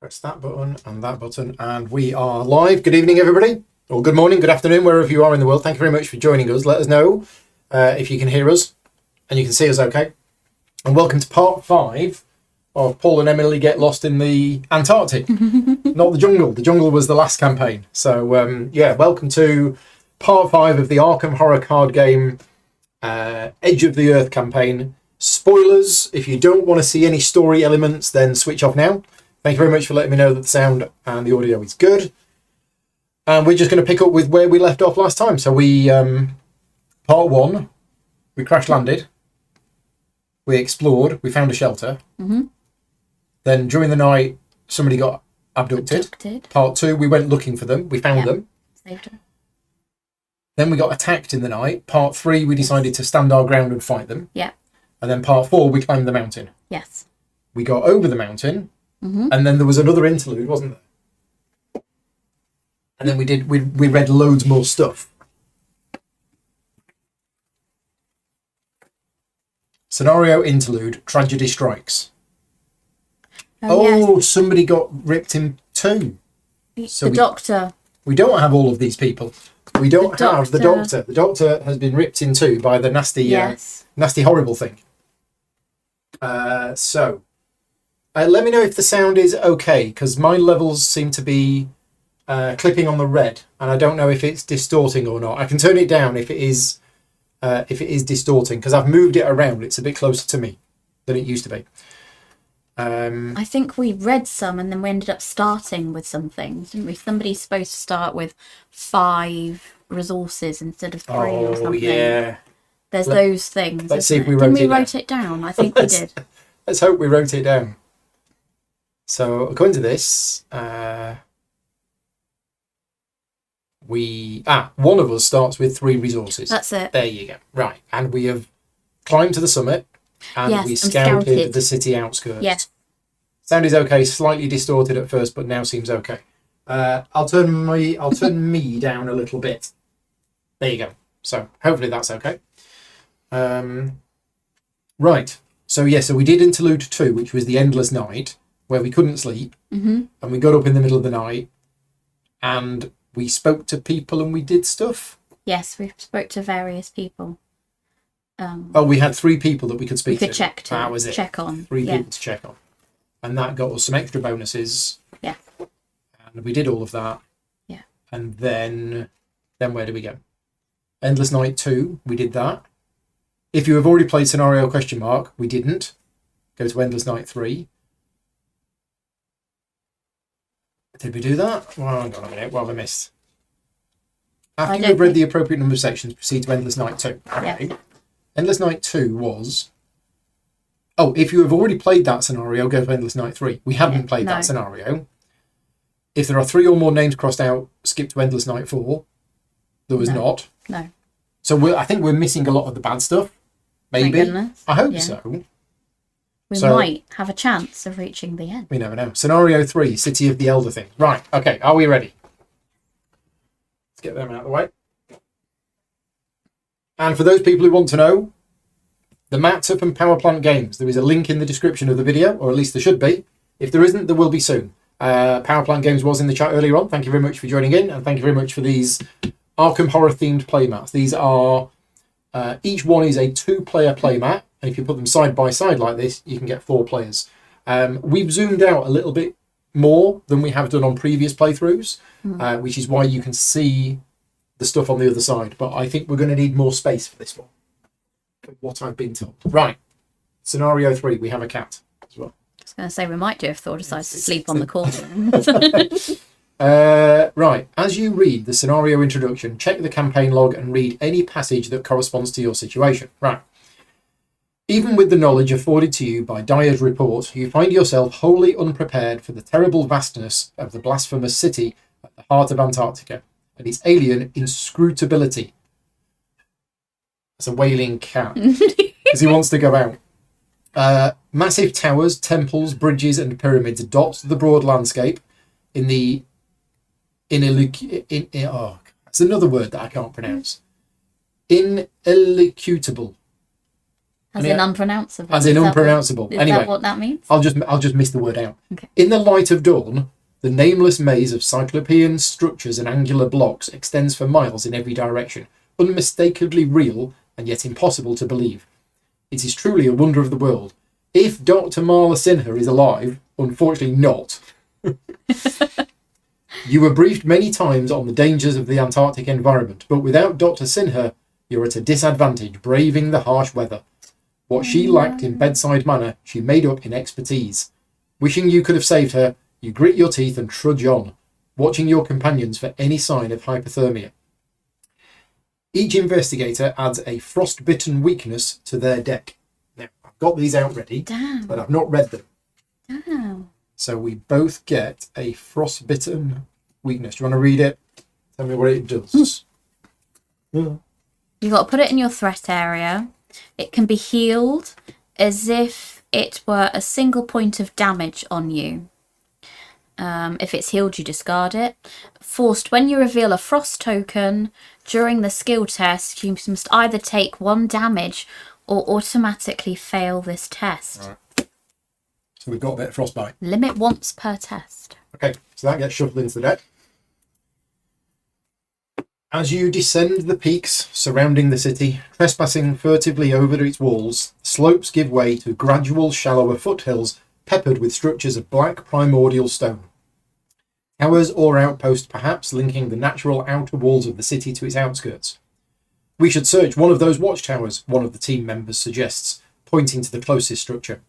Press that button and that button, and we are live. Good evening, everybody, or good morning, good afternoon, wherever you are in the world. Thank you very much for joining us. Let us know if you can hear us and you can see us okay. And welcome to part 5 of Paul and Emily Get Lost in the Antarctic. Not the jungle. The jungle was the last campaign. So, yeah, welcome to part 5 of the Arkham horror card game Edge of the Earth campaign. Spoilers, if you don't want to see any story elements, then switch off now. Thank you very much for letting me know that the sound and the audio is good. And we're just going to pick up with where we left off last time. So we, part 1, we crash landed. We explored. We found a shelter. Mm-hmm. Then during the night, somebody got abducted. Part 2, we went looking for them. We found them. Saved them. Then we got attacked in the night. Part 3, we decided to stand our ground and fight them. Yeah. And then part 4, we climbed the mountain. Yes. We got over the mountain. Mm-hmm. And then there was another interlude, wasn't there? And then we read loads more stuff. Scenario interlude, tragedy strikes. Yes. Somebody got ripped in two. So the doctor. We don't have all of these people. We don't have the doctor. The doctor has been ripped in two by the nasty, nasty, horrible thing. Let me know if the sound is okay, because my levels seem to be clipping on the red, and I don't know if it's distorting or not. I can turn it down if it is distorting, because I've moved it around. It's a bit closer to me than it used to be. I think we read some, and then we ended up starting with some things, didn't we? Somebody's supposed to start with 5 resources instead of 3 or something. Yeah. There's those things. Let's see if we Didn't we wrote it down? I think we did. Let's hope we wrote it down. So according to this, one of us starts with 3 resources. That's it. There you go. Right, and we have climbed to the summit, and we scouted the city outskirts. Yes. Sound is okay. Slightly distorted at first, but now seems okay. I'll turn me down a little bit. There you go. So hopefully that's okay. Right. So we did interlude 2, which was the endless night, where we couldn't sleep, and we got up in the middle of the night, and we spoke to people and we did stuff. Yes, we spoke to various people. We had 3 people that we could speak to. We could check to. That was it. Check on. 3 people to check on. And that got us some extra bonuses. Yeah. And we did all of that. Yeah. And then where did we go? Endless Night 2, we did that. If you have already played Scenario ? We didn't. Go to Endless Night 3. Did we do that? Well, hang on a minute. What have I missed? After you have read the appropriate number of sections, proceed to Endless Night 2. Okay. Yeah. Endless Night 2 was... if you have already played that scenario, go for Endless Night 3. We haven't played that scenario. If there are 3 or more names crossed out, skip to Endless Night 4. There was not. No. So I think we're missing a lot of the bad stuff. Maybe. Thank goodness. I hope so. We might have a chance of reaching the end. We never know. Scenario 3, City of the Elder Thing. Right, okay, are we ready? Let's get them out of the way. And for those people who want to know, the Matsup and Power Plant games, there is a link in the description of the video, or at least there should be. If there isn't, there will be soon. Power Plant Games was in the chat earlier on. Thank you very much for joining in, and thank you very much for these Arkham horror-themed playmats. These are... each one is a 2-player playmat, and if you put them side by side like this, you can get 4 players. We've zoomed out a little bit more than we have done on previous playthroughs, which is why you can see the stuff on the other side. But I think we're going to need more space for this one, from what I've been told. Right, Scenario 3, we have a cat as well. I was going to say, we might do if Thor decides to sleep on the call. Right, as you read the scenario introduction, check the campaign log and read any passage that corresponds to your situation. Right. Even with the knowledge afforded to you by Dyer's report, you find yourself wholly unprepared for the terrible vastness of the blasphemous city at the heart of Antarctica and its alien inscrutability. That's a wailing cat, because he wants to go out. Massive towers, temples, bridges and pyramids dot the broad landscape it's another word that I can't pronounce. Inelucutable As in unpronounceable. As in unpronounceable. Is Anyway, that what that means? I'll just miss the word out. Okay. In the light of dawn, the nameless maze of cyclopean structures and angular blocks extends for miles in every direction, unmistakably real and yet impossible to believe. It is truly a wonder of the world. If Dr. Marla Sinha is alive, unfortunately not. You were briefed many times on the dangers of the Antarctic environment, but without Dr. Sinha, you're at a disadvantage braving the harsh weather. What she lacked in bedside manner, she made up in expertise. Wishing you could have saved her, you grit your teeth and trudge on, watching your companions for any sign of hypothermia. Each investigator adds a frostbitten weakness to their deck. Now, I've got these out ready, but I've not read them. Damn. So we both get a frostbitten weakness. Do you want to read it? Tell me what it does. You've got to put it in your threat area. It can be healed as if it were a single point of damage on you. If it's healed, you discard it. Forced, when you reveal a frost token during the skill test, you must either take 1 damage or automatically fail this test. Right. So we've got a bit of frostbite. Limit once per test. Okay, so that gets shuffled into the deck. As you descend the peaks surrounding the city, trespassing furtively over its walls, slopes give way to gradual, shallower foothills peppered with structures of black primordial stone. Towers or outposts perhaps linking the natural outer walls of the city to its outskirts. We should search one of those watchtowers, one of the team members suggests, pointing to the closest structure.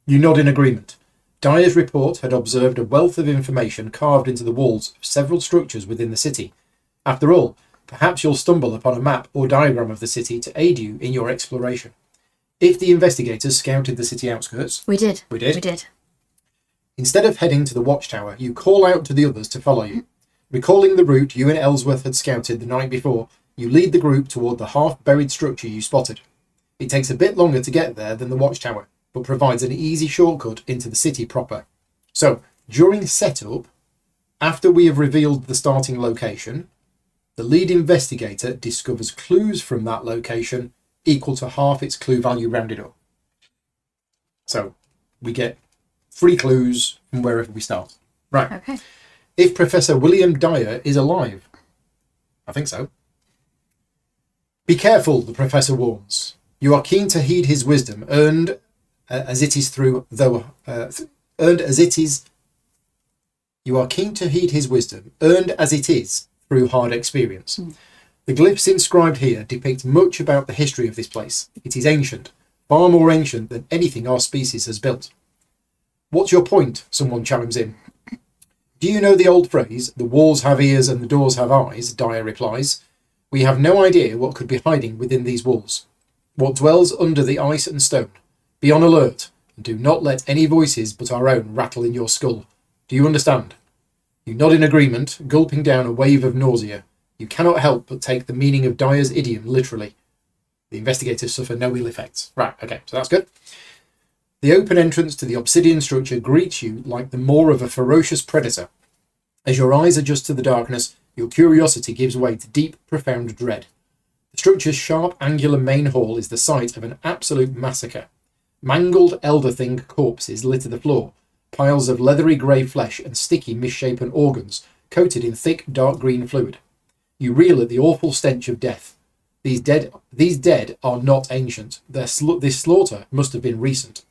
You nod in agreement. Dyer's report had observed a wealth of information carved into the walls of several structures within the city. After all, perhaps you'll stumble upon a map or diagram of the city to aid you in your exploration. If the investigators scouted the city outskirts... We did. We did. Instead of heading to the watchtower, you call out to the others to follow you. Recalling the route you and Ellsworth had scouted the night before, you lead the group toward the half-buried structure you spotted. It takes a bit longer to get there than the watchtower, but provides an easy shortcut into the city proper. So, during setup, after we have revealed the starting location, the lead investigator discovers clues from that location equal to half its clue value rounded up. So, we get 3 clues from wherever we start. Right. Okay. If Professor William Dyer is alive. I think so. Be careful, the professor warns. You are keen to heed his wisdom, earned as it is through hard experience. The glyphs inscribed here depict much about the history of this place. It is ancient, far more ancient than anything our species has built. What's your point? Someone chimes in. Do you know the old phrase, the walls have ears and the doors have eyes? Dyer replies. We have no idea what could be hiding within these walls. What dwells under the ice and stone. Be on alert, and do not let any voices but our own rattle in your skull. Do you understand? You nod in agreement, gulping down a wave of nausea. You cannot help but take the meaning of Dyer's idiom literally. The investigators suffer no ill effects. Right, okay, so that's good. The open entrance to the obsidian structure greets you like the maw of a ferocious predator. As your eyes adjust to the darkness, your curiosity gives way to deep, profound dread. The structure's sharp, angular main hall is the site of an absolute massacre. Mangled elder thing corpses litter the floor, piles of leathery grey flesh and sticky, misshapen organs, coated in thick, dark green fluid. You reel at the awful stench of death. These dead are not ancient. This slaughter must have been recent.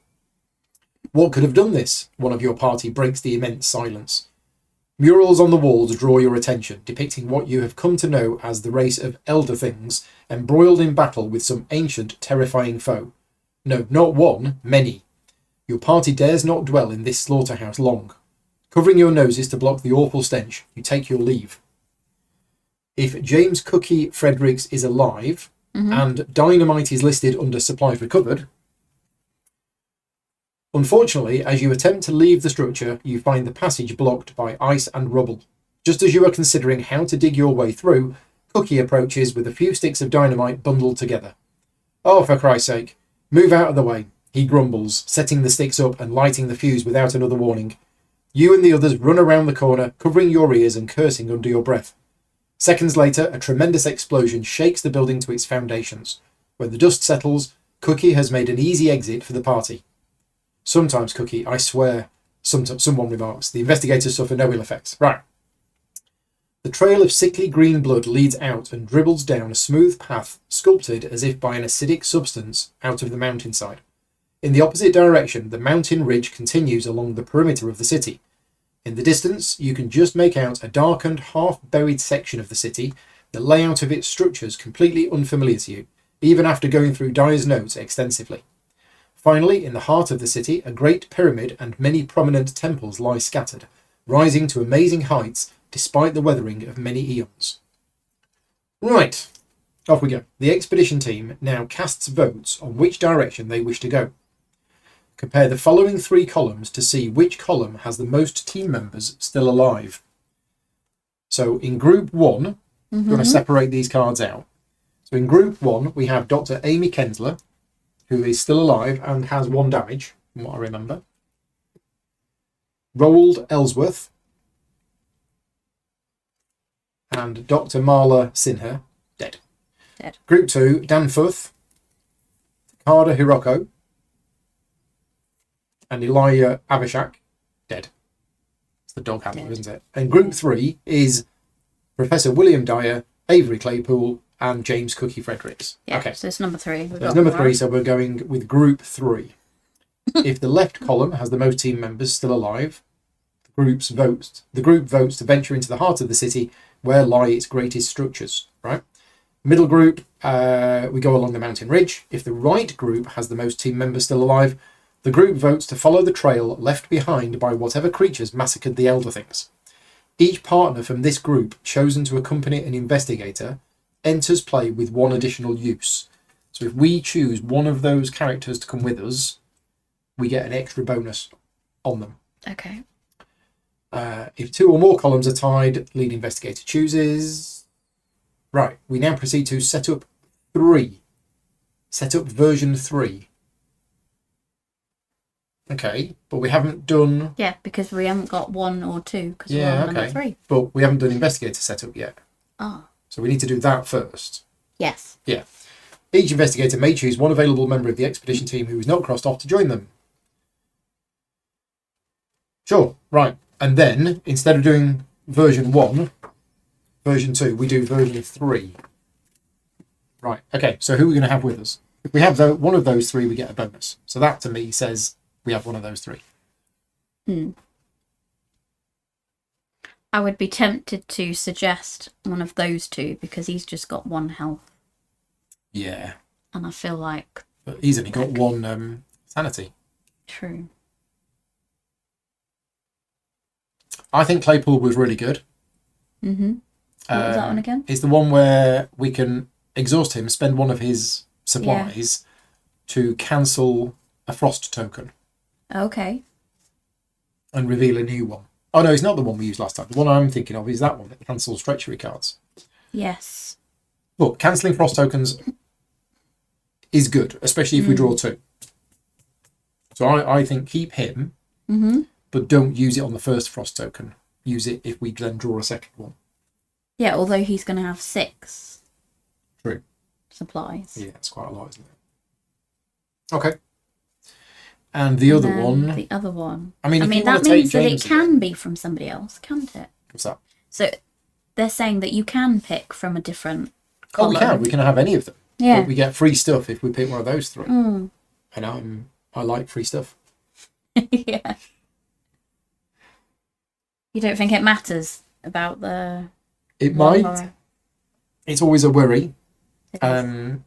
What could have done this? One of your party breaks the immense silence. Murals on the walls draw your attention, depicting what you have come to know as the race of elder things, embroiled in battle with some ancient, terrifying foe. No, not one, many. Your party dares not dwell in this slaughterhouse long. Covering your noses to block the awful stench, you take your leave. If James Cookie Fredericks is alive, and dynamite is listed under supplies recovered, unfortunately, as you attempt to leave the structure, you find the passage blocked by ice and rubble. Just as you are considering how to dig your way through, Cookie approaches with a few sticks of dynamite bundled together. Oh, for Christ's sake, move out of the way, he grumbles, setting the sticks up and lighting the fuse without another warning. You and the others run around the corner, covering your ears and cursing under your breath. Seconds later, a tremendous explosion shakes the building to its foundations. When the dust settles, Cookie has made an easy exit for the party. Sometimes, Cookie, I swear, someone remarks. The investigators suffer no ill effects. Right. The trail of sickly green blood leads out and dribbles down a smooth path sculpted as if by an acidic substance out of the mountainside. In the opposite direction, the mountain ridge continues along the perimeter of the city. In the distance, you can just make out a darkened, half-buried section of the city, the layout of its structures completely unfamiliar to you, even after going through Dyer's notes extensively. Finally, in the heart of the city, a great pyramid and many prominent temples lie scattered, rising to amazing heights despite the weathering of many eons. Right, off we go. The expedition team now casts votes on which direction they wish to go. Compare the following 3 columns to see which column has the most team members still alive. So in group 1, we're going to separate these cards out. So in group 1, we have Dr. Amy Kensler, who is still alive and has 1 damage, from what I remember. Roald Ellsworth and Dr. Marla Sinha, dead. Group 2, Dan Futh, Takada Hiroko, and Elijah Avishak, dead. It's the dog handler, isn't it? And group 3 is Professor William Dyer, Avery Claypool, and James Cookie Fredericks. Yeah, okay. So it's number 3. So it's number 3, so we're going with group 3. If the left column has the most team members still alive, the group votes to venture into the heart of the city where lie its greatest structures, right? Middle group, we go along the mountain ridge. If the right group has the most team members still alive, the group votes to follow the trail left behind by whatever creatures massacred the Elder Things. Each partner from this group chosen to accompany an investigator enters play with 1 additional use. So if we choose one of those characters to come with us, we get an extra bonus on them. Okay. If 2 or more columns are tied, lead investigator chooses. Right, we now proceed to set up 3. Set up version 3. Okay, but we haven't done... Yeah, because we haven't got 1 or 2, because we're on number 3. But we haven't done investigator setup yet. Ah. So we need to do that first. Yes. Yeah. Each investigator may choose 1 available member of the expedition team who is not crossed off to join them. Sure, right. And then, instead of doing version 1, version 2, we do version 3. Right, okay, so who are we going to have with us? If we have one of those 3, we get a bonus. So that, to me, says we have one of those 3. I would be tempted to suggest one of those 2 because he's just got 1 health. Yeah. And I feel like... But he's only got 1 sanity. True. I think Claypool was really good. What was that one again? It's the one where we can exhaust him, spend 1 of his supplies to cancel a frost token. Okay. And reveal a new one. Oh no, it's not the one we used last time. The one I'm thinking of is that one that cancels treachery cards. Yes. Look, cancelling frost tokens is good, especially if we draw 2. So I think keep him, but don't use it on the first frost token. Use it if we then draw a second one. Yeah, although he's going to have 6. True. Supplies. Yeah, it's quite a lot, isn't it? Okay. And the other one... The other one. I mean, that means that it can be from somebody else, can't it? What's that? So they're saying that you can pick from a different column. Oh, we can. We can have any of them. Yeah. But we get free stuff if we pick one of those 3. And I like free stuff. Yeah. You don't think it matters about the... It might. Horror? It's always a worry. It is.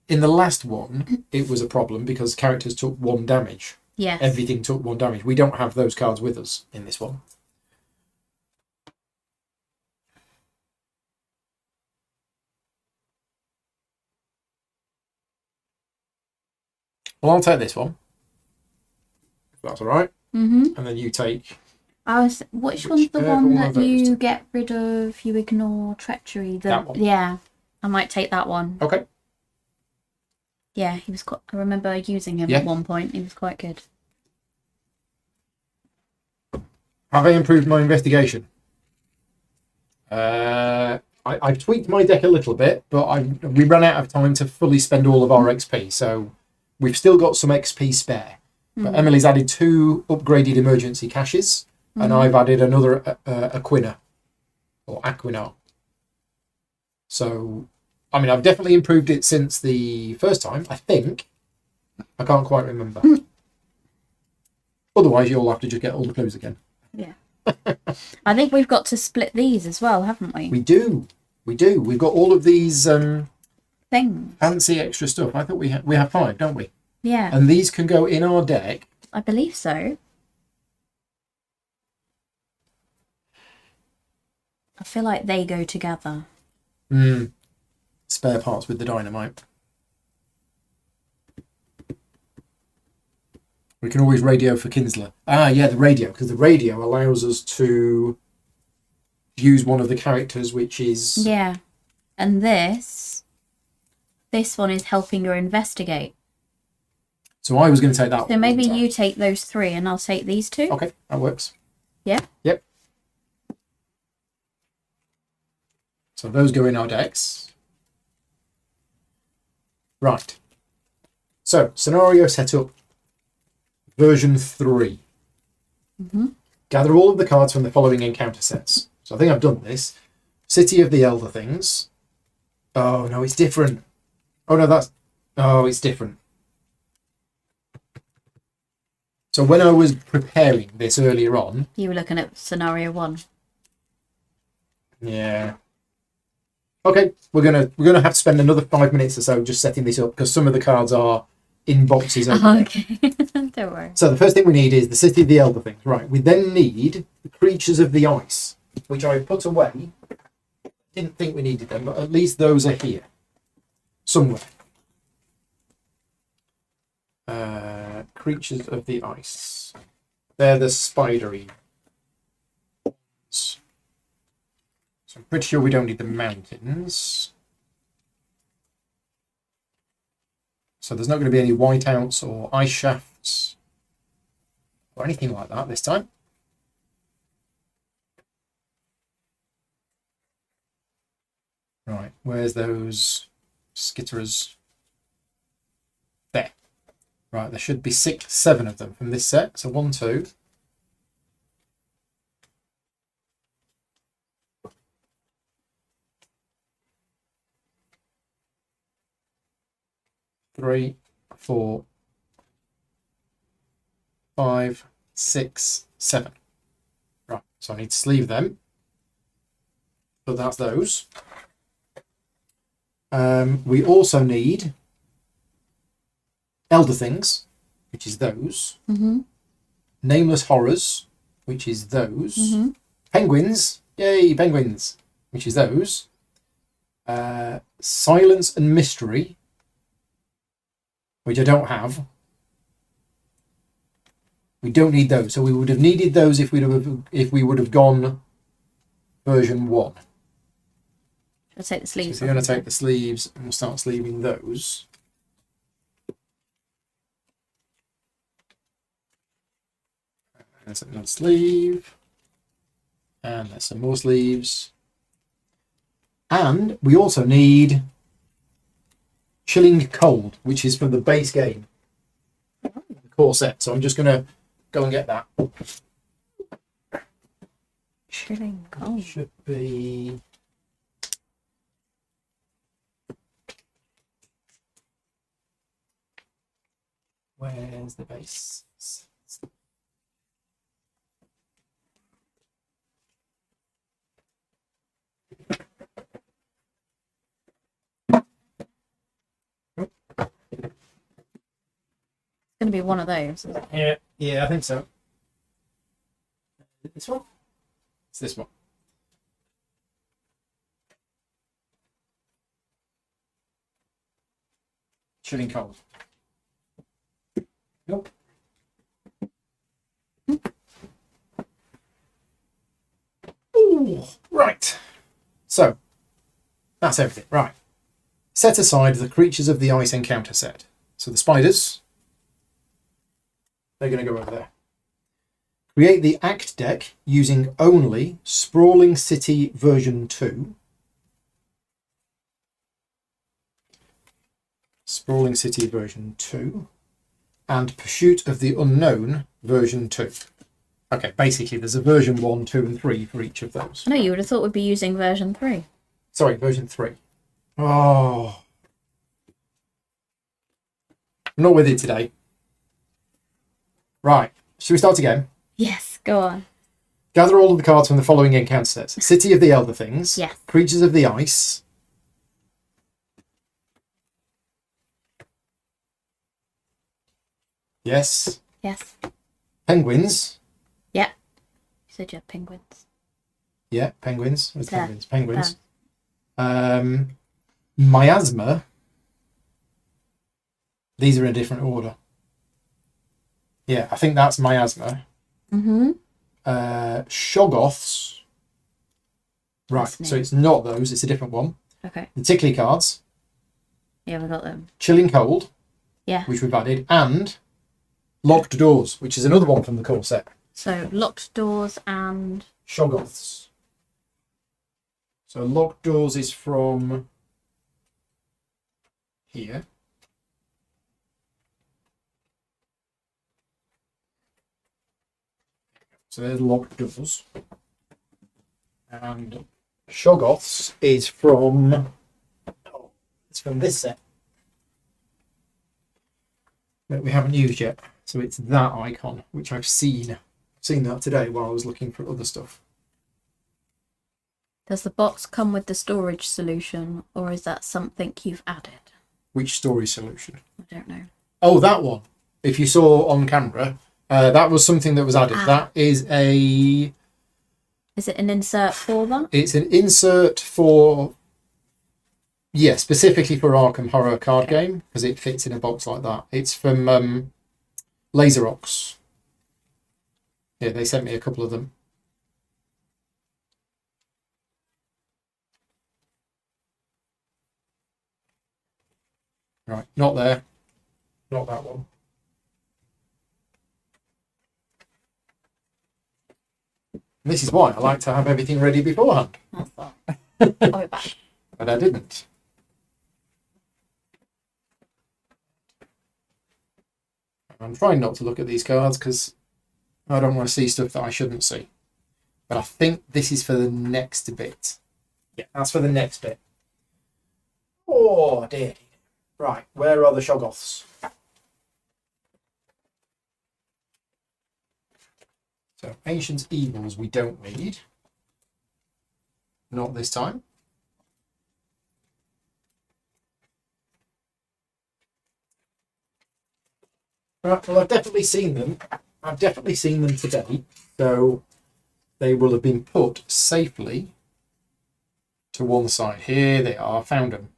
In the last one, it was a problem because characters took 1 damage. Yes. Everything took 1 damage. We don't have those cards with us in this one. Well, I'll take this one. If that's all right. And then you take... Which one's the one that you two? get rid of, you ignore treachery? That one. Yeah. I might take that one. Okay. Yeah, he was quite... I remember using him at one point. He was quite good. Have I improved my investigation? I've tweaked my deck a little bit, but we ran out of time to fully spend all of our XP, so we've still got some XP spare. But Emily's added 2 upgraded emergency caches, and I've added another Aquina, or Aquinar. So, I mean, I've definitely improved it since the first time, I think. I can't quite remember. Otherwise, you'll have to just get all the clues again. Yeah. I think we've got to split these as well, haven't we? We do. We've got all of these things. fancy extra stuff. I thought we have 5, don't we? Yeah. And these can go in our deck. I believe so. I feel like they go together. Spare parts with the dynamite. We can always radio for Kinsler. Yeah, the radio, because the radio allows us to use one of the characters, which is... Yeah. And this one is helping her investigate. So I was going to take that So one. maybe you take those 3 and I'll take these 2. Okay, that works. Yeah? Yep. So those go in our decks. Right. So, scenario setup version 3. Gather all of the cards from the following encounter sets. So I think I've done this. City of the Elder Things. Oh, no, it's different. Oh, no, it's different. So when I was preparing this earlier on... You were looking at scenario 1. Yeah. Okay, we're gonna have to spend another 5 minutes or so just setting this up, because some of the cards are in boxes over there. Okay. Don't worry. So the first thing we need is the City of the Elder Things. Right, we then need the Creatures of the Ice, which I put away. Didn't think we needed them, but at least those are here. Somewhere. Creatures of the Ice. They're the spidery ones. So I'm pretty sure we don't need the mountains. So there's not going to be any whiteouts or ice shafts or anything like that this time. Right, where's those skitterers? There. Right, there should be 7 of them from this set. So 1, 2. 3, 4, 5, 6, 7. Right, so I need to sleeve them. But that's those. We also need Elder Things, which is those. Nameless Horrors, which is those. Penguins, yay, penguins, which is those. Silence and Mystery, which I don't have. We don't need those, so we would have needed those if we would have gone version 1. I'll take the sleeves. So if you're going to take the sleeves, and we'll start sleeving those. There's another sleeve, and there's some more sleeves, and we also need Chilling Cold, which is from the base game, the core set. So I'm just going to go and get that. Chilling Cold Should be. Where's the base? It's going to be one of those. Isn't it? Yeah, I think so. This one? It's this one. Chilling Cold. Nope. Ooh, right. So, that's everything. Right. Set aside the Creatures of the Ice encounter set. So the spiders, they're going to go over there. Create the Act deck using only Sprawling City version 2. Sprawling City version 2, and Pursuit of the Unknown version 2. Okay, basically there's a version 1, 2 and 3 for each of those. No, you would have thought we'd be using version 3. Sorry, version 3. Oh. I'm not with it today. Right, should we start again? Yes, go on. Gather all of the cards from the following encounter sets. City of the Elder Things. Yes. Creatures of the Ice. Yes. Yes. Penguins. Yep. You said you had penguins. Yeah, penguins. Where's There. penguins? Penguins. Miasma. These are in a different order. Yeah, I think that's miasma. Mm-hmm. Shoggoths. Right, so it's not those, it's a different one. Okay. The Tickly cards. Yeah, we got them. Chilling Cold, Yeah. which we've added, and Locked Doors, which is another one from the core set. So locked doors and Shoggoths. So Locked Doors is from here. So there's Locked Doors. And Shoggoths is from... Oh, it's from this set. That we haven't used yet. So it's that icon, which I've seen. Seen that today while I was looking for other stuff. does the box come with the storage solution, or is that something you've added? Which storage solution? I don't know. Oh, that one. If you saw on camera, that was something that was added. That is a... Is it an insert for that? It's an insert for... Yeah, specifically for Arkham Horror card game, because it fits in a box like that. It's from Laserox. Yeah, they sent me a couple of them. Right, not there. Not that one. And this is why I like to have everything ready beforehand. That's that. Oh, back. But I didn't. I'm trying not to look at these cards because I don't want to see stuff that I shouldn't see. But I think this is for the next bit. Yeah, that's for the next bit. Oh, dear. Right, where are the Shoggoths? So, Ancient Evils we don't need. Not this time. Right, well, I've definitely seen them. I've definitely seen them today. So, they will have been put safely to one side. Here they are, found them.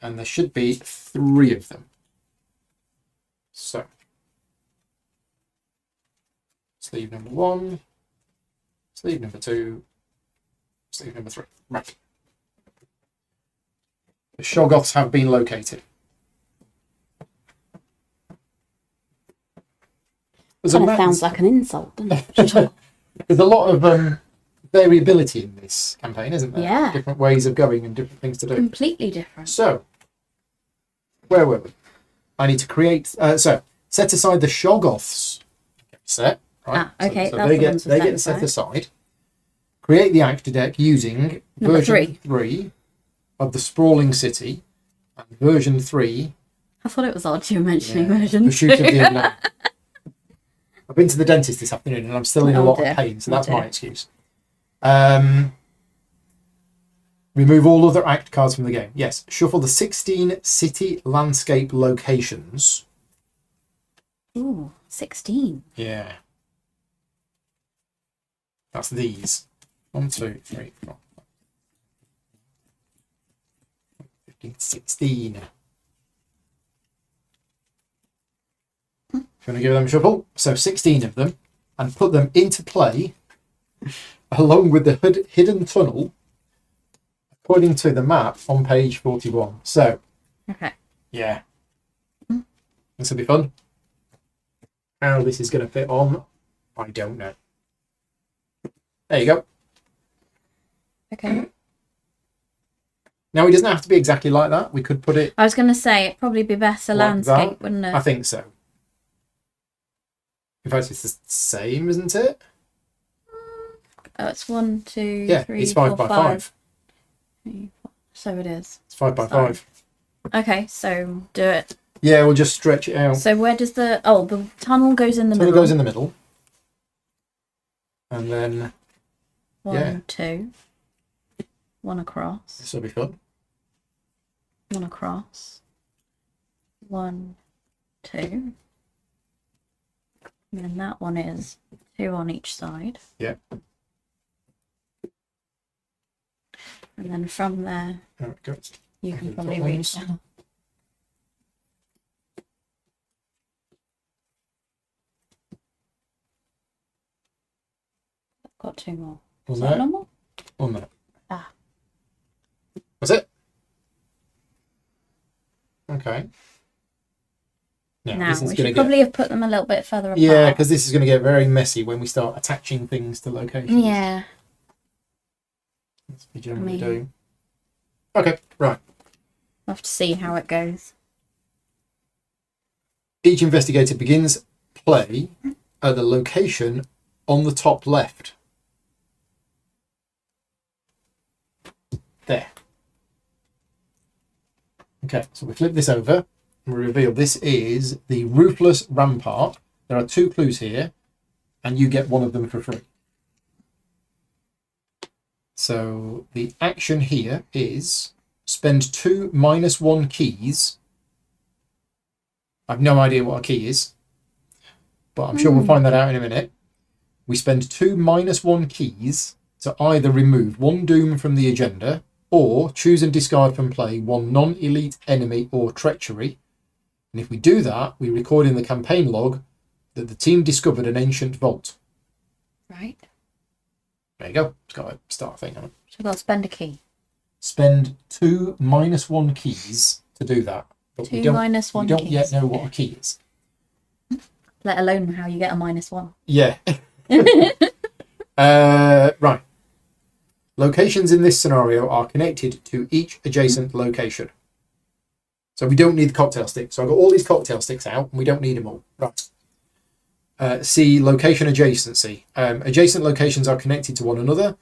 And there should be 3 of them. So, sleeve number 1, sleeve number 2, sleeve number 3. Right. The Shoggoths have been located. Kind of sounds like an insult, doesn't it? There's a lot of variability in this campaign, isn't there? Yeah. Different ways of going and different things to do. Completely different. So, where were we? I need to create... so, set aside the Shoggoths set. Right? Okay. So that's they the get ones they with get set that aside. Create the actor deck using Number version 3 of the Sprawling City and version 3... I thought it was odd you were mentioning version Pursuit of 2. the Unknown. I've been to the dentist this afternoon and I'm still in a lot dear. of pain, so Oh, that's dear. my excuse. Remove all other act cards from the game. Yes. Shuffle the 16 city landscape locations. Ooh, 16. Yeah. That's these. 1, 2, 3, 4, 5, 15, 16. If you want to give them a shuffle, so 16 of them, and put them into play along with the hidden tunnel according to the map on page 41. So, Okay. yeah. This will be fun. How this is going to fit on, I don't know. There you go. Okay. Now, it doesn't have to be exactly like that. We could put it I was going to say, it'd probably be better like landscape, that. wouldn't it? I think so. In fact, it's the same, isn't it? Oh, it's 1, 2, Yeah, 3, it's 5 4, by 5. 3, 4. So it is. It's 5 by Sorry. 5. Okay, so do it. Yeah, we'll just stretch it out. So where does the tunnel goes in the Tunnel middle? goes in the middle. And then 1, 2. 1 across. this will be fun. 1 across. 1, 2. And then that one is 2 on each side. Yeah. And then from there, There it goes. you can Okay, probably got reach those. down. Got 2 more. Is that normal? 1 minute. Ah. That's it. Okay. Now, this is we going to should probably have put them a little bit further apart. Yeah, because this is going to get very messy when we start attaching things to locations. Yeah. That's what we generally do. Okay, right. We'll have to see how it goes. Each investigator begins play at the location on the top left. There. Okay, so we flip this over and we reveal this is the Roofless Rampart. There are 2 clues here, and you get one of them for free. So the action here is spend 2 -1 keys. I've no idea what a key is, but I'm sure we'll find that out in a minute. We spend 2 -1 keys to either remove 1 doom from the agenda or choose and discard from play 1 non-elite enemy or treachery. And if we do that, we record in the campaign log that the team discovered an ancient vault. Right. There you go. It's got a start thing on it. So we've got to spend a key. Spend 2 -1 keys to do that. But 2 we don't, -1 we don't keys. yet know what a key is. Let alone how you get a -1. Yeah. Right. Locations in this scenario are connected to each adjacent location. So we don't need the cocktail sticks. So I've got all these cocktail sticks out and we don't need them all. Right. See location adjacency. Adjacent locations are connected to one another.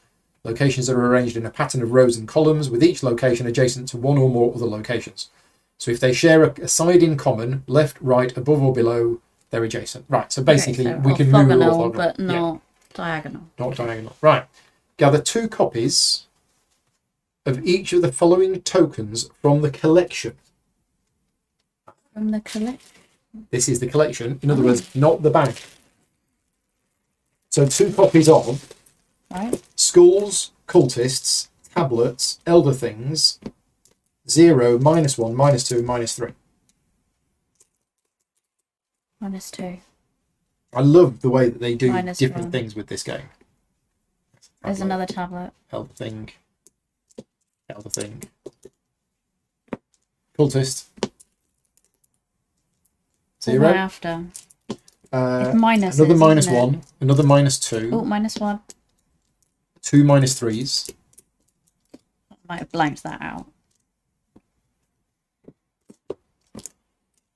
Locations are arranged in a pattern of rows and columns with each location adjacent to one or more other locations. So if they share a side in common, left, right, above or below, they're adjacent. Right, so basically Okay, so we can move orthogonal, orthogonal. but not diagonal. Not diagonal. Right. Gather 2 copies of each of the following tokens from the collection. From the collection. This is the collection. In other words, not the bag. So 2 copies of Right. Skulls, Cultists, Tablets, Elder Things, 0, -1, -2, -3. -2. I love the way that they do -1. different things with this game. There's another tablet. Elder Thing. Elder Thing. Cultist. What 0. after? It's minuses, Another isn't -1. it? Another -2. Oh, -1. 2 -3s. Might have blanked that out.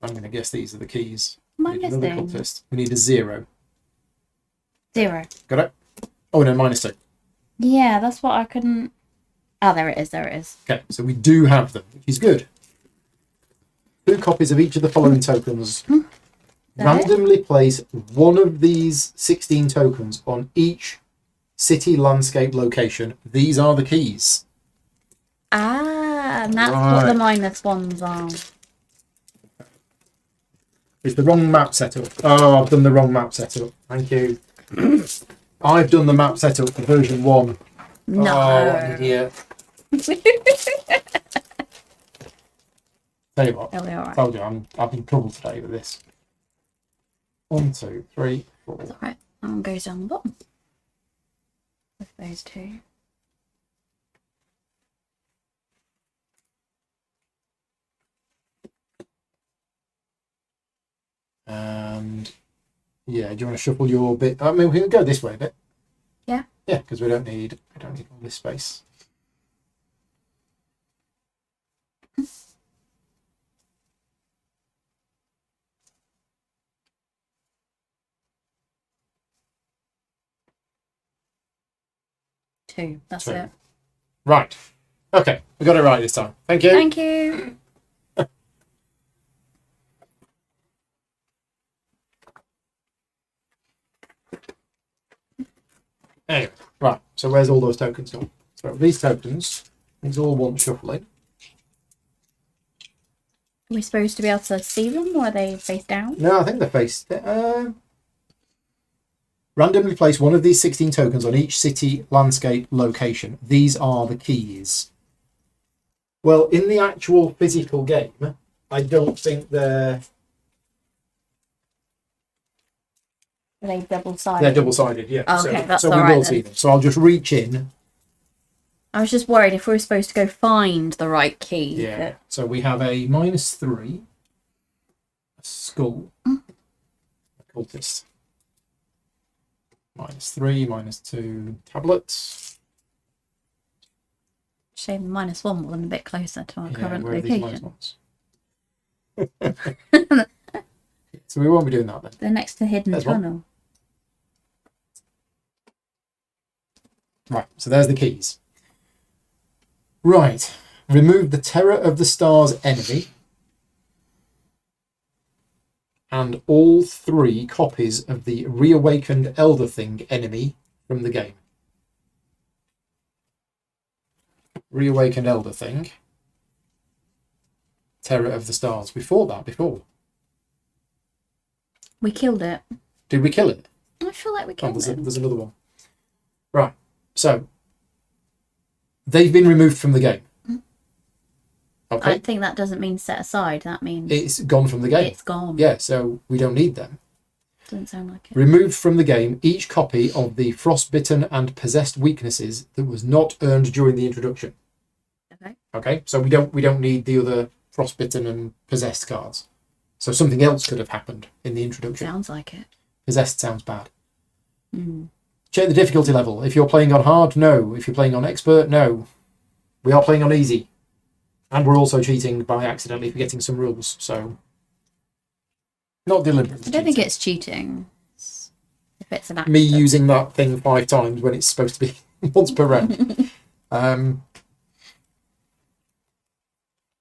I'm going to guess these are the keys. We need Minus another thing. cultist. We need a 0. 0. Got it? Oh, no, -2. Yeah, that's what I couldn't. Oh, there it is. There it is. Okay, so we do have them, which is good. 2 copies of each of the following tokens. Randomly place one of these 16 tokens on each city landscape location. These are the keys. Ah, and that's what the -1s are. It's the wrong map setup. Oh, I've done the wrong map setup. Thank you. I've done the map setup for version 1. No. Oh, what an idiot. Tell you what, It'll be all I right. told you I'm in trouble today with this. 1, 2, 3, 4. It's all right. That one goes down the bottom. With those 2. And yeah, do you want to shuffle your bit? I mean, we can go this way a bit. Yeah. Yeah, because we don't need all this space. 2. That's 2. it. Right. Okay, we got it right this time. Thank you. Thank you. Anyway, right. So where's all those tokens gone? So these tokens, these all want shuffling. Are we supposed to be able to see them, or are they face down? No, I think they're faced. Randomly place one of these 16 tokens on each city landscape location. These are the keys. Well, in the actual physical game, I don't think they're... Are they double-sided? They're double-sided, yeah. Okay, that's so all we right will then. see them. So I'll just reach in. I was just worried if we were supposed to go find the right key. Yeah. So we have a -3, a skull, a cultist. -3, -2 tablets. Shame the -1 wasn't a bit closer to our current where are these location. -1s? So we won't be doing that then. They're next to hidden There's one. tunnel. Right, so there's the keys. Right, remove the Terror of the Stars enemy and all 3 copies of the Reawakened Elder Thing enemy from the game. Reawakened Elder Thing. Terror of the Stars. We fought that before. We killed it. Did we kill it? I feel like we killed it. There's another one. Right, so they've been removed from the game. Okay. I think that doesn't mean set aside. That means It's gone from the game. it's gone. Yeah, so we don't need them. Doesn't sound like it. Removed from the game each copy of the frostbitten and possessed weaknesses that was not earned during the introduction. Okay. Okay, so we don't need the other frostbitten and possessed cards. So something else could have happened in the introduction. Sounds like it. Possessed sounds bad. Mm. Check the difficulty level. If you're playing on hard, no. If you're playing on expert, no. We are playing on easy. And we're also cheating by accidentally forgetting some rules, so not deliberate. I don't think it's cheating. If it's an accident. Me using that thing 5 times when it's supposed to be once per round.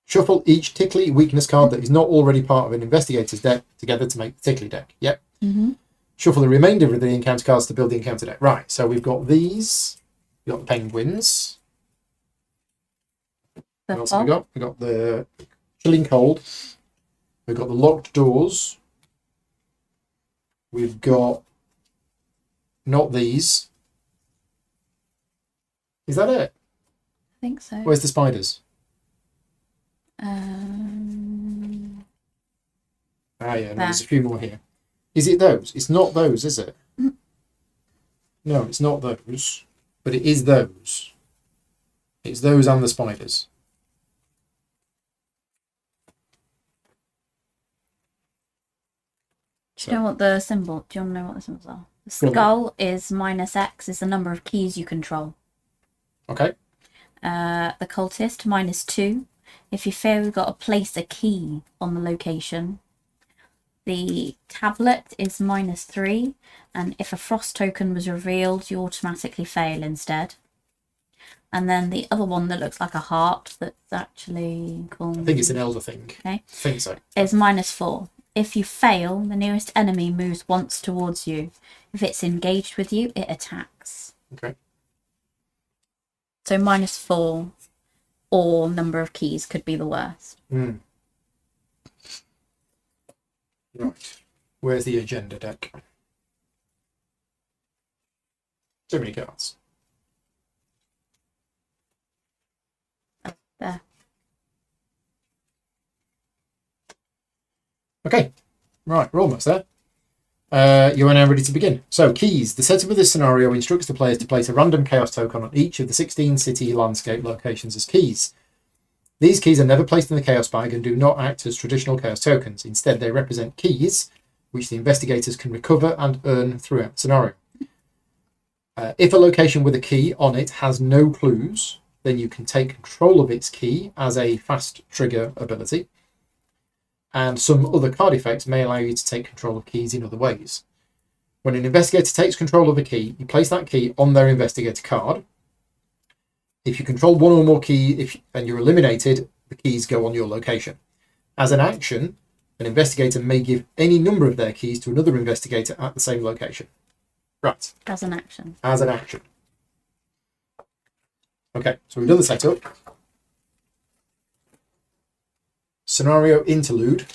Shuffle each tickly weakness card that is not already part of an investigator's deck together to make the tickly deck. Yep. Mm-hmm. Shuffle the remainder of the encounter cards to build the encounter deck. Right, so we've got these. We've got the penguins. What else have we got? We've got the chilling cold. We've got the locked doors. We've got not these. Is that it? I think so. Where's the spiders? Yeah, no, there's a few more here. Is it those? It's not those, is it? No, it's not those. But it is those. It's those and the spiders. Do you know what the symbol? Do you want to know what the symbols are? The skull is -X is the number of keys you control. Okay. The cultist -2. If you fail, you've got to place a key on the location. The tablet is -3, and if a frost token was revealed, you automatically fail instead. And then the other one that looks like a heart that's actually called... I think it's an elder thing. Okay. I think so. Is -4. If you fail, the nearest enemy moves once towards you. If it's engaged with you, it attacks. Okay. So -4 or number of keys could be the worst. Mm. Right. Where's the agenda deck? Too many cards. There. Okay. Right, we're almost there. You are now ready to begin. So, keys. The setup of this scenario instructs the players to place a random chaos token on each of the 16 city landscape locations as keys. These keys are never placed in the chaos bag and do not act as traditional chaos tokens. Instead, they represent keys, which the investigators can recover and earn throughout the scenario. If a location with a key on it has no clues, then you can take control of its key as a fast trigger ability. And some other card effects may allow you to take control of keys in other ways. When an investigator takes control of a key, you place that key on their investigator card. If you control one or more keys and you're eliminated, the keys go on your location. As an action, an investigator may give any number of their keys to another investigator at the same location. Right. As an action. As an action. Okay, so we've done the setup. Scenario interlude,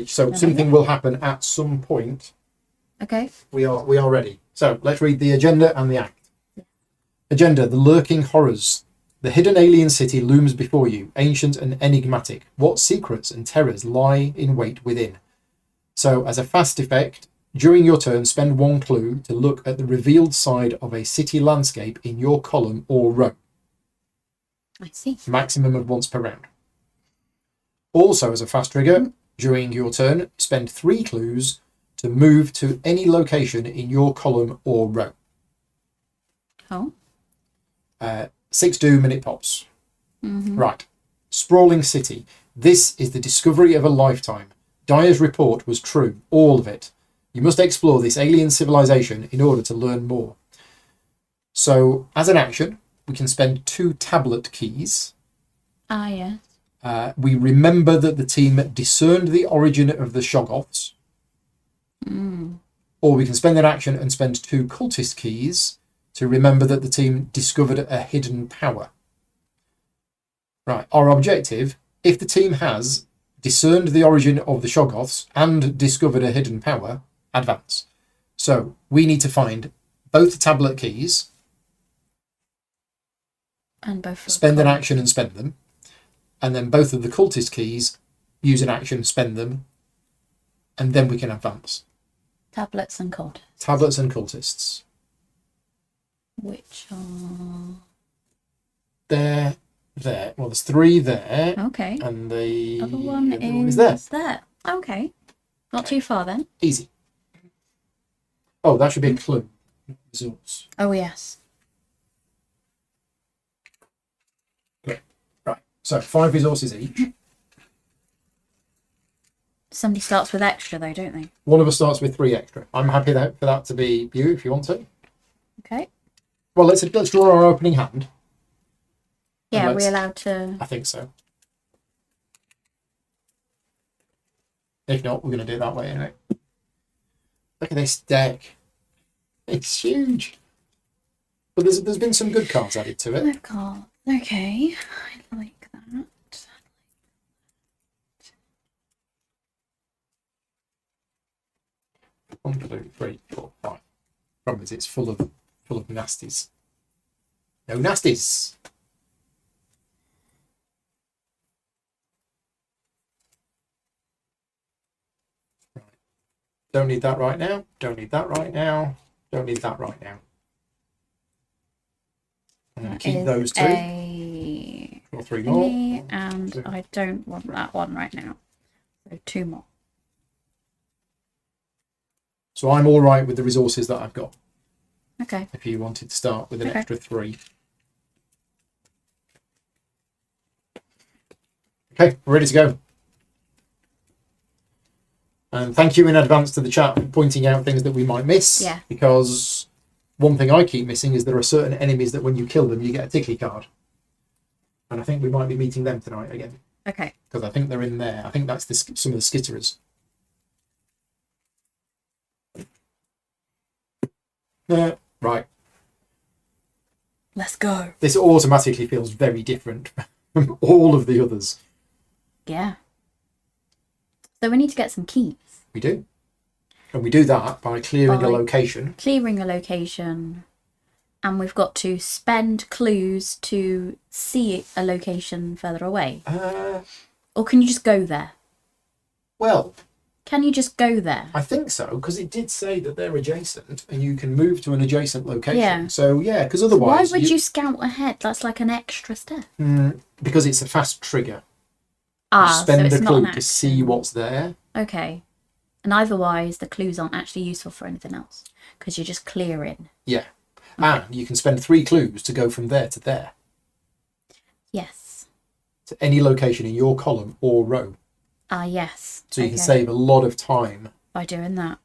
something will happen at some point. Okay. We are ready. So let's read the agenda and the act. Agenda: the lurking horrors. The hidden alien city looms before you, ancient and enigmatic. What secrets and terrors lie in wait within? So, as a fast effect, during your turn, spend 1 clue to look at the revealed side of a city landscape in your column or row. I see. Maximum of once per round. Also, as a fast trigger, during your turn, spend 3 clues to move to any location in your column or row. Oh. 6 2-minute pops. Mm-hmm. Right. Sprawling city. This is the discovery of a lifetime. Dyer's report was true, all of it. You must explore this alien civilization in order to learn more. So, as an action, we can spend 2 tablet keys. Ah, yes. We remember that the team discerned the origin of the Shoggoths. Or we can spend an action and spend 2 cultist keys to remember that the team discovered a hidden power. Right, our objective, if the team has discerned the origin of the Shoggoths and discovered a hidden power, advance. So we need to find both the tablet keys, and both spend an action and spend them, and then both of the cultist keys, use an action, spend them, and then we can advance. Tablets and cultists. Tablets and cultists. Which are... There. Well, there's 3 there. Okay. And the other one is there. Okay. Not too far then. Easy. Oh, that should be a clue. Results. Oh, yes. Okay. Right. So 5 resources each. Somebody starts with extra though, don't they? One of us starts with 3 extra. I'm happy for that to be you if you want to. Okay. Well, let's draw our opening hand. Yeah, are we allowed to? I think so. If not, we're going to do it that way anyway. Look at this deck. It's huge. But there's been some good cards added to it. Cards. Okay. I like that. 1, 2, 3, 4, 5. Problem is, it's full of nasties. No nasties. Right. Don't need that right now. Don't need that right now. Don't need that right now. I'm going to keep those 2. Or 3 more. And 2. I don't want that one right now. So 2 more. So I'm all right with the resources that I've got. Okay. If you wanted to start with an extra 3. Okay, we're ready to go. And thank you in advance to the chat for pointing out things that we might miss. Yeah. Because one thing I keep missing is there are certain enemies that when you kill them, you get a tickly card. And I think we might be meeting them tonight again. Okay. Because I think they're in there. I think that's some of the skitterers. Right. Let's go. This automatically feels very different from all of the others. Yeah. So we need to get some keys. We do. And we do that by clearing a location. Clearing a location. And we've got to spend clues to see a location further away. Or can you just go there? Well... Can you just go there? I think so, because it did say that they're adjacent and you can move to an adjacent location. Yeah. So, yeah, because otherwise... Why would you scout ahead? That's like an extra step. Because it's a fast trigger. So spend it's a not clue an to action. see what's there. Okay. And otherwise, the clues aren't actually useful for anything else because you're just clearing. Yeah. Okay. And you can spend 3 clues to go from there to there. Yes. To any location in your column or row. Yes. So you can save a lot of time. By doing that.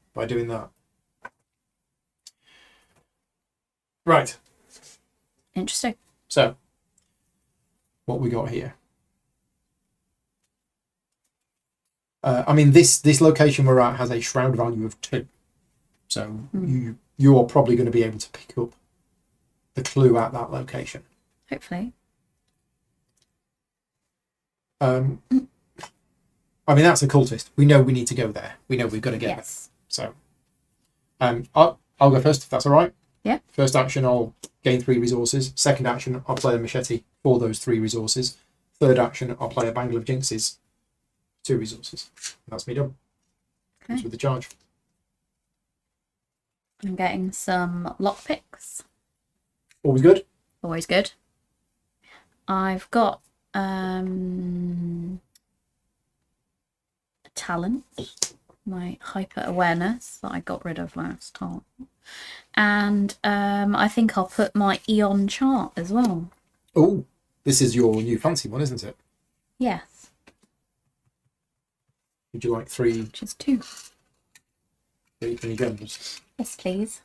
Right. Interesting. So, what we got here. I mean, this location we're at has a shroud value of 2. So you are probably going to be able to pick up the clue at that location. Hopefully. I mean, that's a cultist. We know we need to go there. We know we've got to get there. So I'll go first, if that's all right. Yeah. First action, I'll gain 3 resources. Second action, I'll play a machete for those 3 resources. Third action, I'll play a bangle of jinxes, 2 resources. That's me done. Okay. With the charge. I'm getting some lockpicks. Always good. Always good. I've got a talent, my hyper awareness that I got rid of last time, and I think I'll put my Eon chart as well. Oh, this is your new fancy one, isn't it? Yes. Would you like 3? Which is 2. 3 gems. Yes, please.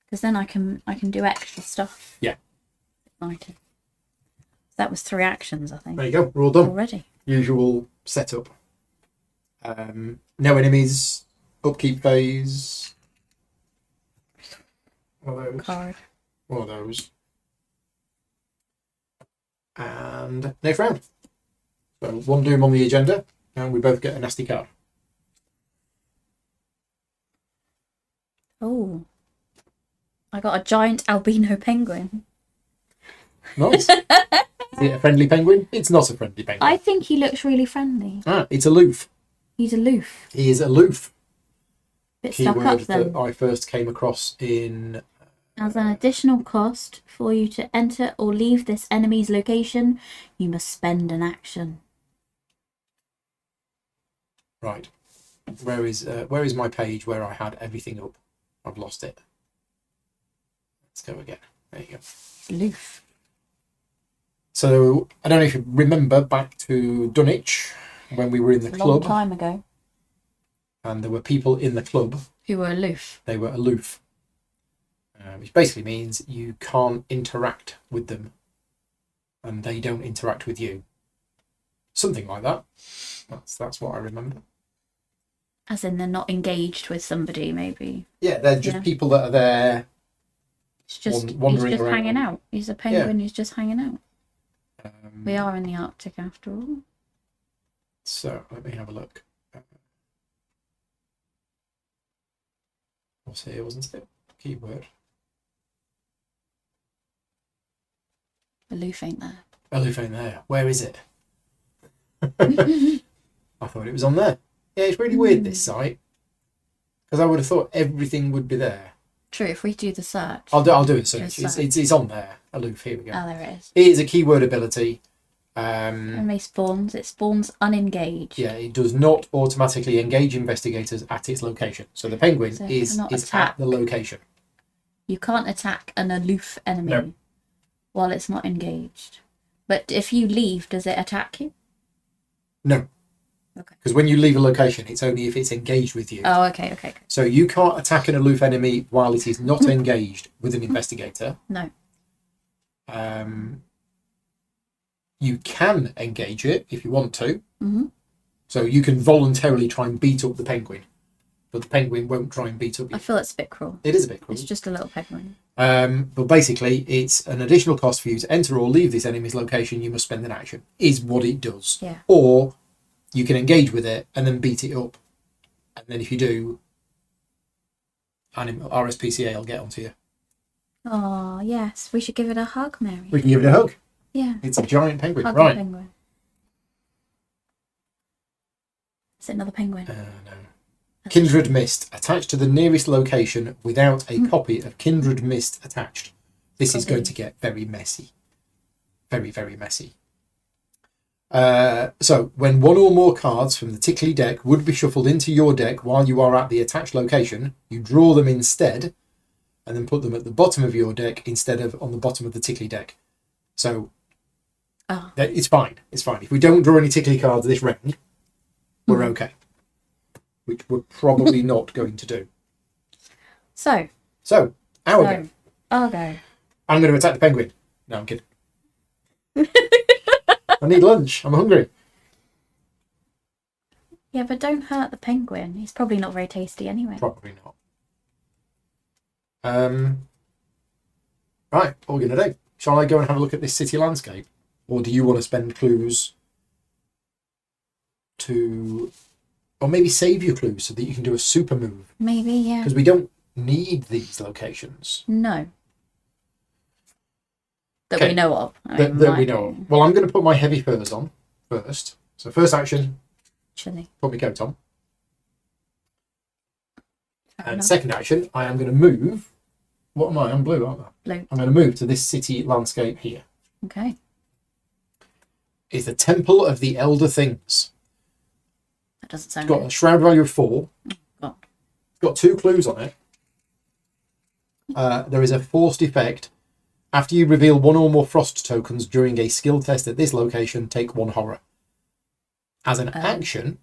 Because then I can do extra stuff. Yeah. Ignited. That was 3 actions, I think. There you go. We're all done. Already. Usual setup. No enemies. Upkeep phase. One of those. Card. One of those. And next round. So 1 doom on the agenda, and we both get a nasty card. Oh. I got a giant albino penguin. Nice. Is it a friendly penguin? It's not a friendly penguin. I think he looks really friendly. It's aloof. He's aloof. He is aloof. Bit stuck up then. That I first came across in... As an additional cost, for you to enter or leave this enemy's location, you must spend an action. Right. Where is my page where I had everything up? I've lost it. Let's go again. There you go. Aloof. So, I don't know if you remember back to Dunwich, when we were in the club. A long time ago. And there were people in the club. Who were aloof. They were aloof. Which basically means you can't interact with them. And they don't interact with you. Something like that. That's what I remember. As in they're not engaged with somebody, maybe. Yeah, they're just people that are there. It's just, wandering he's just around. hanging out. He's a penguin who's just hanging out. We are in the Arctic after all. So, let me have a look. What's here, wasn't it? Keyword. Aloof ain't there. Aloof ain't there. Where is it? I thought it was on there. Yeah, it's really weird, this site. Because I would have thought everything would be there. True, if we do the search. I'll do a search. It's on there. Aloof, here we go. Oh, there it is. It is a keyword ability. Enemy spawns. It spawns unengaged. Yeah, it does not automatically engage investigators at its location. So the penguin is at the location. You can't attack an aloof enemy No. while it's not engaged. But if you leave, does it attack you? No. Okay. Because when you leave a location, it's only if it's engaged with you. Oh, okay. So you can't attack an aloof enemy while it is not engaged with an investigator. No. You can engage it if you want to. Mm-hmm. So you can voluntarily try and beat up the penguin. But the penguin won't try and beat up you. I feel it's a bit cruel. It is a bit cruel. It's just a little penguin. But basically, it's an additional cost for you to enter or leave this enemy's location. You must spend an action, is what it does. Yeah. Or you can engage with it and then beat it up. And then if you do, RSPCA will get onto you. Oh, yes. We should give it a hug, Mary. We can give it a hug. Yeah. It's a giant penguin. Hug Right. the penguin. Is it another penguin? No. Kindred Mist. Attached to the nearest location without a copy of Kindred Mist attached. This is going to get very messy. Very, very messy. So, when one or more cards from the Tickly deck would be shuffled into your deck while you are at the attached location, you draw them instead, and then put them at the bottom of your deck instead of on the bottom of the Tickly deck. So, it's fine. It's fine. If we don't draw any Tickly cards this round, we're okay. Which we're probably not going to do. So our go. I'll go. I'm going to attack the penguin. No, I'm kidding. I need lunch. I'm hungry. Yeah, but don't hurt the penguin. He's probably not very tasty anyway. Probably not. Right, what are we going to do? Shall I go and have a look at this city landscape? Or do you want to spend clues to... Or maybe save your clues so that you can do a super move? Maybe, yeah. Because we don't need these locations. No. That Okay. we know of. That we know of. Well, I'm going to put my heavy furs on first. So first action, Actually. put my coat on. Fair And enough. second action, I am going to move. What am I? I'm blue, aren't I? Blue. I'm going to move to this city landscape here. Okay. It's the Temple of the Elder Things. That doesn't sound It's got good. a shroud value of 4. God. It's got 2 clues on it. There is a forced effect. After you reveal 1 or more frost tokens during a skill test at this location, take 1 horror. As an action,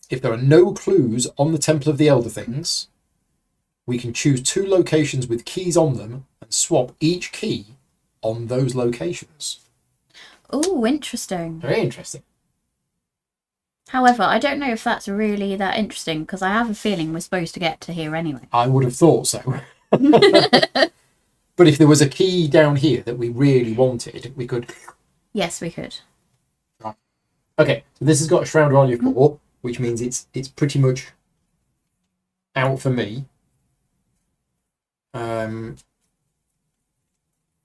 if there are no clues on the Temple of the Elder Things, we can choose 2 locations with keys on them and swap each key on those locations. Oh, interesting. Very interesting. However, I don't know if that's really that interesting because I have a feeling we're supposed to get to here anyway. I would have thought so. But if there was a key down here that we really wanted, we could... Yes, we could. Okay, so this has got a shroud value of 4, which means it's pretty much out for me.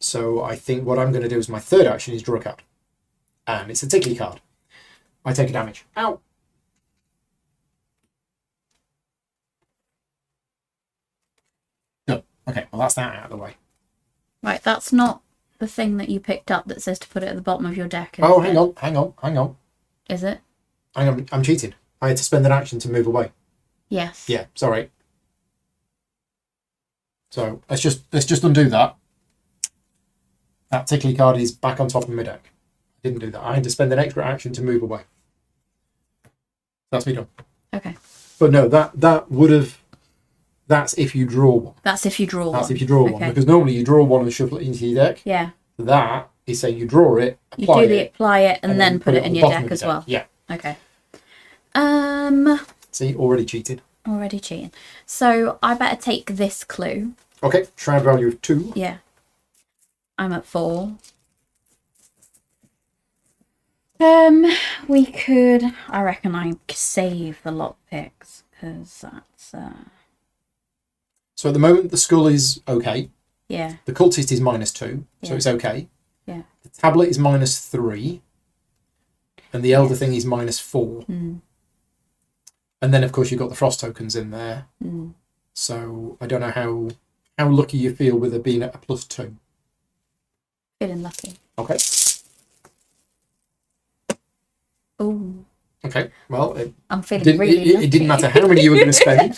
So I think what I'm going to do is my third action is draw a card. And it's a tickly card. I take a damage. Ow! No. Okay, well that's that out of the way. Right, that's not the thing that you picked up that says to put it at the bottom of your deck. Oh, is hang on. Is it? Hang on, I'm cheating. I had to spend an action to move away. Yes. Yeah, sorry. So let's just undo that. That tickly card is back on top of my deck. I didn't do that. I had to spend an extra action to move away. That's me done. Okay. But no, that would have... That's if you draw one. That's if you draw That's one. if you draw one. Okay. Because normally you draw one and shuffle it into your deck. Yeah. That is saying you draw it, You apply do the it, apply it and then put it on in the your bottom deck of as well. Yeah. Okay. See, already cheated. Already cheating. So I better take this clue. Okay, shroud value of 2. Yeah. I'm at 4. We could, I reckon I save the lockpicks because that's, So at the moment, the skull is okay. yeah, The cultist is -2, so Yeah. it's okay. yeah. The tablet is -3. And the elder thing is -4. Mm. And then, of course, you've got the frost tokens in there. Mm. So I don't know how lucky you feel with it being at a +2. Feeling lucky. Okay. Oh, Okay. Well, it I'm feeling really lucky. it didn't matter how many you were going to spend.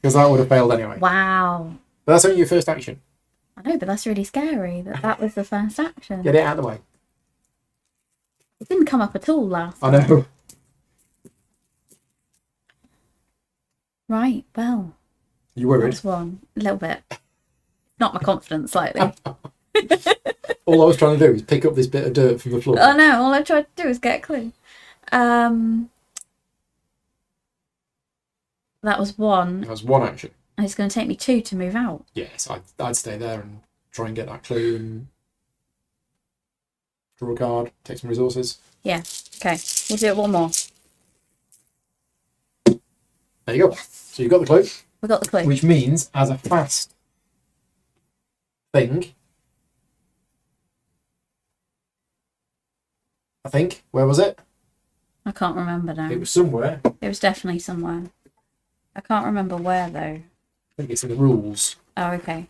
Because that would have failed anyway. Wow. But that's only your first action. I know, but that's really scary that was the first action. Get it out of the way. It didn't come up at all last I time. know. Right, well, You worried. that's one. A little bit. Not my confidence slightly. All I was trying to do is pick up this bit of dirt from the floor. Oh no, all I tried to do was get a clue. That was one. That was one action. And it's going to take me 2 to move out. Yes, I'd stay there and try and get that clue and draw a card, take some resources. Yeah. Okay. We'll do it one more. There you go. So you've got the clue, We got the clue. which means as a fast thing, I think, where was it? I can't remember now. It was somewhere. It was definitely somewhere. I can't remember where though. I think it's in the rules. Oh, okay.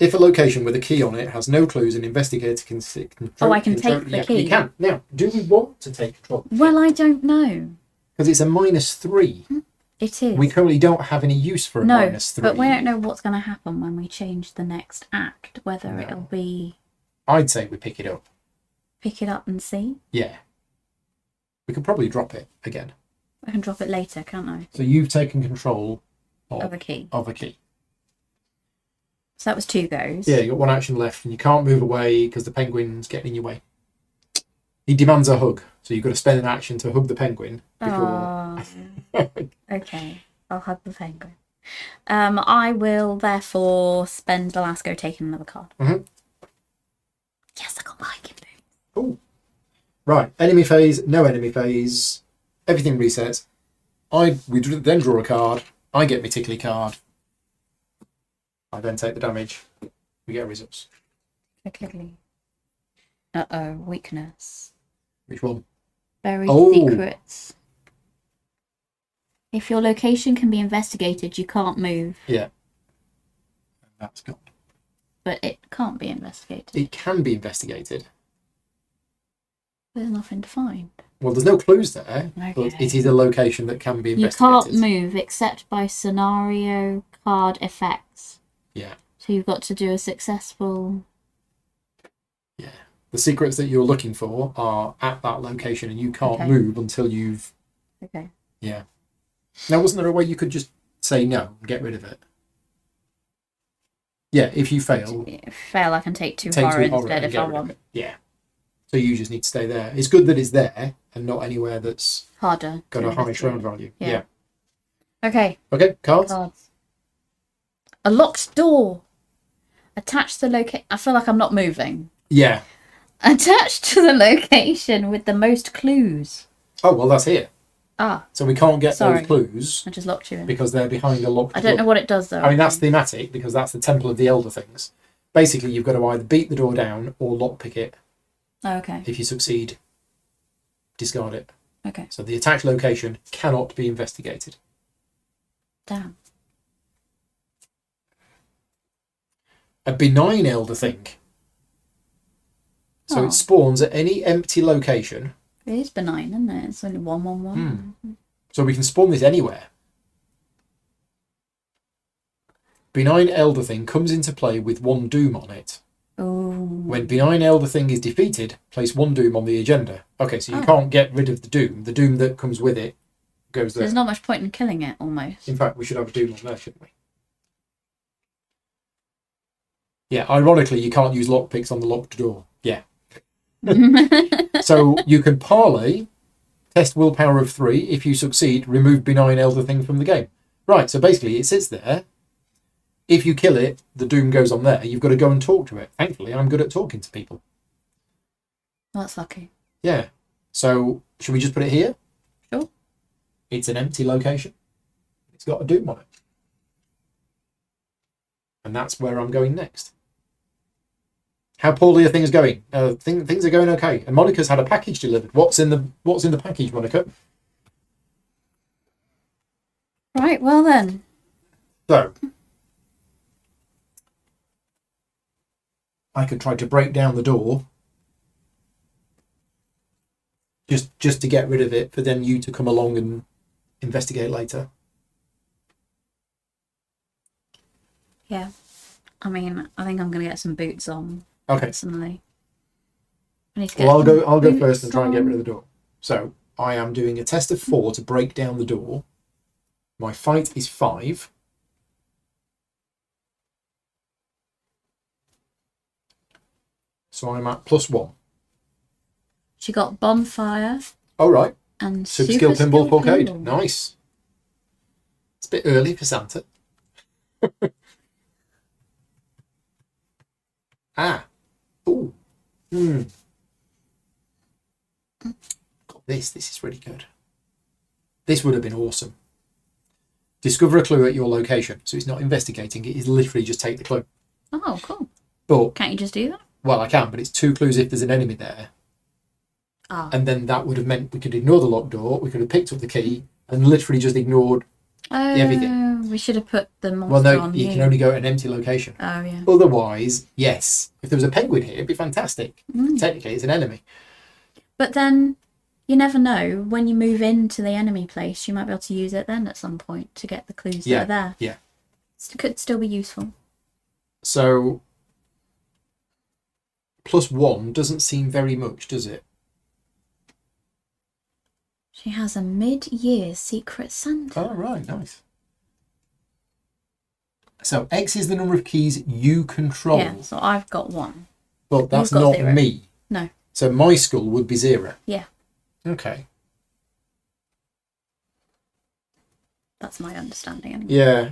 If a location with a key on it has no clues, an investigator can control. Oh, I can take the key. You can. Now, do we want to take control? Well, I don't know. Because it's a -3. It is. We currently don't have any use for a no, -3. but we don't know what's going to happen when we change the next act. Whether No. it'll be I'd say we pick it up. pick it up and see. Yeah. We could probably drop it again. I can drop it later, can't I? So you've taken control Of a key. of a key. So that was 2 goes. Yeah, you got 1 action left, and you can't move away because the penguin's getting in your way. He demands a hug, so you've got to spend an action to hug the penguin before. Okay, I'll hug the penguin. I will therefore spend the last go taking another card. Mm-hmm. Yes, I got my hiking boots. Oh, right. Enemy phase, no enemy phase. Everything resets. We then draw a card. I get my tickly card. I then take the damage. We get a resource. Clickly. Uh-oh, weakness. Which one? Buried secrets. If your location can be investigated, you can't move. Yeah. That's gone. But it can't be investigated. It can be investigated. There's nothing to find. Well, there's no clues there, Okay. but it is a location that can be investigated. You can't move except by scenario card effects. Yeah. So you've got to do a successful... Yeah. The secrets that you're looking for are at that location, and you can't move until you've... Okay. Yeah. Now, wasn't there a way you could just say no and get rid of it? Yeah, if you fail... I can take 2 horror instead if I want. Yeah. So you just need to stay there. It's good that it's there and not anywhere that's harder. Got a high shroud value. Yeah. Okay. Okay, cards. A locked door. Attached to the location. I feel like I'm not moving. Yeah. Attached to the location with the most clues. Oh, well, that's here. Ah. So we can't get those clues. I just locked you in. Because they're behind a locked door. I don't know what it does, though. I mean, that's thematic because that's the Temple of the Elder Things. Basically, you've got to either beat the door down or lockpick it. Oh, okay. If you succeed, discard it. Okay. So the attached location cannot be investigated. Damn. A benign Elder Thing. So it spawns at any empty location. It is benign, isn't it? It's only 1/1/1. So we can spawn this anywhere. Benign Elder Thing comes into play with 1 doom on it. Ooh. When Benign Elder Thing is defeated, place 1 doom on the agenda. Okay, so you can't get rid of the doom. The doom that comes with it goes there. There's not much point in killing it, almost. In fact, we should have a doom on there, shouldn't we? Yeah, ironically, you can't use lockpicks on the locked door. Yeah. So you can parlay, test willpower of 3. If you succeed, remove Benign Elder Thing from the game. Right, so basically it sits there. If you kill it, the doom goes on there. You've got to go and talk to it. Thankfully, I'm good at talking to people. That's lucky. Yeah. So should we just put it here? Sure. It's an empty location. It's got a doom on it. And that's where I'm going next. How poorly are things going? Things are going okay. And Monica's had a package delivered. What's in the package, Monica? Right, well then. So I could try to break down the door. Just to get rid of it, for then you to come along and investigate later. Yeah. I mean, I think I'm going to get some boots on. Okay. Personally. I need to get Well, I'll go first and try and get on. rid of the door. So I am doing a test of 4 to break down the door. My fight is 5. So I'm at +1. She got bonfire All right. and Super skill pinball Porcade. Nice. It's a bit early for Santa. Ah. Ooh. Got this. This is really good. This would have been awesome. Discover a clue at your location. So it's not investigating. It is literally just take the clue. Oh, cool. But Can't you just do that? well, I can, but it's 2 clues if there's an enemy there. Ah. And then that would have meant we could ignore the locked door. We could have picked up the key and literally just ignored everything. We should have put the monster Well, no, on you can only go at an empty location. Oh, yeah. Otherwise, yes. If there was a penguin here, it'd be fantastic. Mm. Technically, it's an enemy. But then you never know. When you move into the enemy place, you might be able to use it then at some point to get the clues that are there. Yeah. It could still be useful. So, +1 doesn't seem very much, does it? She has a mid-year secret Santa. Oh, right, nice. So X is the number of keys you control. Yeah, so I've got 1. But that's You've got not 0. me. No. So my skull would be 0. Yeah. Okay. That's my understanding anyway. Yeah,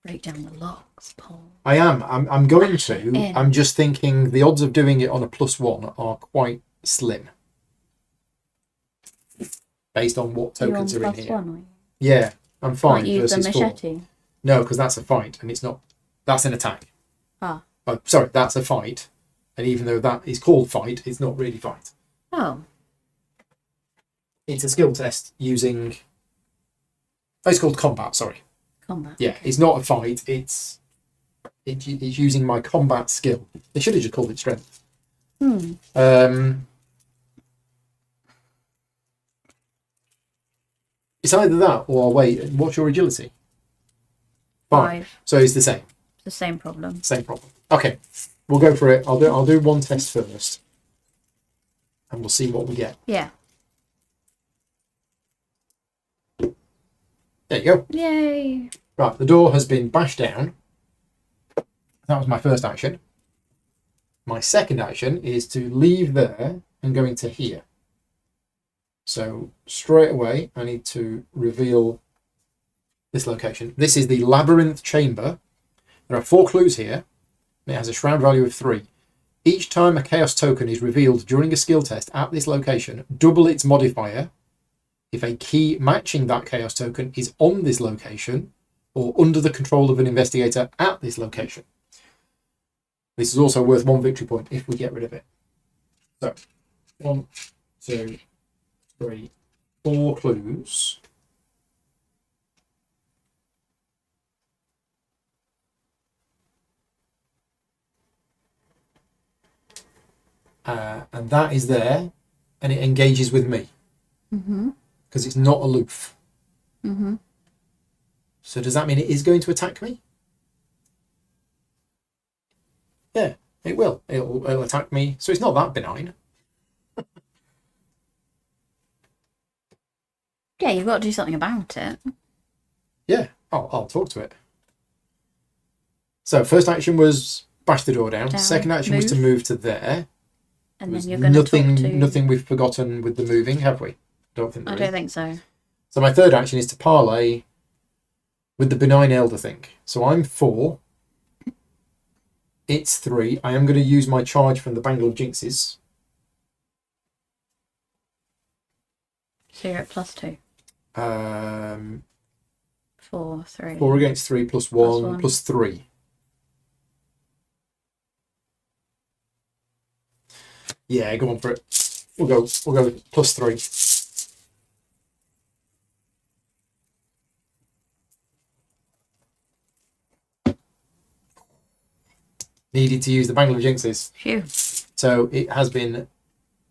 Break down the locks, Paul. I am. I'm going to. In. I'm just thinking the odds of doing it on a +1 are quite slim. Based on what tokens are in here. +1, are you? Yeah, I'm fine. Can't use the versus 4. machete. No, because that's a fight and it's not. That's an attack. Ah. Oh, sorry, that's a fight. And even though that is called fight, it's not really fight. Oh. It's a skill test using. Oh, it's called combat, sorry. Combat. Yeah, it's not a fight. It's using my combat skill. They should have just called it strength. It's either that or wait. What's your agility? 5. So it's the same. The same problem. Same problem. Okay, we'll go for it. I'll do one test first, and we'll see what we get. Yeah. There you go. Yay. Right, the door has been bashed down. That was my first action. My second action is to leave there and go into here. So straight away, I need to reveal this location. This is the labyrinth chamber. There are 4 clues here. And it has a shroud value of 3. Each time a chaos token is revealed during a skill test at this location, double its modifier if a key matching that chaos token is on this location or under the control of an investigator at this location. This is also worth 1 victory point if we get rid of it. So, 1, 2, 3, 4 clues. And that is there, and it engages with me. Because it's not aloof. So does that mean it is going to attack me? Yeah, it will. It'll attack me. So it's not that benign. Yeah, you've got to do something about it. Yeah, I'll talk to it. So first action was bash the door down. Second action was to move to there. And then you're going to talk to... Nothing we've forgotten with the moving, have we? I don't think so. So my third action is to parlay with the benign elder thing. So I'm 4. It's 3. I am going to use my charge from the Bangle of Jinxes. So you're at +2. 4, 3. 4 against 3 plus 1 plus 3. Yeah, go on for it. We'll go with +3. Needed to use the Bangle of Jinxes. Phew. So it has been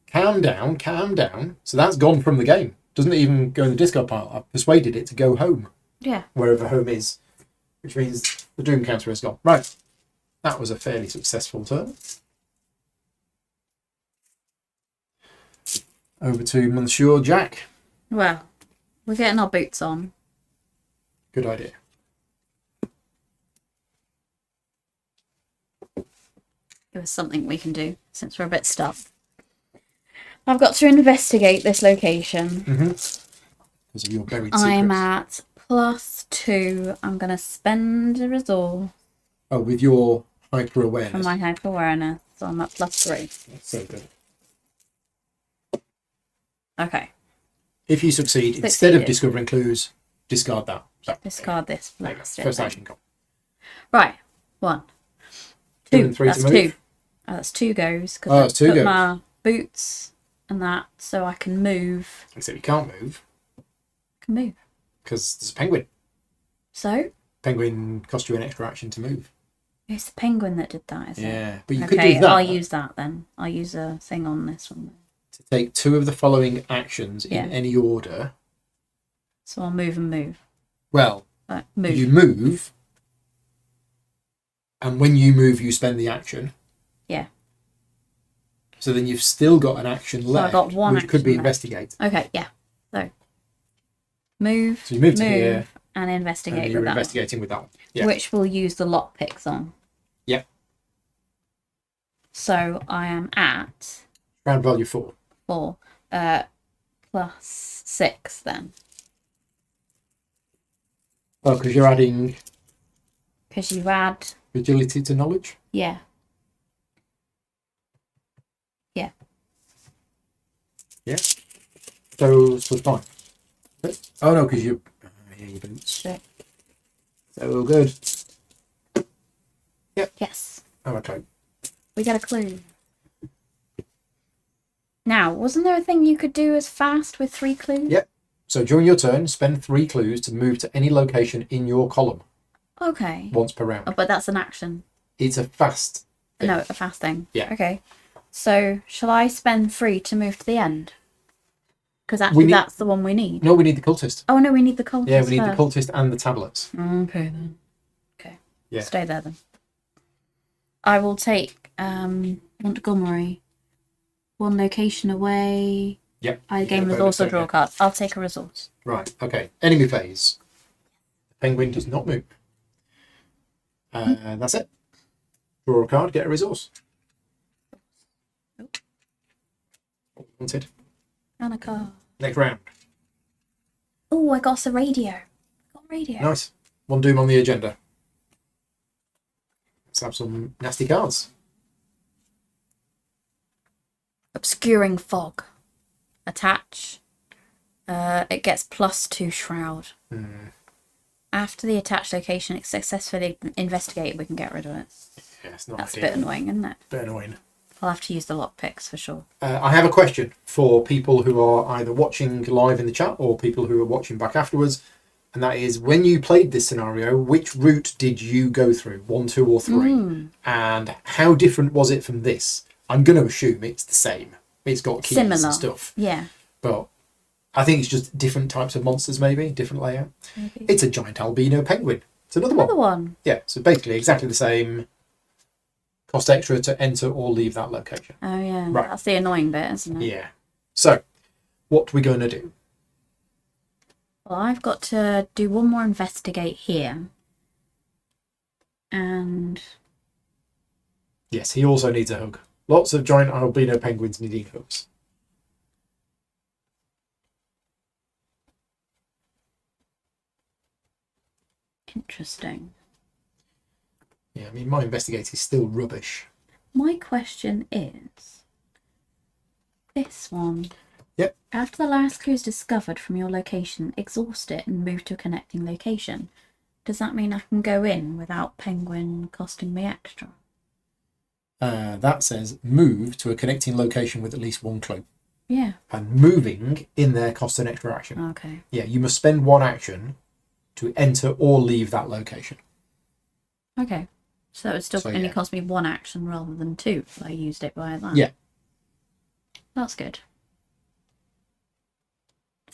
calm down. So that's gone from the game. Doesn't even go in the discard pile. I've persuaded it to go home. Yeah. Wherever home is. Which means the Doom counter is gone. Right. That was a fairly successful turn. Over to Monsieur Jack. Well, we're getting our boots on. Good idea. It was something we can do since we're a bit stuck. I've got to investigate this location. Because of your buried secrets. I'm at +2. I'm going to spend a resource. Oh, with your hyper awareness. For my hyper awareness. So I'm at +3. That's so good. Okay. If you succeed, instead of discovering clues, discard that. So, discard this. First action gone. Right. 1. 2 2. and 3 That's to move. 2. That's 2 goes. Because I put my boots and that so I can move. Except you can't move. I can move. Because there's a penguin. So? Penguin cost you an extra action to move. It's the penguin that did that, isn't it? Yeah, but you okay, could do that. I'll use that then. I'll use a thing on this one then. To take 2 of the following actions in any order. So I'll move and move. Well, move. You move, and when you move, you spend the action. Yeah. So then you've still got an action left, I got one which could be left. investigate. Okay, yeah. So Move. So you move to here. And investigate And you're with that investigating with that one. Yeah. Which we'll use the lockpicks on. Yep. So I am at... Round value 4. 4. Plus 6 then. Oh, because you're adding... Because you add... Agility to knowledge? Yeah. Yeah. Yeah. So plus 5. Oh no, because you... yeah, your boots. 6. So good. Yep. Yes. Oh, okay. We got a clue. Now, wasn't there a thing you could do as fast with 3 clues? Yep. So during your turn, spend 3 clues to move to any location in your column. Okay. Once per round. Oh, but that's an action. It's a fast thing. No, a fast thing. Yeah. Okay. So, shall I spend 3 to move to the end? Because actually that's the one we need. No, we need the cultist. Oh, no, we need the cultist. Yeah, we need first. the cultist and the tablets. Okay, then. Okay. Yeah. Stay there, then. I will take Montgomery. 1 location away. Yep. I gain resource or draw a card. I'll take a resource. Right, okay. Enemy phase. The penguin does not move. That's it. Draw a card, get a resource. Nope. Wanted. And a card. Next round. Oh, I got us a radio. Got a radio. Nice. 1 doom on the agenda. Let's have some nasty cards. Obscuring fog. Attach. It gets +2 shroud. After the attached location is successfully investigated, we can get rid of it. Yeah, it's not That's a ideal. bit annoying, isn't it? Bit annoying. I'll have to use the lockpicks for sure. I have a question for people who are either watching live in the chat or people who are watching back afterwards. And that is, when you played this scenario, which route did you go through? 1, 2 or 3? And how different was it from this? I'm going to assume it's the same. It's got keys Similar. and stuff. Yeah. But I think it's just different types of monsters, maybe. Different layout. Maybe. It's a giant albino penguin. It's another one. Yeah, so basically exactly the same. Cost extra to enter or leave that location. Oh, yeah. Right. That's the annoying bit, isn't it? Yeah. So, what are we going to do? Well, I've got to do 1 more investigate here. And... Yes, he also needs a hug. Lots of giant albino penguins needing hugs. Interesting. Yeah, I mean, my investigate is still rubbish. My question is... This one. Yep. After the last clue is discovered from your location, exhaust it and move to a connecting location. Does that mean I can go in without penguin costing me extra? That says move to a connecting location with at least 1 clue. Yeah. And moving in there costs an extra action. Okay. Yeah, you must spend 1 action to enter or leave that location. Okay. So it would still only cost me 1 action rather than 2 if I used it via that. Yeah. That's good.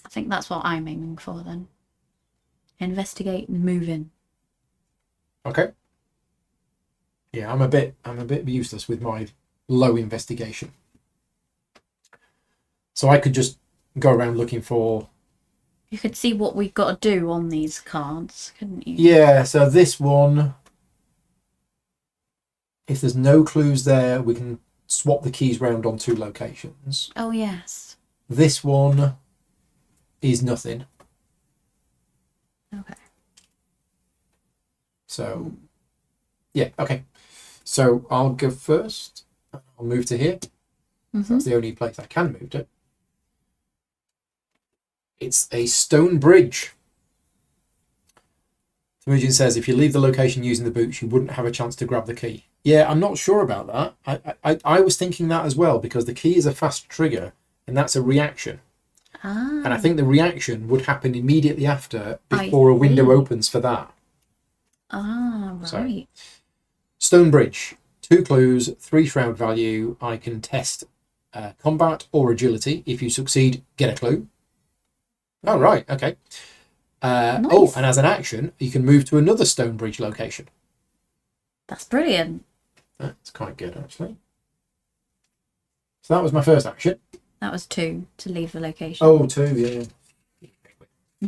I think that's what I'm aiming for then. Investigate and move in. Okay. Yeah, I'm a bit useless with my low investigation. So I could just go around looking for... You could see what we've got to do on these cards, couldn't you? Yeah, so this one, if there's no clues there, we can swap the keys round on 2 locations. Oh, yes. This one is nothing. Okay. So, yeah, okay. So I'll go first. I'll move to here. That's the only place I can move to. It's a stone bridge. Temujin says, if you leave the location using the boots, you wouldn't have a chance to grab the key. Yeah, I'm not sure about that. I was thinking that as well, because the key is a fast trigger, and that's a reaction. Ah. And I think the reaction would happen immediately after, before a window opens for that. Ah, right. So, stone bridge. 2 clues, 3 shroud value. I can test combat or agility. If you succeed, get a clue. Oh, right, okay. Nice. Oh, and as an action, you can move to another stone bridge location. That's brilliant. That's quite good, actually. So that was my first action. That was 2 to leave the location. Oh, 2, yeah.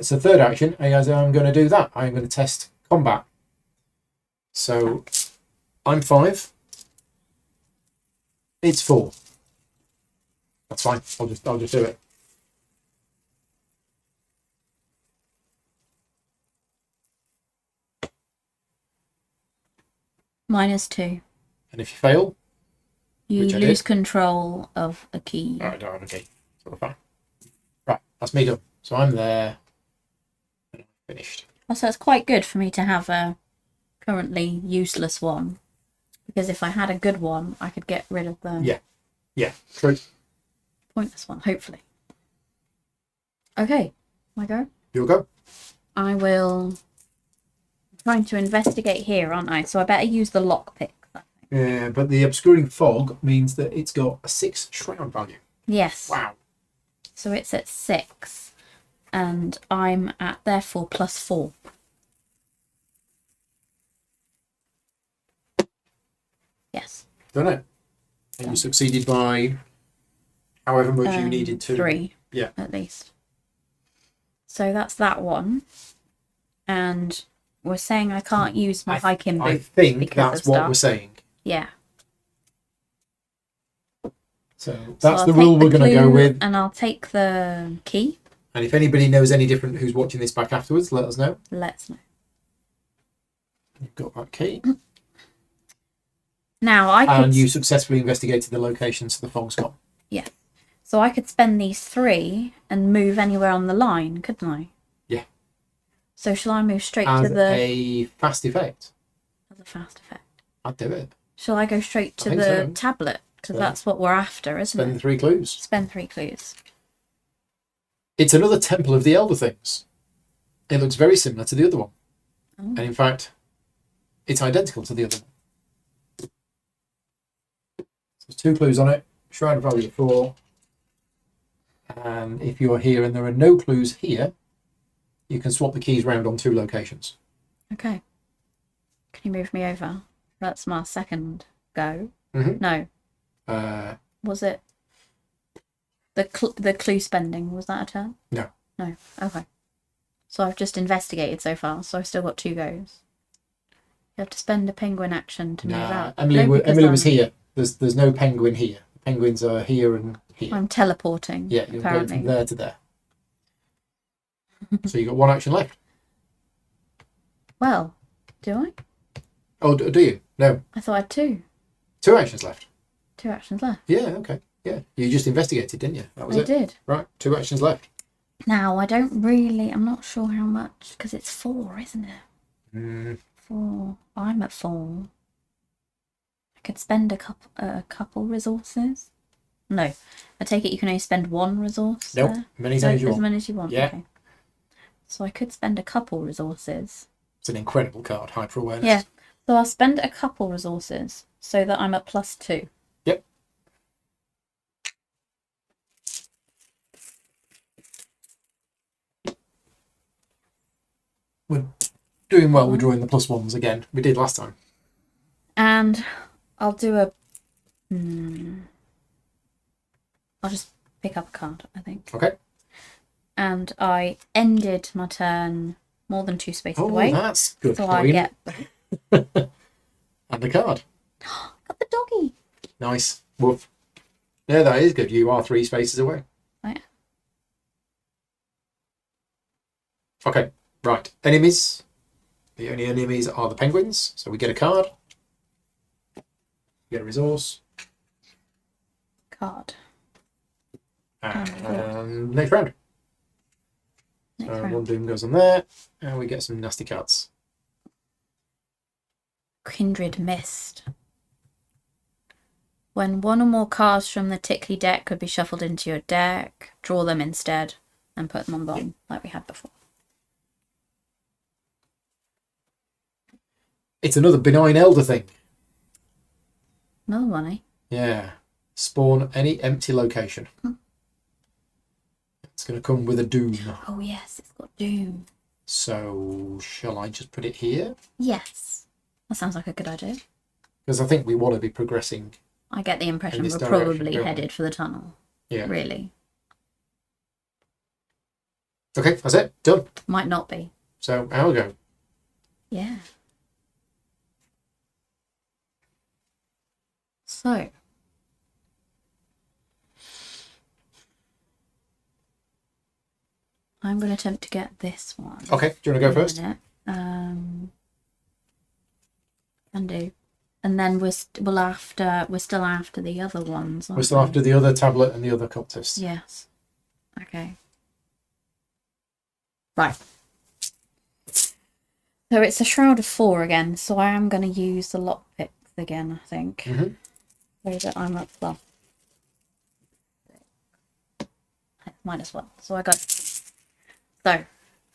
So third action, as I'm going to do that, I'm going to test combat. So I'm 5. It's 4. That's fine. I'll just do it. -2. And if you fail, You which I lose did. control of a key. Alright, okay. So we're fine. Right, that's me done. So I'm there. Finished. So it's quite good for me to have a currently useless one. Because if I had a good one, I could get rid of the Yeah, true. pointless one, hopefully. Okay, my go. You'll go. I will... I'm trying to investigate here, aren't I? So I better use the lockpick. Yeah, but the obscuring fog means that it's got a 6 shroud value. Yes. Wow. So it's at 6. And I'm at, therefore, +4. Yes. Done it. And you succeeded by however much you needed to. 3. Yeah. At least. So that's that one. And we're saying I can't use my hiking boot. I think because that's of what stuff. we're saying. Yeah. So that's I'll the take rule we're going to go clue with. And I'll take the key. And if anybody knows any different who's watching this back afterwards, let us know. Let's know. You've got that key. Now I could... And you successfully investigated the locations the fog's got. Yeah. So I could spend these 3 and move anywhere on the line, couldn't I? Yeah. So shall I move straight As to the... a fast effect. As a fast effect. I'd do it. Shall I go straight to I the think so. tablet? Because So that's what we're after, isn't Spend it? 3 clues. Spend 3 clues. It's another Temple of the Elder Things. It looks very similar to the other one. Oh. And in fact, it's identical to the other one. So there's 2 clues on it. Shroud value 4. And if you're here and there are no clues here, you can swap the keys round on 2 locations. Okay. Can you move me over? That's my second go. Mhm. No. Was it the clue spending? Was that a turn? No. No. Okay. So I've just investigated so far. So I've still got 2 goes. You have to spend a penguin action to move out. Emily, No, because Emily was I'm- here. There's no penguin here. The penguins are here and here. I'm teleporting. Yeah, you're going apparently. from there to there. So you've got 1 action left. Well, do I? Oh, do you? No. I thought I had 2. 2 actions left. 2 actions left. Yeah, okay. Yeah, you just investigated, didn't you? That was I it. did. Right, 2 actions left. Now I don't really. I'm not sure how much because it's 4, isn't it? 4. I'm at 4. I could spend a couple resources. No, I take it you can only spend 1 resource. Nope, there? many So times you as want. many as you want. Yeah. Okay. So I could spend a couple resources. It's an incredible card, hyper awareness. Yeah. So I'll spend a couple resources so that I'm at +2. Yep. We're doing well with drawing the +1s again. We did last time. And I'll do a. I'll just pick up a card, I think. Okay. And I ended my turn more than 2 spaces Oh, away. that's good. So I point. get. And the card. Got the doggy. Nice. Woof. Yeah, that is good. You are 3 spaces away. Right. Okay, right. Enemies. The only enemies are the penguins. So we get a card. Get a resource. Card. And next round. Next So round. 1 doom goes on there. And we get some nasty cards. Kindred Mist. When 1 or more cards from the Tickly deck could be shuffled into your deck, draw them instead and put them on the bottom like we had before. It's another benign elder thing. Another one, eh? Yeah. Spawn any empty location. It's going to come with a doom. Oh yes, it's got Doom. So shall I just put it here? Yes. That sounds like a good idea. Because I think we want to be progressing. I get the impression In this we're direction, probably don't we? headed for the tunnel. Yeah. Really. Okay, that's it. Done. Might not be. So out we go. Yeah. So. I'm going to attempt to get this one. Okay, do you want to go in a first? minute. Can do. And then we're still after the other ones. We're still after the other tablet and the other cultist. Yes. Okay. Right. So it's a Shroud of 4 again, so I am going to use the lockpicks again, I think. Mm-hmm. So that I'm at plus. -1. So I got... So,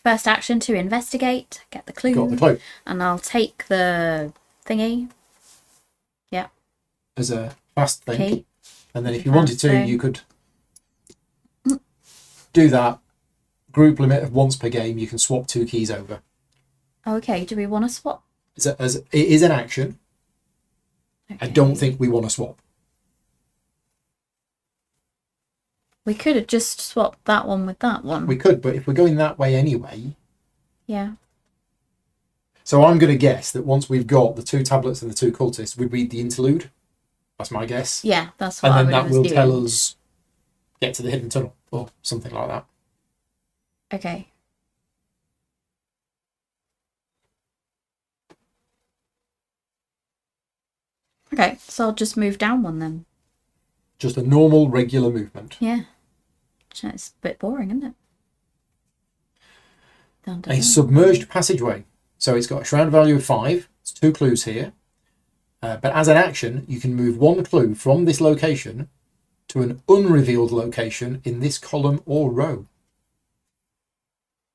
first action to investigate, get the clue. Got the clue. And I'll take the thingy. Yeah. As a fast thing. Key. And then if you wanted to, thing. you could do that. Group limit of once per game, you can swap 2 keys over. Okay, do we want to swap? As it is an action. Okay. I don't think we want to swap. We could have just swapped that one with that one. We could, but if we're going that way anyway... Yeah. So I'm going to guess that once we've got the 2 tablets and the 2 cultists, we read the interlude. That's my guess. Yeah, that's what and I then that was will doing. tell us get to the hidden tunnel or something like that. Okay. Okay, so I'll just move down one then. Just a normal, regular movement. Yeah. It's a bit boring, isn't it? Dun, dun, A dun. submerged passageway. So it's got a shroud value of 5. It's 2 clues here. But as an action, you can move 1 clue from this location to an unrevealed location in this column or row.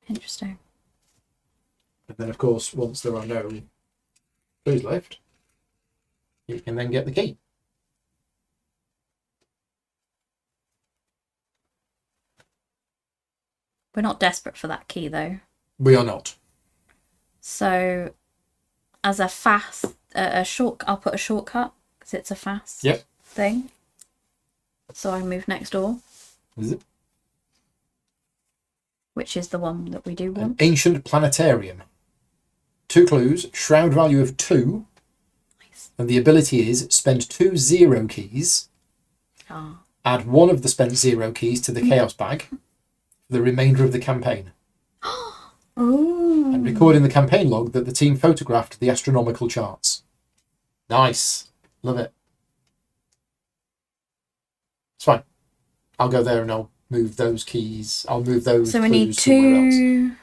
Interesting. And then, of course, once there are no clues left, you can then get the key. We're not desperate for that key, though. We are not. So, as a fast, I'll put a shortcut because it's a fast Yep. thing. So I move next door, Is it? which is the one that we do An want. ancient planetarium. 2 clues, shroud value of 2. Nice. And the ability is spend 2 0 keys, Ah. add 1 of the spent 0 keys to the chaos bag for the remainder of the campaign. Ooh. And record in the campaign log that the team photographed the astronomical charts. Nice. Love it. It's fine. I'll go there and I'll move those keys. I'll move those So we clues need somewhere else. 2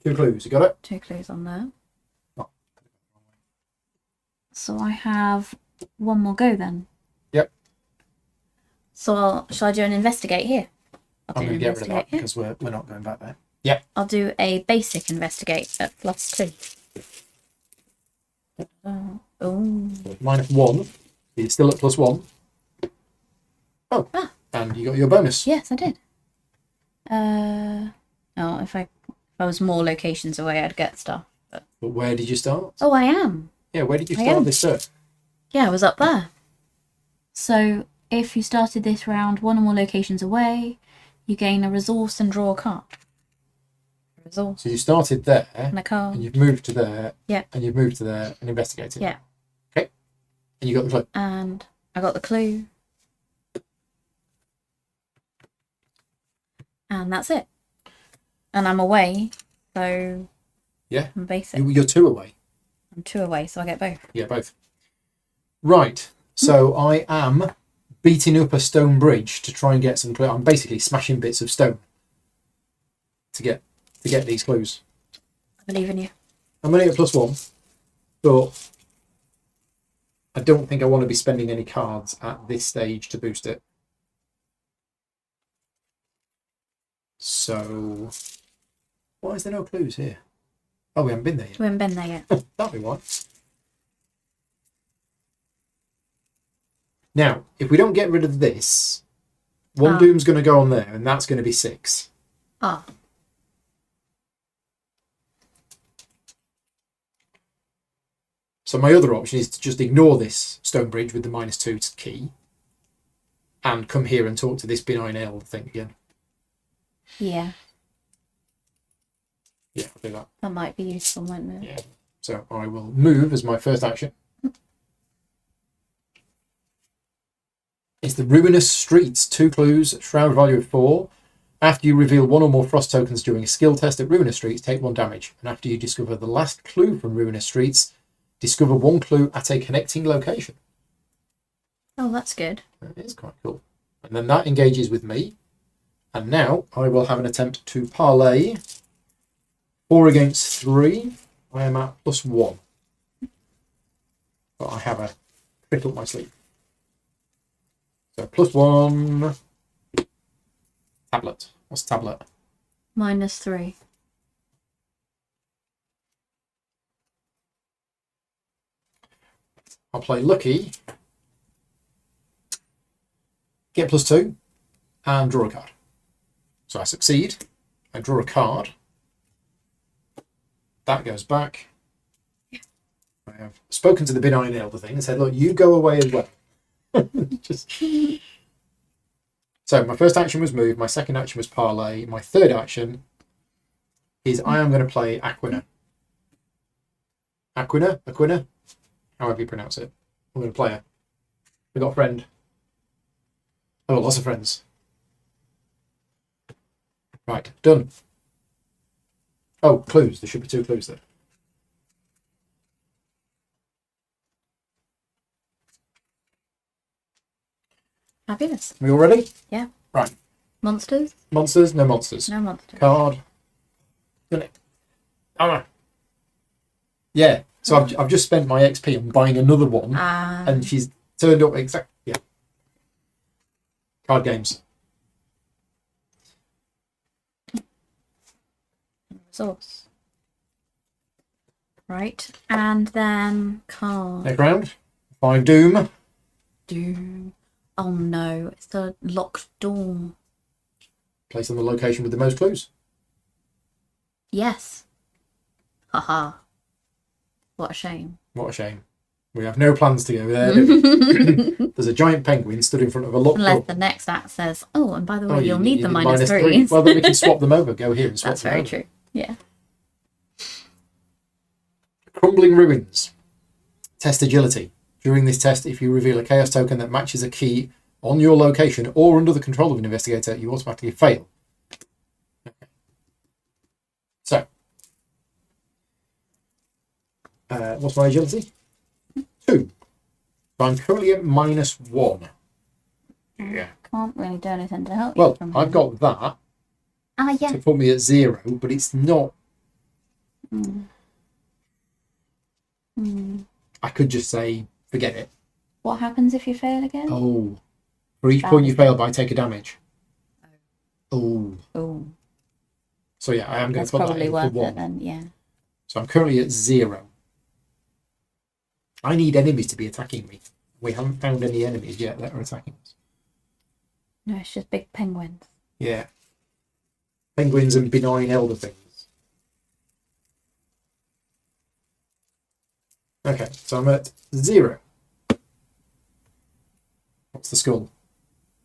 2 clues. You got it? 2 clues on there. Oh. So I have 1 more go then. Yep. So shall I do an investigate here? I'm going to get rid of that because we're not going back there. Yep. I'll do a basic investigate at +2. Oh. -1. You're still at +1. Oh. Ah. And you got your bonus. Yes, I did. If I was more locations away, I'd get stuff. But where did you start? oh, I am. Yeah, where did you I start am. this turn? Yeah, I was up there. So if you started this round 1 or more locations away, you gain a resource and draw a card. A resource So you started there, and a card. and you've moved to there, Yeah. and you've moved to there and investigated. Yeah. Okay. And you got the clue. And I got the clue. And that's it. And I'm away, so Yeah. I'm basic. You're 2 away. I'm 2 away, so I get both. Yeah, both. Right. So I am beating up a stone bridge to try and get some clue. I'm basically smashing bits of stone to get these clues. I believe in you. I'm only at +1, but I don't think I want to be spending any cards at this stage to boost it. So, why is there no clues here? Oh, we haven't been there yet. We haven't been there yet. That'll be why. Now, if we don't get rid of this, one doom's going to go on there, and that's going to be 6. Ah. So my other option is to just ignore this stone bridge with the -2 key and come here and talk to this benign ale thing again. Yeah. Yeah, I'll do that. That might be useful, mightn't it? Yeah. So I will move as my first action. It's the Ruinous Streets. 2 clues, shroud value of 4. After you reveal 1 or more frost tokens during a skill test at Ruinous Streets, take 1 damage. And after you discover the last clue from Ruinous Streets, discover 1 clue at a connecting location. Oh, that's good. That is quite cool. And then that engages with me. And now I will have an attempt to parlay 4 against 3. I am at +1. But I have a trick up my sleeve. So +1. Tablet. What's tablet? -3. I'll play lucky. Get +2 and draw a card. So I succeed. I draw a card. That goes back. I have spoken to the benign elder thing and said, look, you go away as well. Just... So my first action was move. My second action was parlay. My third action is I am going to play Aquina. Aquina, however you pronounce it. I'm going to play her. We've got a friend. I've got lots of friends. Right, done. Oh, clues. There should be 2 clues there. Fabulous. Are we all ready? Yeah. Right. Monsters? Monsters? No monsters. No monsters. Card. Done it. Oh, no. Yeah. So I've just spent my XP on buying another one, and she's turned up exactly. Yeah. Card games. Resource. Right. And then card. Next round. 5 Doom. Doom. Oh no, it's the locked door. Place on the location with the most clues. Yes. Haha. What a shame. What a shame. We have no plans to go there, do we? There's a giant penguin stood in front of a locked Unless door. the next act says, oh, and by the way, Oh, you'll need the -3. -3s. Well, then we can swap them over. Go here and swap That's them very over. true. Yeah. Crumbling Ruins. Test agility. During this test, if you reveal a chaos token that matches a key on your location or under the control of an investigator, you automatically fail. Okay. So, what's my agility? 2. So I'm currently at -1. Yeah. Can't really do anything to help Well, you from I've here. got that yeah. to put me at 0, but it's not. I could just say, forget it. What happens if you fail again? Oh. For each point you fail by, take a damage. Oh. Oh. So yeah, I am going That's to put that probably in worth for 1. it then, yeah. So I'm currently at 0. I need enemies to be attacking me. We haven't found any enemies yet that are attacking us. No, it's just big penguins. Yeah. Penguins and benign elder things. Okay, so I'm at 0. What's the skull?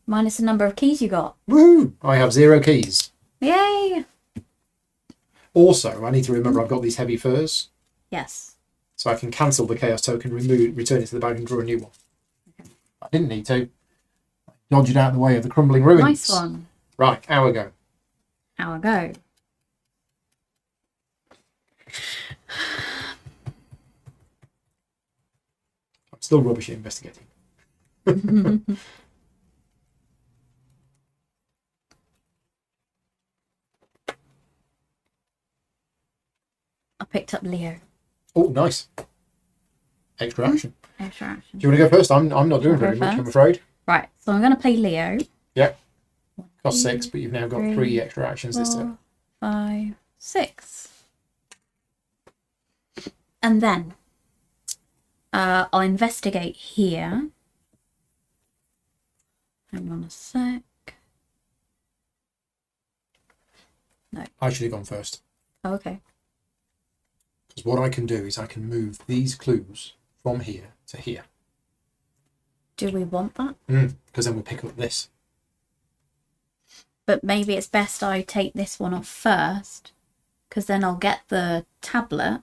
Minus the number of keys you got. Woo! I have 0 keys. Yay! Also, I need to remember I've got these heavy furs, Yes. so I can cancel the chaos token, return it to the bag and draw a new one. I didn't need to. I dodged out of the way of the crumbling ruins. Nice one. Right, hour go. Hour go. I'm still rubbish at investigating. I picked up Leo. Oh, nice. Extra action. Extra action. Do you want to go first? I'm not doing very much, I'm afraid. Right, so I'm going to play Leo. Yeah. Cost 6, but you've now got 3 extra actions this turn. 5, 6. And then I'll investigate here. Hang on a sec. No. I should have gone first. Oh, okay. Because what I can do is I can move these clues from here to here. Do we want that? Because then we pick up this. But maybe it's best I take this one off first. because then I'll get the tablet,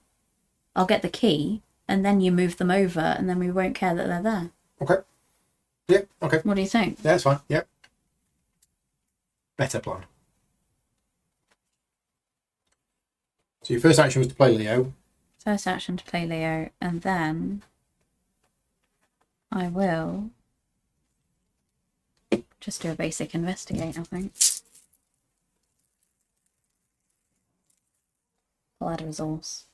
I'll get the key, and then you move them over, and then we won't care that they're there. Okay. Yeah, okay. What do you think? Yeah, that's fine. Yep. Better plan. So your first action was to play Leo. First action to play Leo, and then I will just do a basic investigate, I think. I'll add a resource.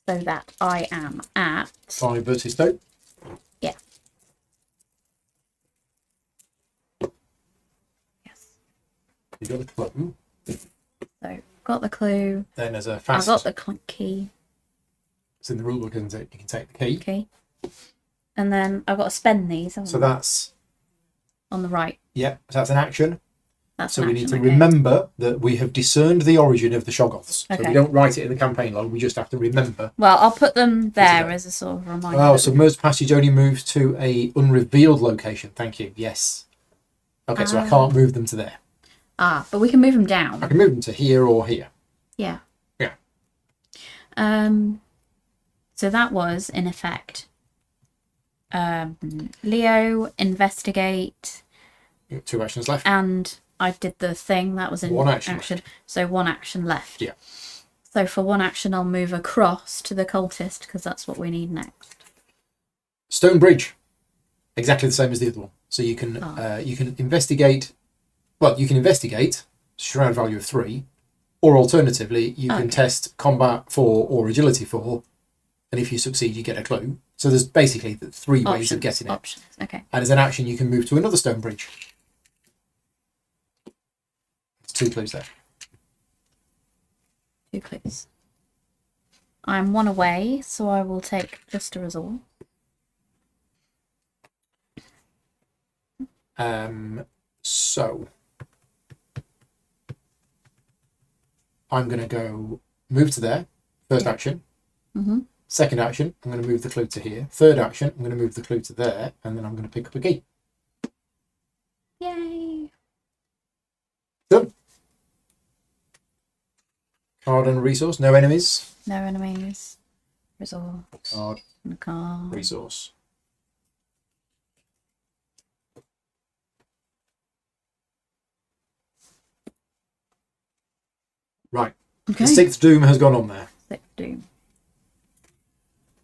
So that I am at 5 versus 2. Yeah. Yes. You got the clue. So got the clue. Then there's a I fast. got the key. It's in the rulebook, isn't it? You can take the key. Okay. And then I've got to spend these. So that's on the right. yeah. So that's an action. That's So an we action, need to okay. remember that we have discerned the origin of the Shoggoths. So Okay. we don't write it in the campaign log. We just have to remember. Well, I'll put them there Okay. as a sort of reminder. Oh, submerged passage only moves to a unrevealed location. Thank you. Yes. Okay, so I can't move them to there. But we can move them I down. can move them to here or here. Yeah. Yeah. So that was in effect Leo, investigate, You got 2 actions left. and I did the thing that was in One action So 1 action left. Yeah. So for 1 action, I'll move across to the cultist because that's what we need next. Stone Bridge. Exactly the same as the other one. So you can investigate. Well, you can investigate shroud value of 3, or alternatively, you can test combat 4 or agility 4, and if you succeed, you get a clue. So there's basically 3 ways of getting it. Options. Okay. And as an action, you can move to another stone bridge. There's 2 clues there. 2 clues. I'm 1 away, so I will take just a resource. So I'm going to go move to there. First action. Mm-hmm. Second action, I'm going to move the clue to here. Third action, I'm going to move the clue to there, and then I'm going to pick up a key. Yay! Done. Card and resource. No enemies. No enemies. Resource. Card, And a card. resource. Right. Okay. The 6th doom has gone on there. 6 doom.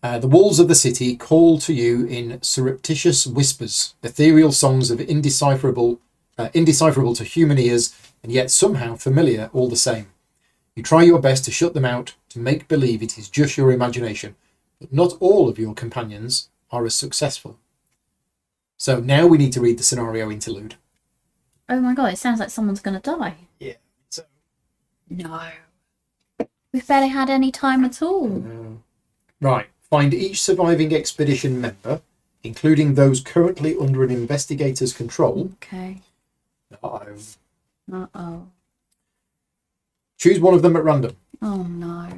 The walls of the city call to you in surreptitious whispers, ethereal songs of indecipherable to human ears, and yet somehow familiar all the same. You try your best to shut them out, to make believe it is just your imagination, but not all of your companions are as successful. So now we need to read the scenario interlude. Oh my god, it sounds like someone's going to die. Yeah. So, No. We've barely had any time at all. right. Find each surviving expedition member, including those currently under an investigator's control. Okay. Uh-oh. Uh-oh. Choose one of them at random. Oh no.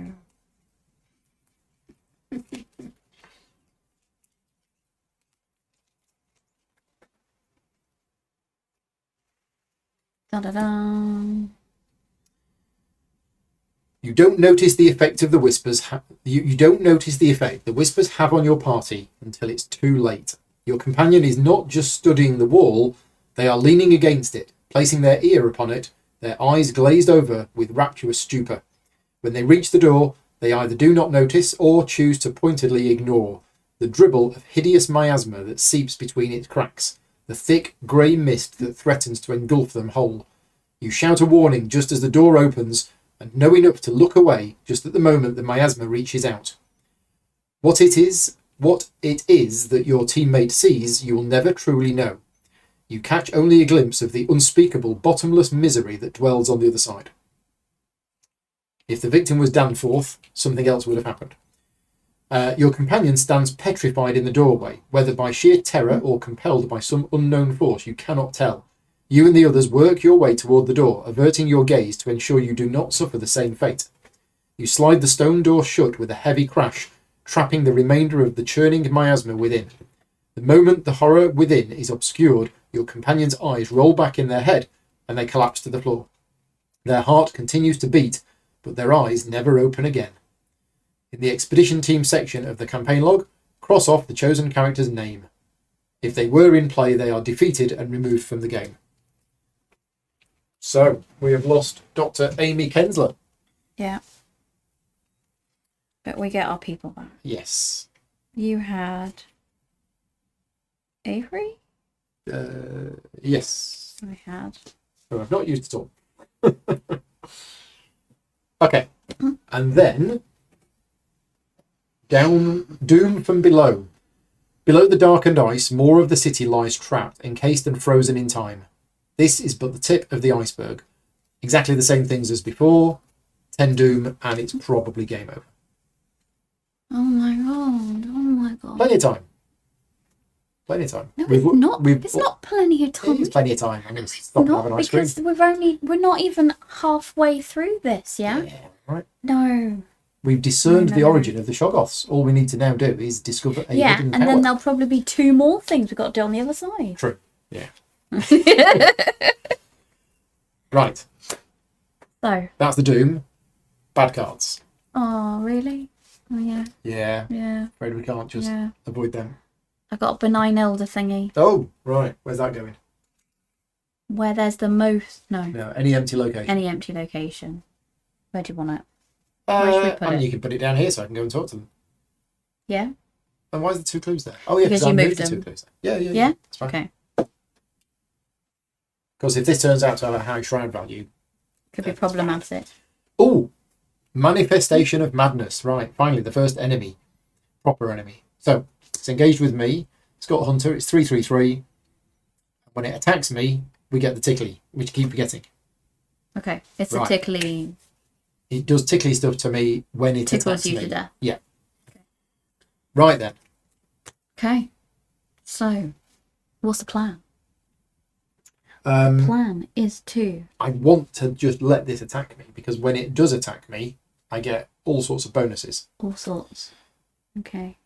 Da-da-da. You don't notice the effect of the whispers. You don't notice the effect the whispers have on your party until it's too late. Your companion is not just studying the wall; they are leaning against it, placing their ear upon it, their eyes glazed over with rapturous stupor. When they reach the door, they either do not notice or choose to pointedly ignore the dribble of hideous miasma that seeps between its cracks, the thick grey mist that threatens to engulf them whole. You shout a warning just as the door opens, and know enough to look away just at the moment the miasma reaches out. What it is that your teammate sees, you will never truly know. You catch only a glimpse of the unspeakable, bottomless misery that dwells on the other side. If the victim was Danforth, something else would have happened. Your companion stands petrified in the doorway, whether by sheer terror or compelled by some unknown force, you cannot tell. You and the others work your way toward the door, averting your gaze to ensure you do not suffer the same fate. You slide the stone door shut with a heavy crash, trapping the remainder of the churning miasma within. The moment the horror within is obscured, your companion's eyes roll back in their head and they collapse to the floor. Their heart continues to beat, but their eyes never open again. In the expedition team section of the campaign log, cross off the chosen character's name. If they were in play, they are defeated and removed from the game. So, we have lost Dr. Amy Kensler. Yeah. But we get our people back. Yes. You had Avery? Yes. I had. Who I've not used at all. Okay. And then, down Doom from below. Below the darkened ice, more of the city lies trapped, encased and frozen in time. This is but the tip of the iceberg. Exactly the same things as before. 10 Doom, and it's probably game over. Oh my god. Oh my god. Plenty of time. Plenty of time. No, it's not. It's not plenty of time. It's plenty of time. I'm going to stop and have an ice cream. Because we're not even halfway through this, yeah? Yeah, right. No. We've discerned the origin of the Shoggoths. All we need to now do is discover a hidden and power. then there'll probably be 2 more things we've got to do on the other side. True. Yeah. Right. So. That's the Doom. Bad cards. Oh, really? Oh, yeah. Yeah. Yeah. Afraid we can't just avoid them. I got a benign elder thingy. Oh, right. Where's that going? Where there's the most... No. Any empty location. Any empty location. Where do you want it? Where should we put it? You can put it down here so I can go and talk to them. Yeah? And why is the 2 clues there? Oh, yeah, because I you moved moved the them. 2 clues there. Yeah. Yeah? That's fine. Okay. Because if this turns out to have a high shrine value... Could be problematic. Oh! Manifestation of Madness. Right, finally, the first enemy. Proper enemy. So, it's engaged with me. It's got Hunter. It's 3/3/3. When it attacks me, we get the tickly, which keep forgetting. Okay. It's Right. a tickly... It does tickly stuff to me when it Tickles attacks you me. to death. Yeah. Okay. Right then. Okay. So, what's the plan? Plan is to... I want to just let this attack me, because when it does attack me, I get all sorts of bonuses. All sorts. Okay.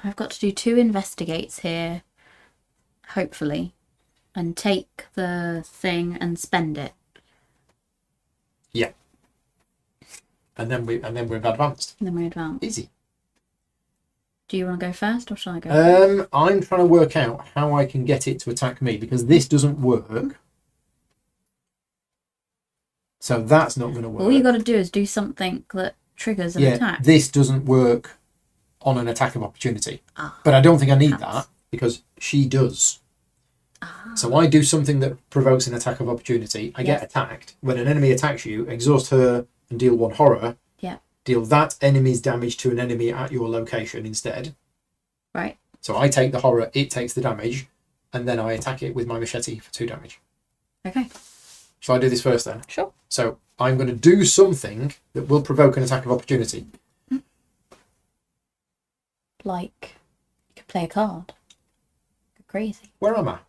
I've got to do 2 investigates here, hopefully, and take the thing and spend it. Yeah. And then we've advanced. And then we advance. Easy. Do you want to go first, or shall I go? I'm trying to work out how I can get it to attack me, because this doesn't work. So that's not going to work. All you got to do is do something that triggers an attack. This doesn't work on an attack of opportunity. But I don't think I need that, because she does. So I do something that provokes an attack of opportunity. I get attacked. When an enemy attacks you, exhaust her and deal 1 horror. Yeah. Deal that enemy's damage to an enemy at your location instead. Right. So I take the horror, it takes the damage, and then I attack it with my machete for 2 damage. Okay. Shall I do this first then? Sure. So I'm going to do something that will provoke an attack of opportunity. Like, you could play a card. Go crazy. Where am I?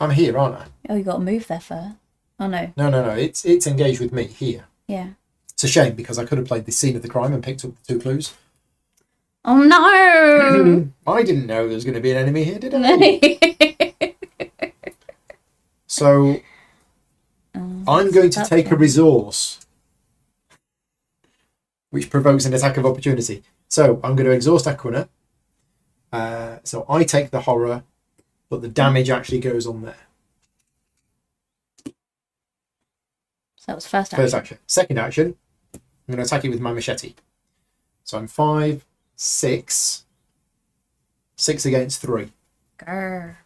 I'm here, aren't I? Oh, you got to move there first. Oh, no. No. It's engaged with me here. Yeah. It's a shame, because I could have played the scene of the crime and picked up the 2 clues. Oh, no! I didn't know there was going to be an enemy here, did I? So, I'm going to take a resource which provokes an attack of opportunity. So, I'm going to exhaust Aquina. So, I take the horror, but the damage actually goes on there. So that was first action. First action. Second action, I'm going to attack it with my machete. So I'm 5, 6. 6 against 3. Grr.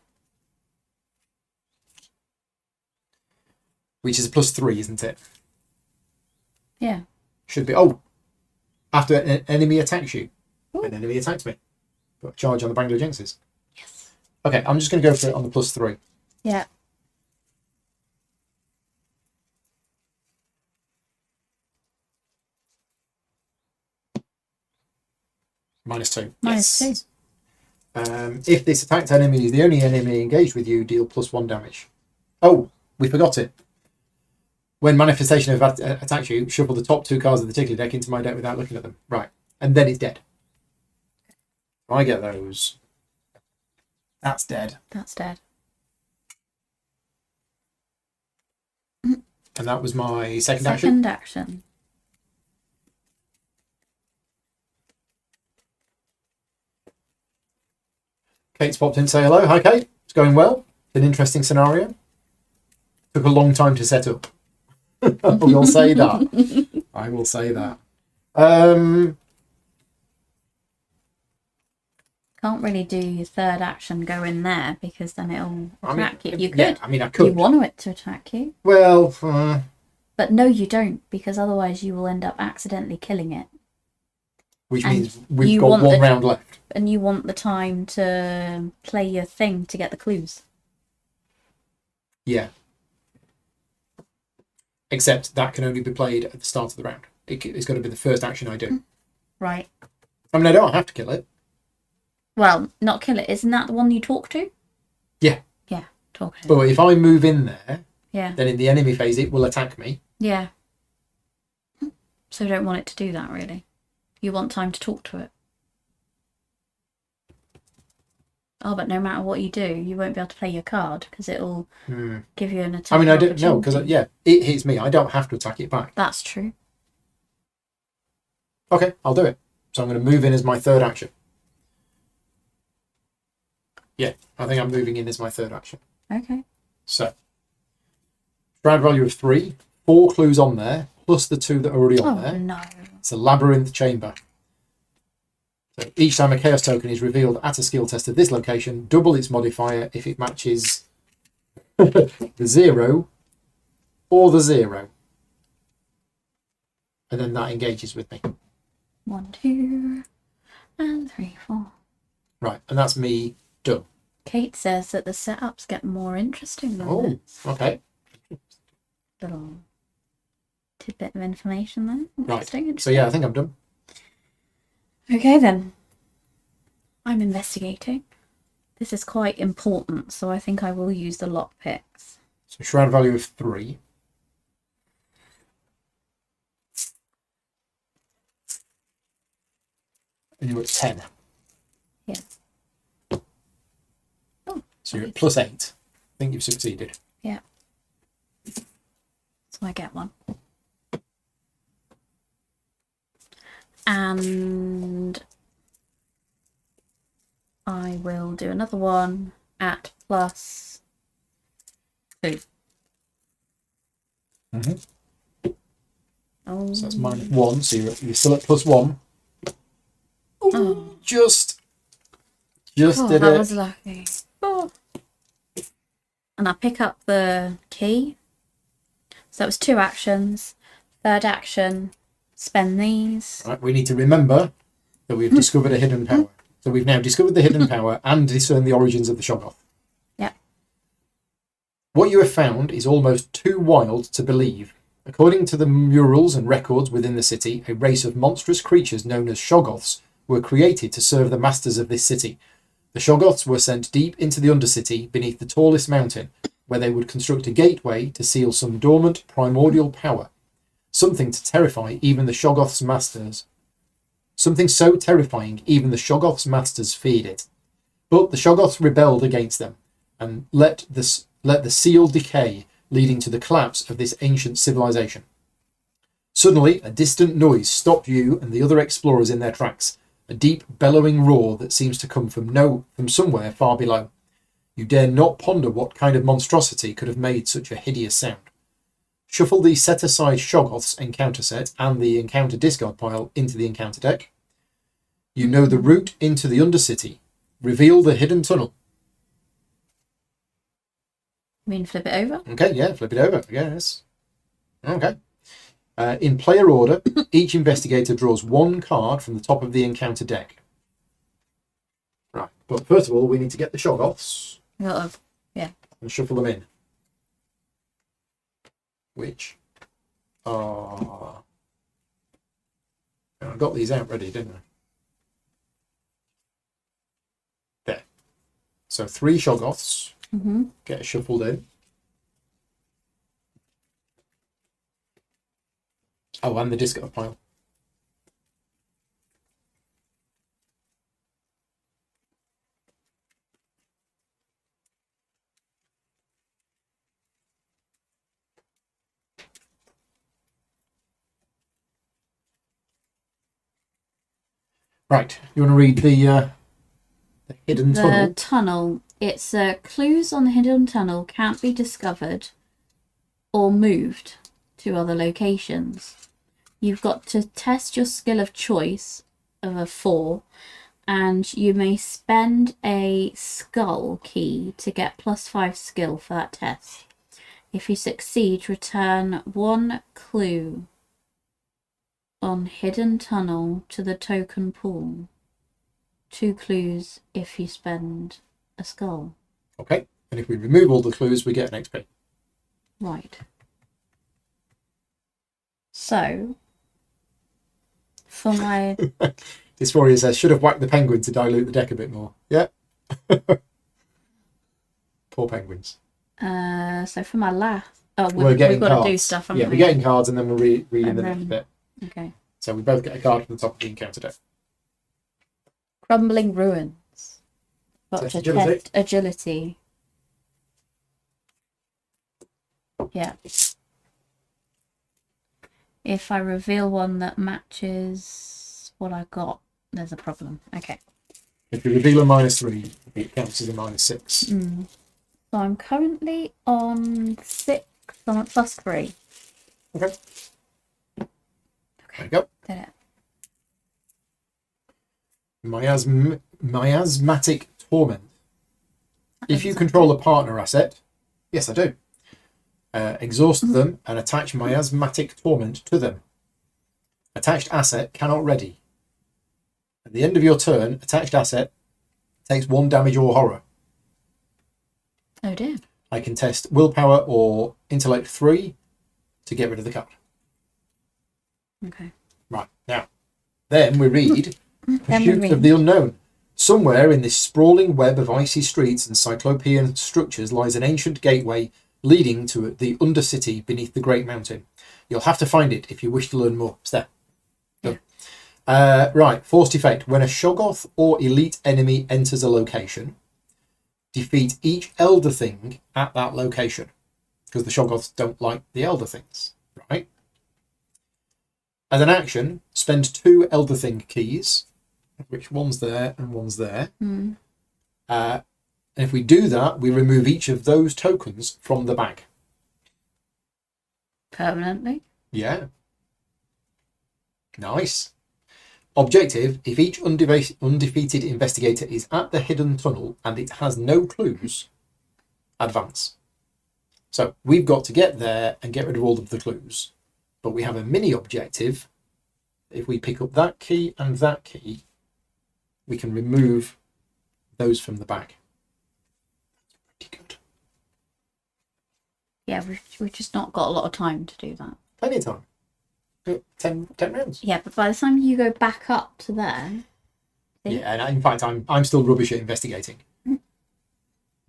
Which is a +3, isn't it? Yeah. Should be. Oh! After an enemy attacks you. Ooh. An enemy attacks me. Got a charge on the Banglo Jinxes. Yes. Okay, I'm just going to go for it on the +3. Yeah. -2. -2. Yes. If this attacked enemy is the only enemy engaged with you, deal +1 damage. Oh, we forgot it. When Manifestation of attacks you, shuffle the top 2 cards of the Tickly deck into my deck without looking at them. Right. And then it's dead. I get those. That's dead. That's dead. And that was my second action. Second action. Kate's popped in to say hello. Hi, Kate. It's going well. It's an interesting scenario. Took a long time to set up. I will say that. I will say that. Can't really do your third action go in there because then it'll attack you. You could. Yeah, I mean, I could. You want it to attack you. Well, but no, you don't, because otherwise you will end up accidentally killing it. Which means we've got one round left. And you want the time to play your thing to get the clues. Yeah. Except that can only be played at the start of the round. It's got to be the first action I do. Right. I mean, I don't have to kill it. Well, not kill it. Isn't that the one you talk to? Yeah. Yeah, talk to it. But if I move in there, yeah, then in the enemy phase, it will attack me. Yeah. So you don't want it to do that, really. You want time to talk to it. Oh, but no matter what you do, you won't be able to play your card because it'll give you an attack. I mean, I don't know because it hits me. I don't have to attack it back. That's true. Okay, I'll do it. So I'm going to move in as my third action. Yeah, I think I'm moving in as my third action. Okay. So, strand value of 3, 4 clues on there, plus the 2 that are already on there. No. It's a labyrinth chamber. So each time a chaos token is revealed at a skill test of this location, double its modifier if it matches the 0 or the 0. And then that engages with me. 1, 2, and 3, 4. Right, and that's me done. Kate says that the setups get more interesting than this. Okay. Little tidbit of information there. Right. So yeah, I think I'm done. Okay then. I'm investigating. This is quite important, so I think I will use the lockpicks. So shroud value of 3. And you're at 10. Yeah. Oh, so you're at plus 8. I think you've succeeded. Yeah. So I get one. And I will do another one at plus 2. Mm-hmm. Oh. So that's -1, so you're still at plus 1. Ooh, oh. Just did that it. Was lucky. Oh. And I pick up the key. So that was 2 actions. Third action, spend these. Right, we need to remember that we've discovered a hidden power. So we've now discovered the hidden power and discerned the origins of the Shoggoth. Yeah. What you have found is almost too wild to believe. According to the murals and records within the city, a race of monstrous creatures known as Shoggoths were created to serve the masters of this city. The Shoggoths were sent deep into the Undercity beneath the tallest mountain, where they would construct a gateway to seal some dormant primordial power. Something to terrify even the Shoggoths' masters. Something so terrifying even the Shoggoths' masters feared it. But the Shoggoths rebelled against them and let the seal decay, leading to the collapse of this ancient civilization. Suddenly, a distant noise stopped you and the other explorers in their tracks, a deep bellowing roar that seems to come from somewhere far below. You dare not ponder what kind of monstrosity could have made such a hideous sound. Shuffle the set-aside Shoggoths encounter set and the encounter discard pile into the encounter deck. You know the route into the Undercity. Reveal the hidden tunnel. You mean flip it over? Okay, yeah, flip it over, yes. Okay. In player order, each investigator draws 1 card from the top of the encounter deck. Right, but first of all, we need to get the Shoggoths. Yeah. And shuffle them in. Which are... I got these out ready, didn't I? There. So 3 Shoggoths get shuffled in. Oh, and the discard pile. Right. You want to read the hidden tunnel? The tunnel. It's clues on the hidden tunnel can't be discovered or moved to other locations. You've got to test your skill of choice of a 4, and you may spend a skull key to get +5 skill for that test. If you succeed, return 1 clue on hidden tunnel to the token pool. 2 clues if you spend a skull. Okay. And if we remove all the clues, we get an XP. Right. So, for my... This warrior says, should have whacked the penguin to dilute the deck a bit more. Yeah. Poor penguins. So for my last... Oh, We're getting we've got cards. to do stuff, haven't Yeah, we? we're getting cards and then we're reading the next bit. Okay. So we both get a card from the top of the encounter deck. Crumbling ruins. Got Test to agility. test agility. Yeah. If I reveal one that matches what I got, there's a problem. Okay. If you reveal a -3, it counts as a -6. So I'm currently on 6. I'm at +3. Okay. There you go. Did it? Miasmatic Torment. If you control a partner asset, yes I do, exhaust them and attach Miasmatic Torment to them. Attached asset cannot ready. At the end of your turn, attached asset takes 1 damage or horror. Oh dear. I can test willpower or intellect 3 to get rid of the card. Okay. Right, now, then we read Then we Pursuit read. of the Unknown. Somewhere in this sprawling web of icy streets and cyclopean structures lies an ancient gateway leading to the Undercity beneath the Great Mountain. You'll have to find it if you wish to learn more. It's there. Done. Right, Forced Effect. When a Shoggoth or elite enemy enters a location, defeat each Elder Thing at that location. Because the Shoggoths don't like the Elder Things, right? As an action, spend 2 Elder Thing keys, which one's there and one's there. And if we do that, we remove each of those tokens from the bag. Permanently? Yeah. Nice. Objective, if each undefeated investigator is at the hidden tunnel and it has no clues, advance. So we've got to get there and get rid of all of the clues. But we have a mini objective. If we pick up that key and that key, we can remove those from the bag. Pretty good. Yeah, we've just not got a lot of time to do that. Plenty of time. 10 rounds. Yeah, but by the time you go back up to there... See? Yeah, and in fact, I'm still rubbish at investigating.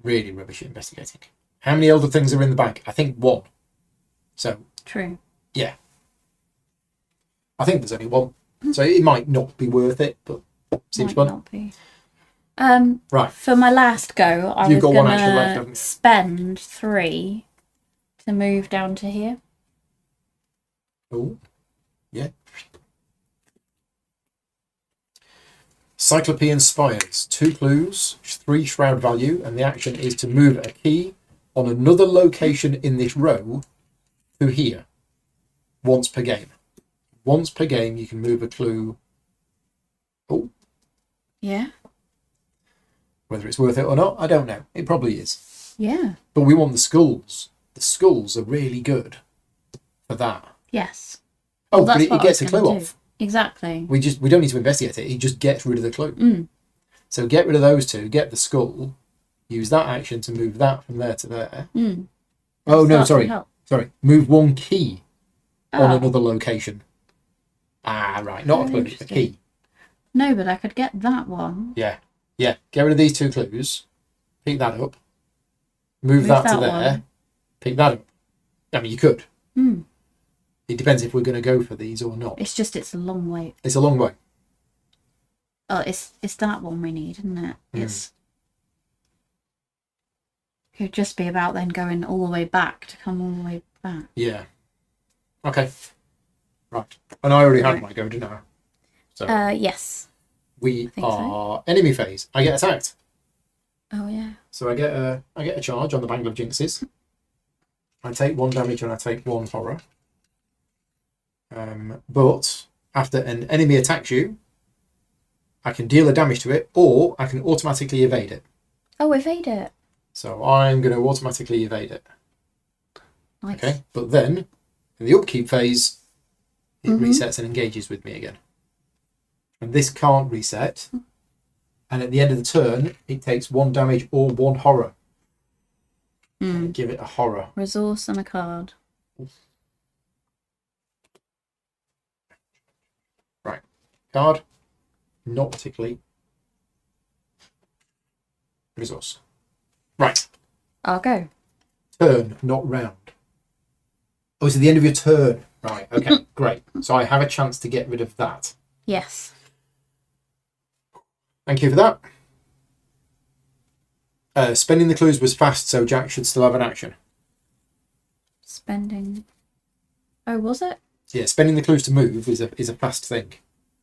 Really rubbish at investigating. How many Elder Things are in the bag? I think 1. So, True. yeah. I think there's only 1. So it might not be worth it, but seems Might fun. not be. Right. For my last go, I You've was got 1 action left, haven't going you? to spend 3 to move down to here. Oh, yeah. Cyclopean Spires. 2 clues, 3 shroud value, and the action is to move a key on another location in this row to here. Once per game. Once per game, you can move a clue. Oh, Yeah. whether it's worth it or not, I don't know. It probably is. Yeah. But we want the skulls. The skulls are really good for that. Yes. Oh, Well, but that's it what I gets a was clue gonna off. Exactly. We don't need to investigate it. It just gets rid of the clue. So get rid of those 2. Get the skull. Use that action to move that from there to there. Oh no, Start to sorry. help. Sorry. Move 1 key on Oh. another location. Ah, right. Not a Oh, clue. A interesting. key. No, but I could get that one. Yeah. Yeah. Get rid of these 2 clues. Pick that up. Move that to that there. one. Pick that up. I mean, you could. Hmm. It depends if we're going to go for these or not. It's a long way. It's a long way. Oh, it's that one we need, isn't it? It could just be about then going all the way back to come all the way back. Yeah. Okay. Right. And I already had my go, didn't I? So Yes. We think so. are enemy phase. I get attacked. Oh yeah. So I get a charge on the Bangle of Jinxes. I take 1 damage and I take 1 horror. But after an enemy attacks you, I can deal a damage to it, or I can automatically evade it. Oh, evade it. So I'm going to automatically evade it. Nice. Okay, but then in the upkeep phase, it resets and engages with me again. And this can't reset. And at the end of the turn, it takes 1 damage or 1 horror. Give it a horror. Resource and a card. Right. Card. Not particularly. Resource. Right. I'll go. Turn, not round. Oh, it's at the end of your turn. Right, okay, great. So I have a chance to get rid of that. Yes. Thank you for that. Spending the clues was fast, so Jack should still have an action. Spending. Oh, was it? Yeah, spending the clues to move is a fast thing.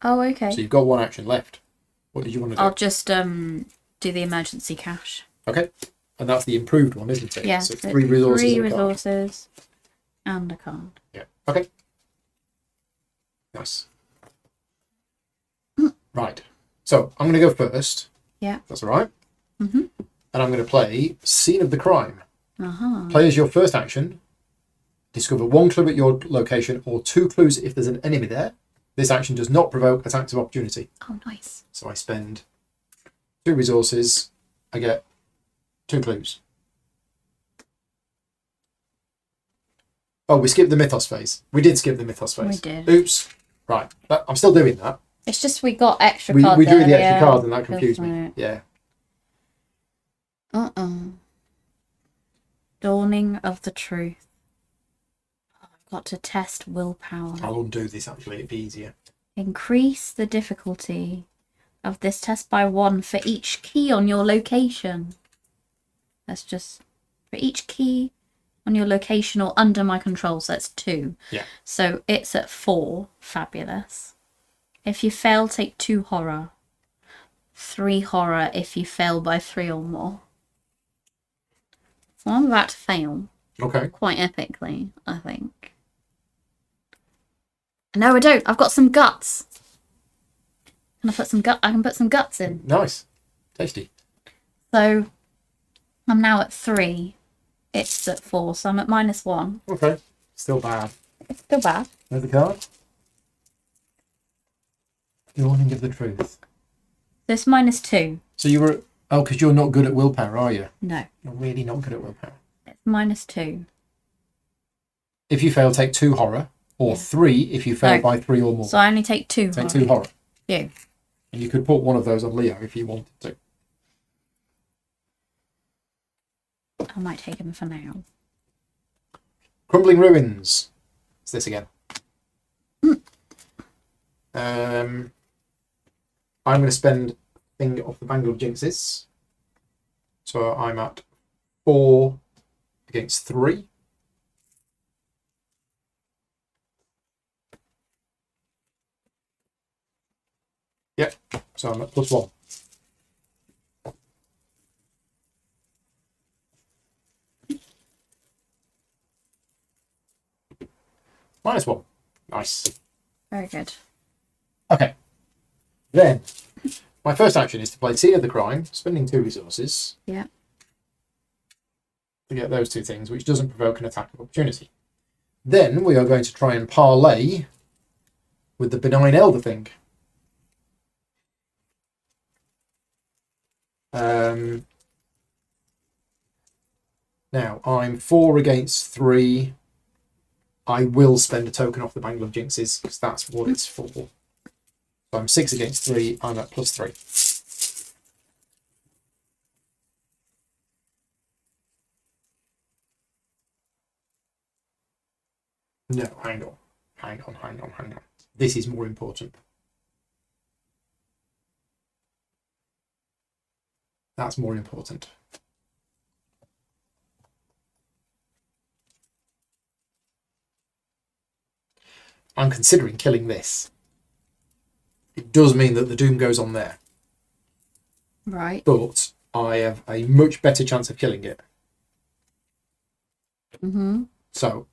Oh, okay. So you've got 1 action left. What did you want to do? I'll just do the emergency cash. Okay. And that's the improved one, isn't it? Yeah. So 3 resources. 3 and a card. resources and a card. Yeah. Okay. Nice. Right. So I'm going to go first. Yeah. That's all right. Mm-hmm. And I'm going to play Scene of the Crime. Uh-huh. Play as your first action. Discover 1 clue at your location or 2 clues if there's an enemy there. This action does not provoke attacks of opportunity. Oh, nice. So I spend 2 resources. I get 2 clues. Oh, we skipped the Mythos phase. We did skip the Mythos phase. We did. Oops. Right. I'm still doing that. It's just we got extra We cards. drew the extra earlier. card and that confused me. Right. Yeah. Dawning of the truth. Oh, I've got to test willpower. I'll undo this actually, it'd be easier. Increase the difficulty of this test by 1 for each key on your location. That's just for each key on your location or under my control, so that's 2. Yeah. So it's at 4. Fabulous. If you fail, take 2 horror. 3 horror if you fail by 3 or more. So I'm about to fail. Okay. Quite epically, I think. No, I don't. I've got some guts. Can I put some I can put some guts in. Nice. Tasty. So I'm now at 3. It's at 4, so I'm at -1. Okay. Still bad. It's still bad. There's the card. Dawning of the truth. This -2. So you were... Oh, because you're not good at willpower, are you? No, You're really not good at willpower. it's -2. If you fail, take 2 horror. Or 3 if you fail No. by 3 or more. So I only take 2 Take horror. 2 horror. You. And you could put one of those on Leo if you wanted to. I might take him for now. Crumbling Ruins. It's this again. I'm going to spend thing off the Bangle of Jinxes. So I'm at 4 against 3. Yep, so I'm at +1. -1. Nice. Very good. Okay. Then, my first action is to play Scene of the Crime, spending 2 resources. Yeah. To get those 2 things, which doesn't provoke an attack of opportunity. Then we are going to try and parlay with the Benign Elder thing. Now, I'm 4 against 3. I will spend a token off the Bangle of Jinxes, because that's what it's for. So I'm 6 against 3, I'm at +3. No, hang on. Hang on. This is more important. That's more important. I'm considering killing this. it does mean that the doom goes on there. Right. But I have a much better chance of killing it. Mm-hmm. So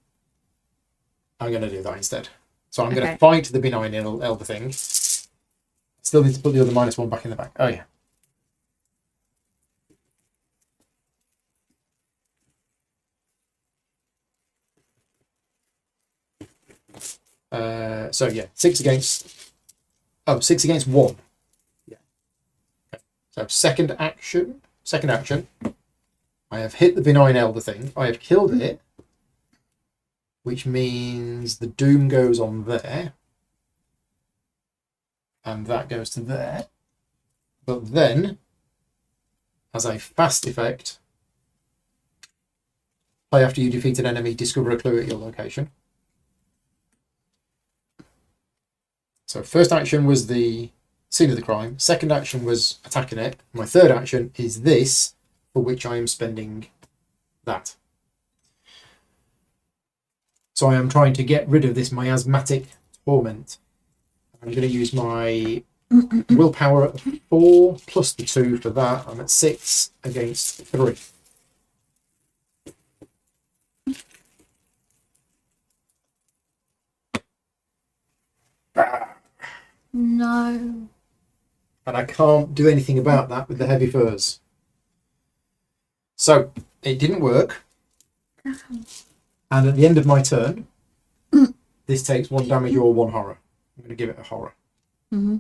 I'm going to do that instead. So I'm going Okay. to fight the benign elder thing. Still need to put the other -1 back in the bag. Oh, yeah. So, yeah, 6 against... Oh, 6 against 1. Yeah. Okay. So, second action. I have hit the benign elder thing. I have killed it. Which means the doom goes on there. And that goes to there. But then, as a fast effect, play after you defeat an enemy, discover a clue at your location. So first action was the scene of the crime. Second action was attacking it. My third action is this, for which I am spending that. So I am trying to get rid of this miasmatic torment. I'm going to use my willpower at 4 plus the 2 for that. I'm at 6 against 3. No. And I can't do anything about that with the heavy furs. So it didn't work. And at the end of my turn, this takes 1 damage or 1 horror. I'm going to give it a horror. Mm-hmm.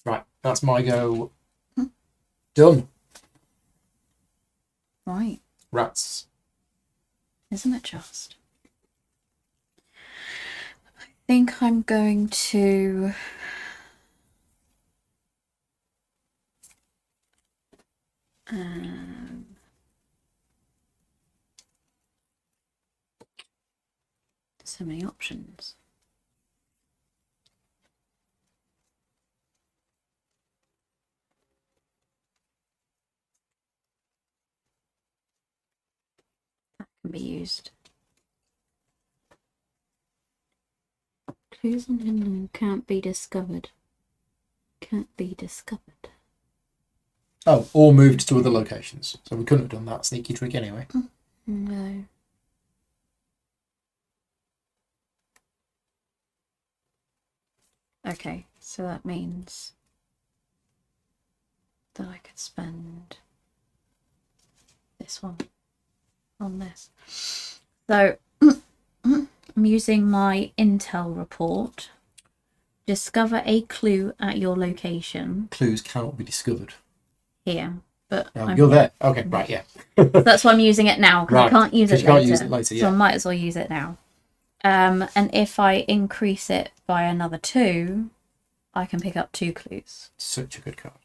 Right, that's my go. Done. Right. Rats. Isn't it just? I think I'm going to... so many options. That can be used. Clues and hidden can't be discovered. Can't be discovered. Oh, or moved to other locations. So we couldn't have done that sneaky trick anyway. No. Okay, so that means that I could spend this one on this. So I'm using my intel report. Discover a clue at your location. Clues cannot be discovered. Here, but Oh, you're there. Okay, right, yeah. That's why I'm using it now, because I can't use it later. You can't use it later, yeah. So I might as well use it now. And if I increase it by another 2, I can pick up 2 clues. Such a good card.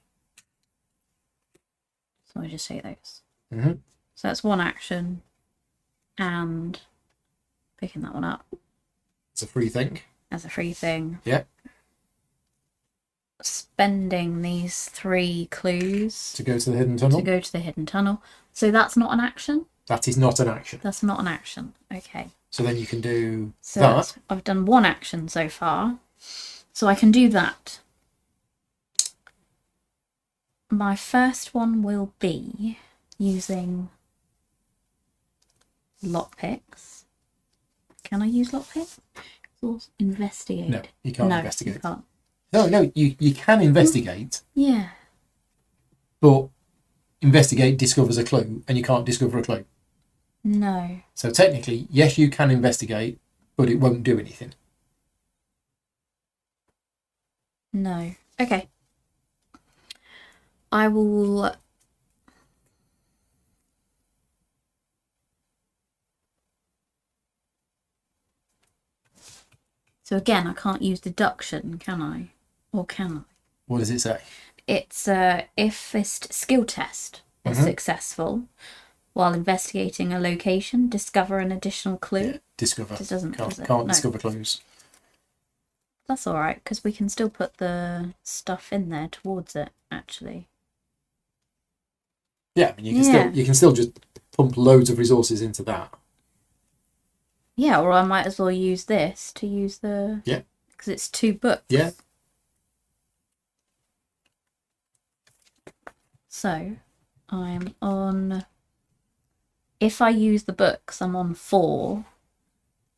So I just say those. Mm-hmm. So that's 1 action, and picking that one up. It's a free thing. As a free thing. Yeah. Spending these 3 clues To go to the hidden tunnel. to go to the hidden tunnel. So that's not an action? That is not an action. That's not an action. Okay. So then you can do So that. I've done 1 action so far. So I can do that. My first one will be using lockpicks. Can I use lockpicks? Or investigate? No, you can't No, investigate. you can't. No, you can investigate, Yeah. but investigate discovers a clue, and you can't discover a clue. No. So technically, yes, you can investigate, but it won't do anything. No. Okay. I will... So again, I can't use deduction, can I? Or can I? What does it say? It's if this skill test is successful, while investigating a location, discover an additional clue. Yeah, discover. It doesn't, Can't, does it? can't No. discover clues. That's all right, because we can still put the stuff in there towards it, actually. Yeah, I mean, you can still just pump loads of resources into that. Yeah, or I might as well use this to use the... Yeah. Because it's 2 books. Yeah, So I'm on. If I use the books, I'm on 4.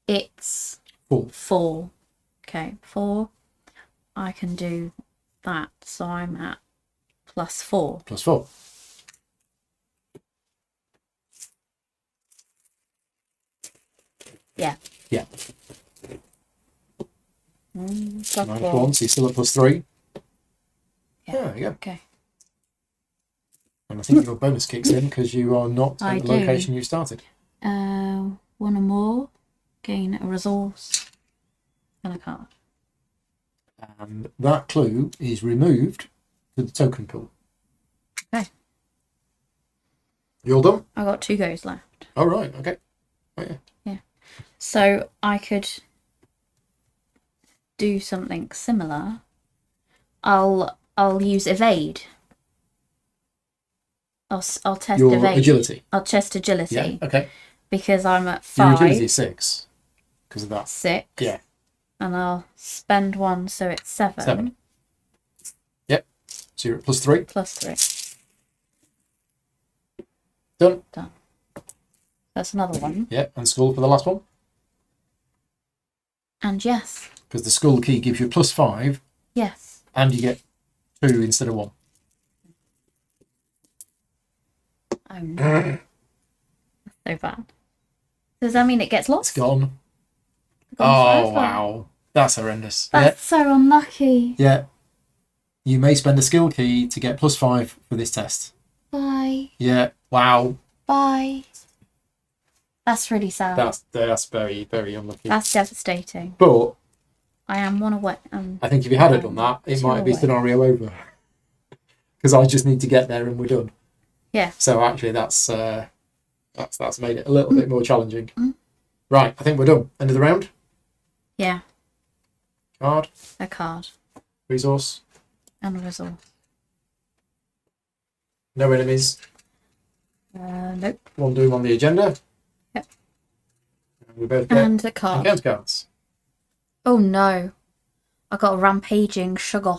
It's 4. 4. Okay, 4. I can do that. So I'm at +4. +4. Yeah. Yeah. +4. -1, so you're still at +3. Yeah. There you go. Okay. And I think your bonus kicks in because you are not at the location you started. 1 or more. Gain a resource. And a card. And that clue is removed to the token pool. Okay. You all done? I got 2 goes left. Oh, right. Okay. Oh, yeah. Yeah. So I could do something similar. I'll use evade. I'll test Your evade. agility. I'll test agility. Yeah. Okay. Because I'm at Your 5. agility is 6 because of that. 6. Yeah. And I'll spend 1, so it's 7. 7. Yep. So you're at +3. +3. Done. Done. That's another one. Yep. And skull for the last one. And yes. Because the skull key gives you a +5 Yes. and you get 2 instead of 1. Oh no. So bad. Does that mean it gets lost? It's gone. Gone Oh, forever? wow. That's horrendous. That's so unlucky. Yeah. You may spend a skill key to get +5 for this test. Bye. Yeah. Wow. Bye. That's really sad. That's very, very unlucky. That's devastating. But I am 1 away. I think if you had it done that, it 2 might be away. scenario over. Because I just need to get there and we're done. Yeah. So actually, that's made it a little bit more challenging. Right, I think we're done. End of the round. Yeah. Card, A card. resource, And a resource. no enemies. Nope. One doom on the agenda. Yep. And we both get And a card. encounter cards. Oh no. I got a rampaging sugar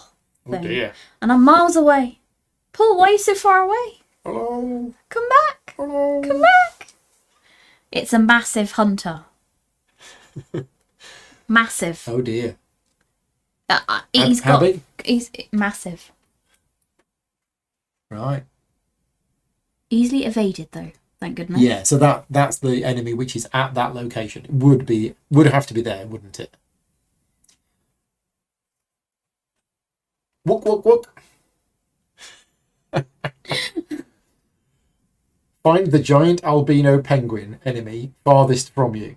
Oh thing. dear. And I'm miles away. Paul, why are you so far away? Hello. Come back. Hello. Come back. It's a massive hunter. Massive. Oh dear. He's How got. big? He's massive. Right. Easily evaded though. Thank goodness. Yeah. So that's the enemy which is at that location. It would have to be there, wouldn't it? Wook wook wook. Find the giant albino penguin enemy farthest from you.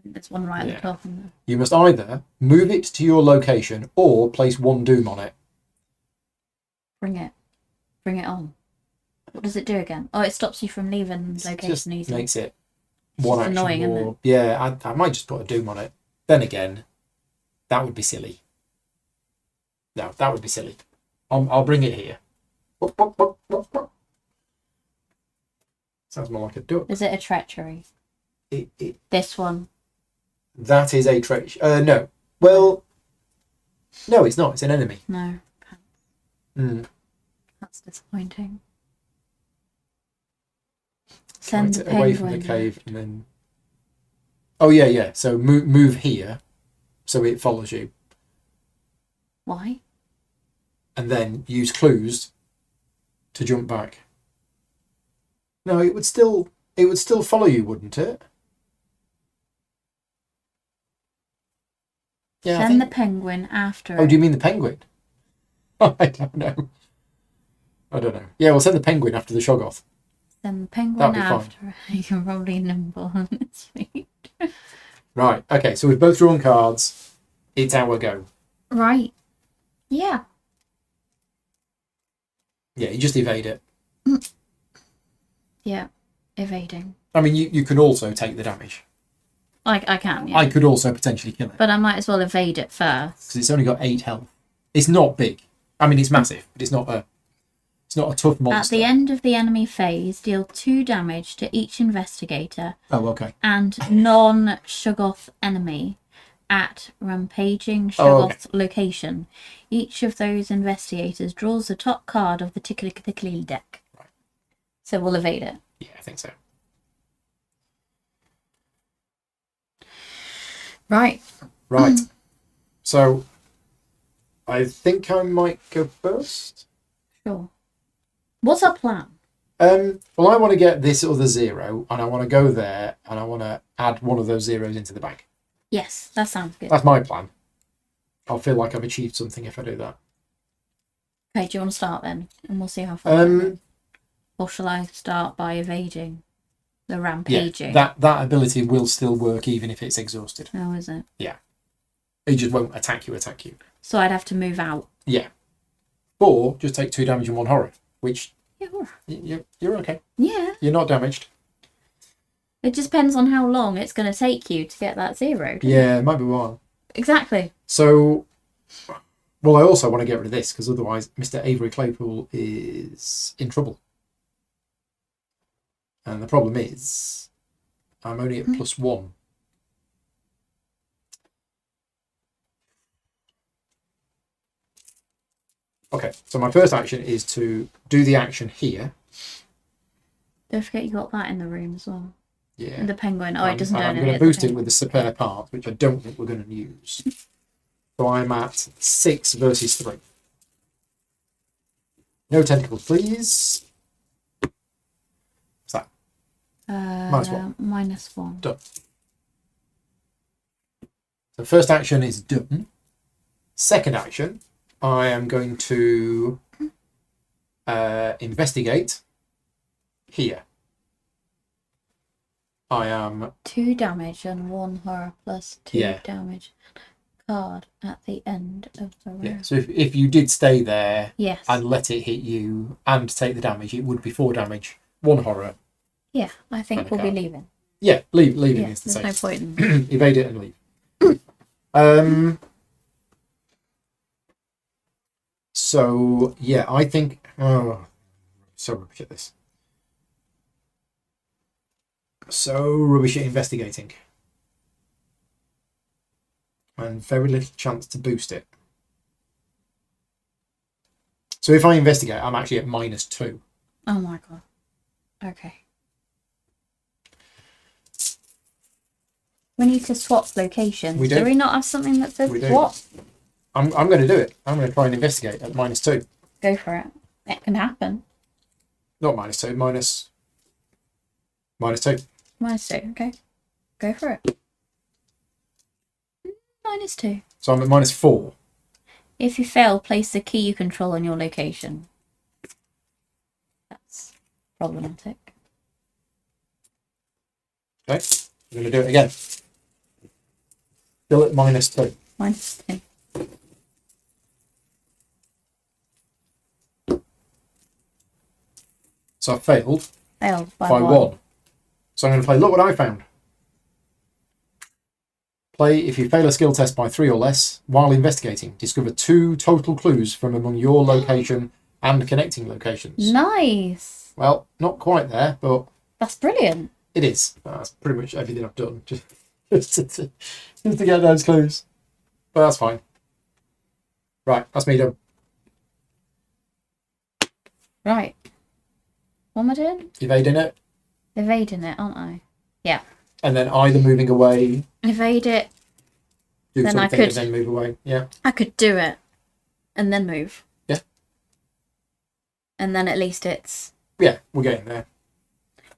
There's one right at the top. Isn't there? You must either move it to your location or place 1 doom on it. Bring it. Bring it on. What does it do again? Oh, it stops you from leaving Just location easily. makes it one It's action annoying, isn't more. it? Yeah, I might just put a doom on it. Then again, that would be silly. No, that would be silly. I'll bring it here. Whoop, whoop, whoop, whoop, whoop. Sounds more like a duck. Is it a treachery? It This one. that is a treachery. No. Well, no, it's not. It's an enemy. No. Mm. That's disappointing. Send Send it the away from the penguin. cave and then. Oh yeah. So move here, so it follows you, Why? and then use clues to jump back. No, it would still follow you, wouldn't it? Yeah. Send the penguin after Oh, it. do you mean the penguin? I don't know. Yeah, we'll send the penguin after the Shoggoth. Send the penguin That'd be fine. after it. You can probably nimble on its feet. Right. Okay. So we've both drawn cards. It's our go. Right. Yeah. Yeah. You just evade it. Yeah. Evading. I mean, you could also take the damage. I can, yeah. I could also potentially kill it But I might as well evade it first. because it's only got 8 health. It's not big. I mean, it's massive, but it's not a tough monster. At the end of the enemy phase, deal 2 damage to each investigator Oh, okay. and non-Shoggoth enemy at rampaging Oh, okay. Shoggoth's location. Each of those investigators draws the top card of the tickly deck. Right. So we'll evade it. Yeah, I think so. Right. Right. So I think I might go first. Sure. What's our plan? Well, I want to get this other 0, and I want to go there, and I want to add one of those zeros into the bag. Yes, that sounds good. That's my plan. I'll feel like I've achieved something if I do that. Okay, do you want to start then? And we'll see how far we go. Or shall I start by evading the rampaging? Yeah, that ability will still work even if it's exhausted. Oh, is it? Yeah. It just won't attack you. So I'd have to move out. Yeah. Or just take 2 damage and 1 horror, which Yeah. you're okay. Yeah. You're not damaged. It just depends on how long it's going to take you to get that 0. Yeah, it might be a while. Exactly. So, well, I also want to get rid of this because otherwise Mr. Avery Claypool is in trouble. And the problem is I'm only at +1. Okay, so my first action is to do the action here. Don't forget you got that in the room as well. Yeah. And the penguin. Oh, it doesn't I'm own going it. to boost it with the spare part, which I don't think we're going to use. So I'm at 6 versus 3. No tentacles, please. What's that? -1. -1. Done. So first action is done. Second action, I am going to investigate here. I am 2 damage and 1 horror plus 2 Yeah. damage card at the end of the round. yeah. So if you did stay there Yes. and let it hit you and take the damage, it would be 4 damage, 1 horror. Yeah, I think And a we'll be card. leaving. Yeah, leaving Yeah, is the there's same. no point in. Evade it and leave. So yeah, I think. Oh, so rubbish at this. So rubbish at investigating. And very little chance to boost it. So if I investigate, I'm actually at -2. Oh my god. Okay. We need to swap locations. We do. Do we not have something that says We do. swap? I'm going to do it. I'm going to try and investigate at -2. Go for it. It can happen. Not -2, -2. -2. Okay. Go for it. -2. So I'm at -4. If you fail, place the key you control on your location. That's problematic. Okay, I'm going to do it again. Still at -2. -2. So I failed Failed by by 1. 1. So I'm going to play Look What I Found. Play if you fail a skill test by 3 or less while investigating. Discover 2 total clues from among your location and connecting locations. Nice. Well, not quite there, but That's brilliant. it is. That's pretty much everything I've done. Just to get those clues. But that's fine. Right, that's me done. Right. What am I doing? Evading it, Evading it, aren't I? Yeah. and then either moving away, Evade it. do Then I something, could- and then move away. Yeah. I could do it. And then move. Yeah. And then at least it's Yeah, we're getting there.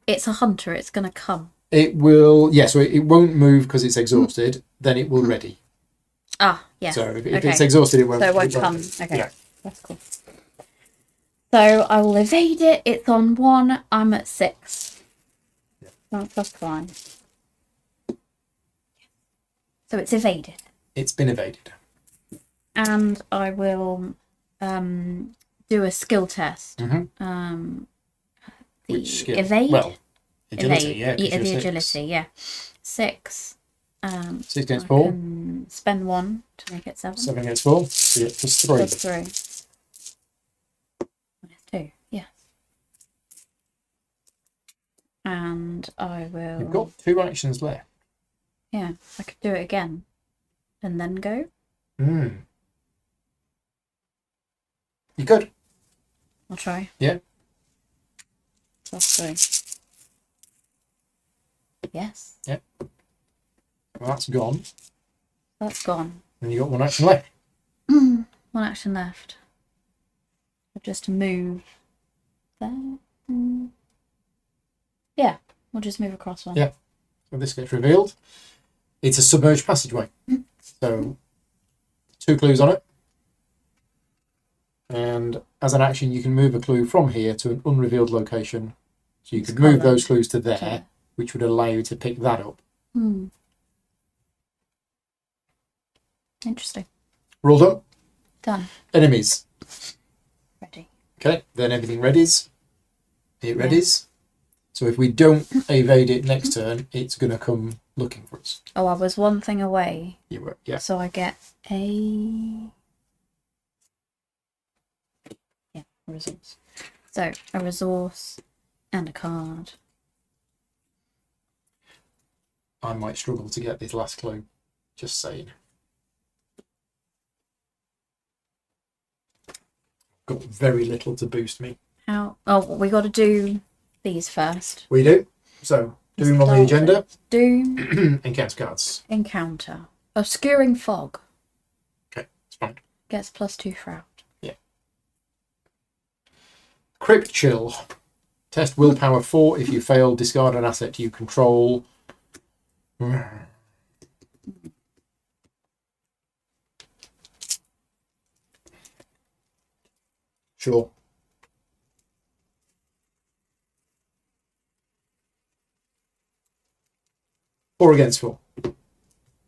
a hunter. It's going to come. It will, yeah, so it won't move because it's exhausted, then it will ready. Ah, yes. So if Okay. it's exhausted, it won't. So it won't come. Okay. Yeah. That's cool. So I will evade it. It's on 1. I'm at 6. Yeah. That's fine. So it's evaded. It's been evaded. And I will do a skill test. Mm-hmm. The Which skill? evade. Well, agility, evade. yeah. 'cause you're the 6. agility, yeah. 6. 6 against I 4. can spend 1 to make it 7. 7 against 4. So you get +3. Plus 3. -2, yes. And I will. You've got 2 actions left. Yeah, I could do it again. and then go? You could. I'll try. Yeah. +3. Yes. Yep. Well, that's gone. That's gone. And you got one action left. One action left. I'll just move there. Yeah, we'll just move across one. Yeah. So this gets revealed. It's a submerged passageway. So 2 clues on it. And as an action, you can move a clue from here to an unrevealed location. So you could move those clues to there, which would allow you to pick that up. Interesting. We're all done. Done. Enemies. Ready. Okay, then everything readies. It readies. So if we don't evade it next turn, it's going to come looking for us. Oh, I was one thing away. You were, yeah. So I get a... Yeah, resource. So, a resource and a card. I might struggle to get this last clue. Just saying. Got very little to boost me. How? Oh, we got to do these first. We do. So, Doom on the agenda. Doom. Encounter cards. Encounter. Obscuring fog. Okay, it's fine. Gets +2 shroud. Yeah. Crypt Chill. Test willpower 4. If you fail, discard an asset you control. Sure. Four against 4.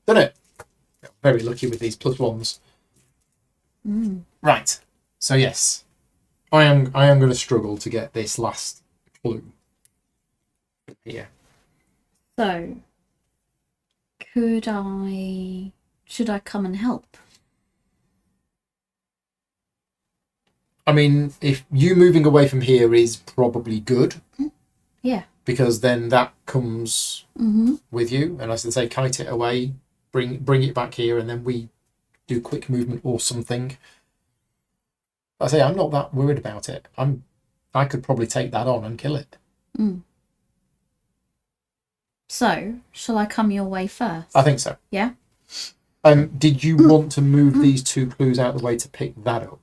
Done it. Very lucky with these +1s. Right. So yes, I am going to struggle to get this last clue. Yeah. So, should I come and help? I mean, if you moving away from here is probably good. Yeah. Because then that comes with you, and as I say, kite it away, bring it back here, and then we do quick movement or something. I say I'm not that worried about it. I could probably take that on and kill it. So, shall I come your way first? I think so. Yeah. Did you want to move these 2 clues out of the way to pick that up?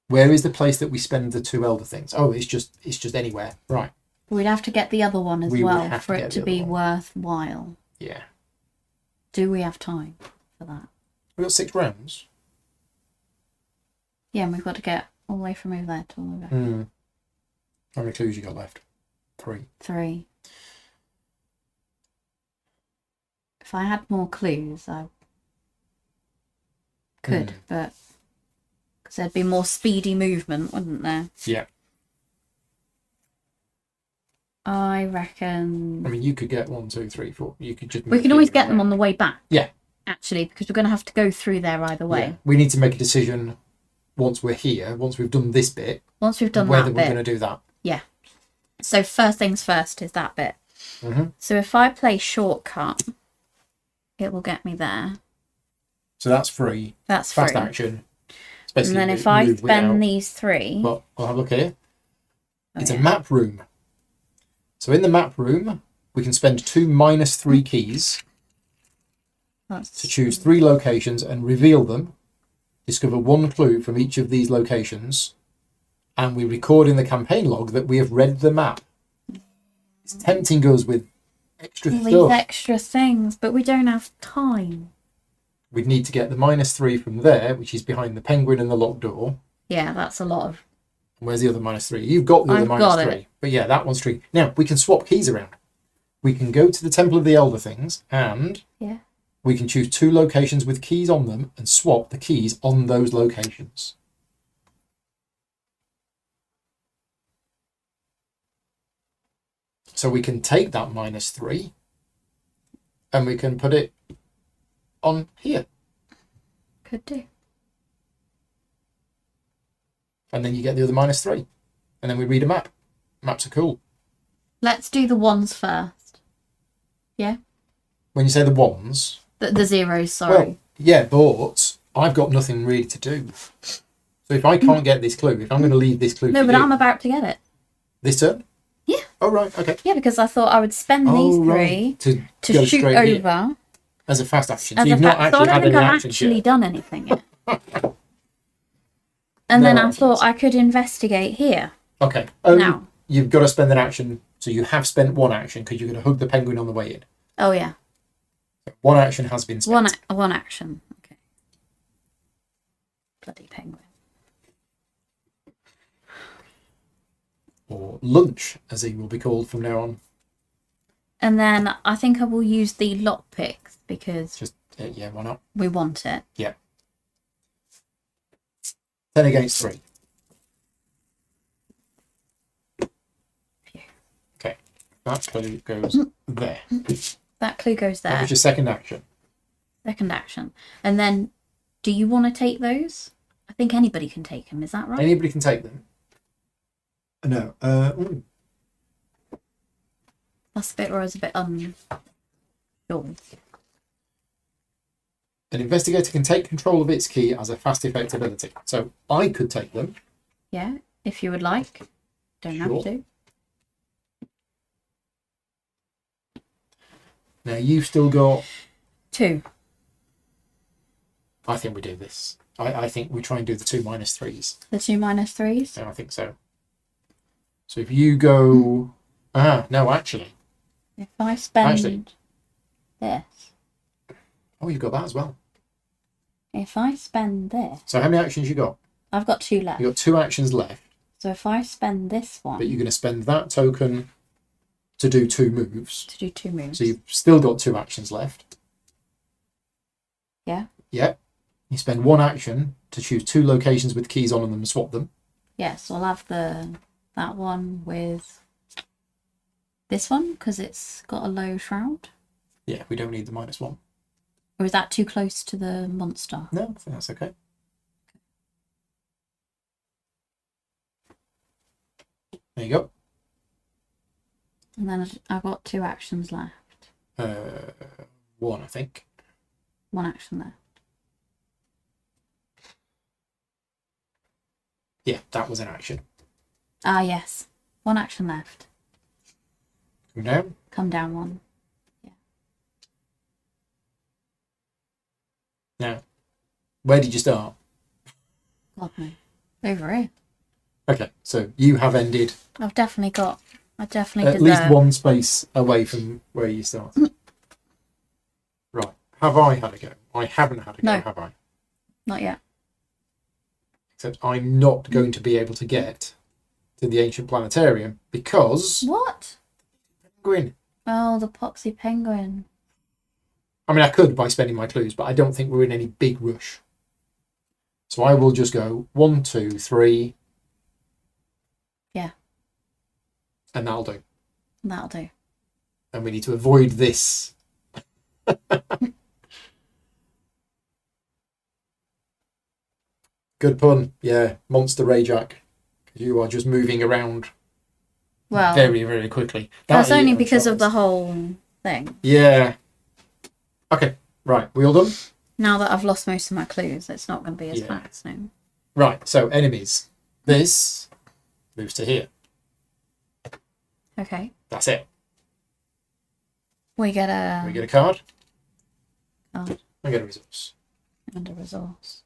Where is the place that we spend the 2 elder things? Oh, it's just anywhere. Right. We'd have to get the other one as well for it to be worthwhile. Yeah. Do we have time for that? We've got 6 rounds. Yeah, and we've got to get all the way from over there to all the way. How many clues you got left? 3. 3. If I had more clues, I could, but because there'd be more speedy movement, wouldn't there? Yeah. I reckon. I mean, you could get 1, 2, 3, 4. You could just. We can always get them on the way back. Yeah. Actually, because we're going to have to go through there either way. Yeah. We need to make a decision once we're here, once we've done this bit. Once we've done whether that bit. we're going to do that. Yeah. So first things first is that bit. So if I play shortcut, it will get me there. So that's free. That's fast free. action. And then if I spend these 3... Well, we'll have a look here. It's a map room. So in the map room, we can spend 2 -3 keys to choose 3 locations and reveal them, discover 1 clue from each of these locations, and we record in the campaign log that we have read the map. It's tempting us with extra all stuff. these extra things, but we don't have time. We'd need to get the -3 from there, which is behind the penguin and the locked door. Yeah, that's a lot of... Where's the other -3? You've got the other -3. But yeah, that one's tricky. Now, we can swap keys around. We can go to the Temple of the Elder Things and we can choose 2 locations with keys on them and swap the keys on those locations. So we can take that -3 and we can put it on here. Could do. And then you get the other -3. And then we read a map. Maps are cool. Let's do the ones first. Yeah? When you say the ones... The zeros, sorry. Well, yeah, but I've got nothing really to do. So if I can't get this clue, if I'm going to leave this clue No, for but you, I'm about to get it. this turn? Yeah. Oh, right, okay. Yeah, because I thought I would spend these three right. to to go shoot straight here. over. As a fast action. So As you've a not fact, so I actually don't had think any I've actions actually yet. done anything yet. And then No I actions. thought I could investigate here. Okay. Now. You've got to spend an action. So you have spent one action because you're going to hug the penguin on the way in. Oh, yeah. One action has been spent. One action. Okay. Bloody penguin. Or lunch, as he will be called from now on. And then I think I will use the lockpicks because Just, yeah, why not? we want it. Yeah. 10 against 3. Phew. Okay. That clue goes there. That clue goes That there. was your second action. Second action. And then, do you want to take those? I think anybody can take them. Is that right? Anybody can take them. No. That's the bit where I was a bit unsure. An investigator can take control of its key as a fast effect ability. So I could take them. Yeah, if you would like. Don't Sure. have to. Now you've still got... 2. I think we do this. I think we try and do the 2 minus 3s. The 2 minus 3s? Yeah, I think so. So if you go... no, actually. If I spend Actually. this. Oh, you've got that as well. If I spend this. So how many actions you got? I've got 2 left. You've got 2 actions left, So if I spend this one but you're going to spend that token to do 2 moves. to do 2 moves. So you've still got 2 actions left. Yeah? Yep. You spend 1 action to choose 2 locations with keys on them and swap them. Yes, so I'll have that one with this one because it's got a low shroud. Yeah, we don't need the -1. Or is that too close to the monster? No, I think that's okay. There you go. And then I've got 2 actions left. 1, I think. 1 action left. Yeah, that was an action. Ah, yes. 1 action left. Come down. Come down 1. Now, where did you start? God, no. Over here. Okay, so you have ended I definitely at least 1 space away from where you started. Right. Have I had a go? I haven't had a go, No. have I? Not yet. Except I'm not going to be able to get to the ancient planetarium because... What? Penguin. Oh, the poxy penguin. I mean, I could by spending my clues, but I don't think we're in any big rush. So I will just go 1, 2, 3. Yeah. And that'll do. That'll do. And we need to avoid this. Good pun. Yeah, Monster Rajak. You are just moving around Well, very, very quickly. that's That only is because of unchance. the whole thing. Yeah. Okay, right. We all done? Now that I've lost most of my clues, it's not going to be as Yeah. fast now. Right, so enemies. This moves to here. Okay. That's it. We get a We get a card. card I get a resource. and a resource.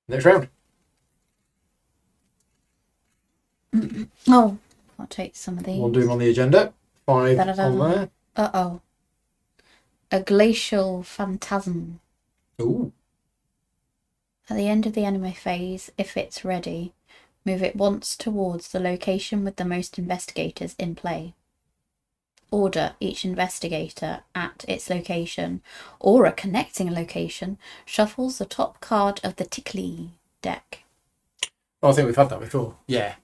Next round. Oh, I'll take some of these. We'll do them on the agenda. 5 Da-da-da. on there. Uh-oh. A glacial phantasm. Ooh. At the end of the enemy phase, if it's ready, move it once towards the location with the most investigators in play. Order each investigator at its location or a connecting location shuffles the top card of the Tickly deck. Oh, I think we've had that before. Yeah.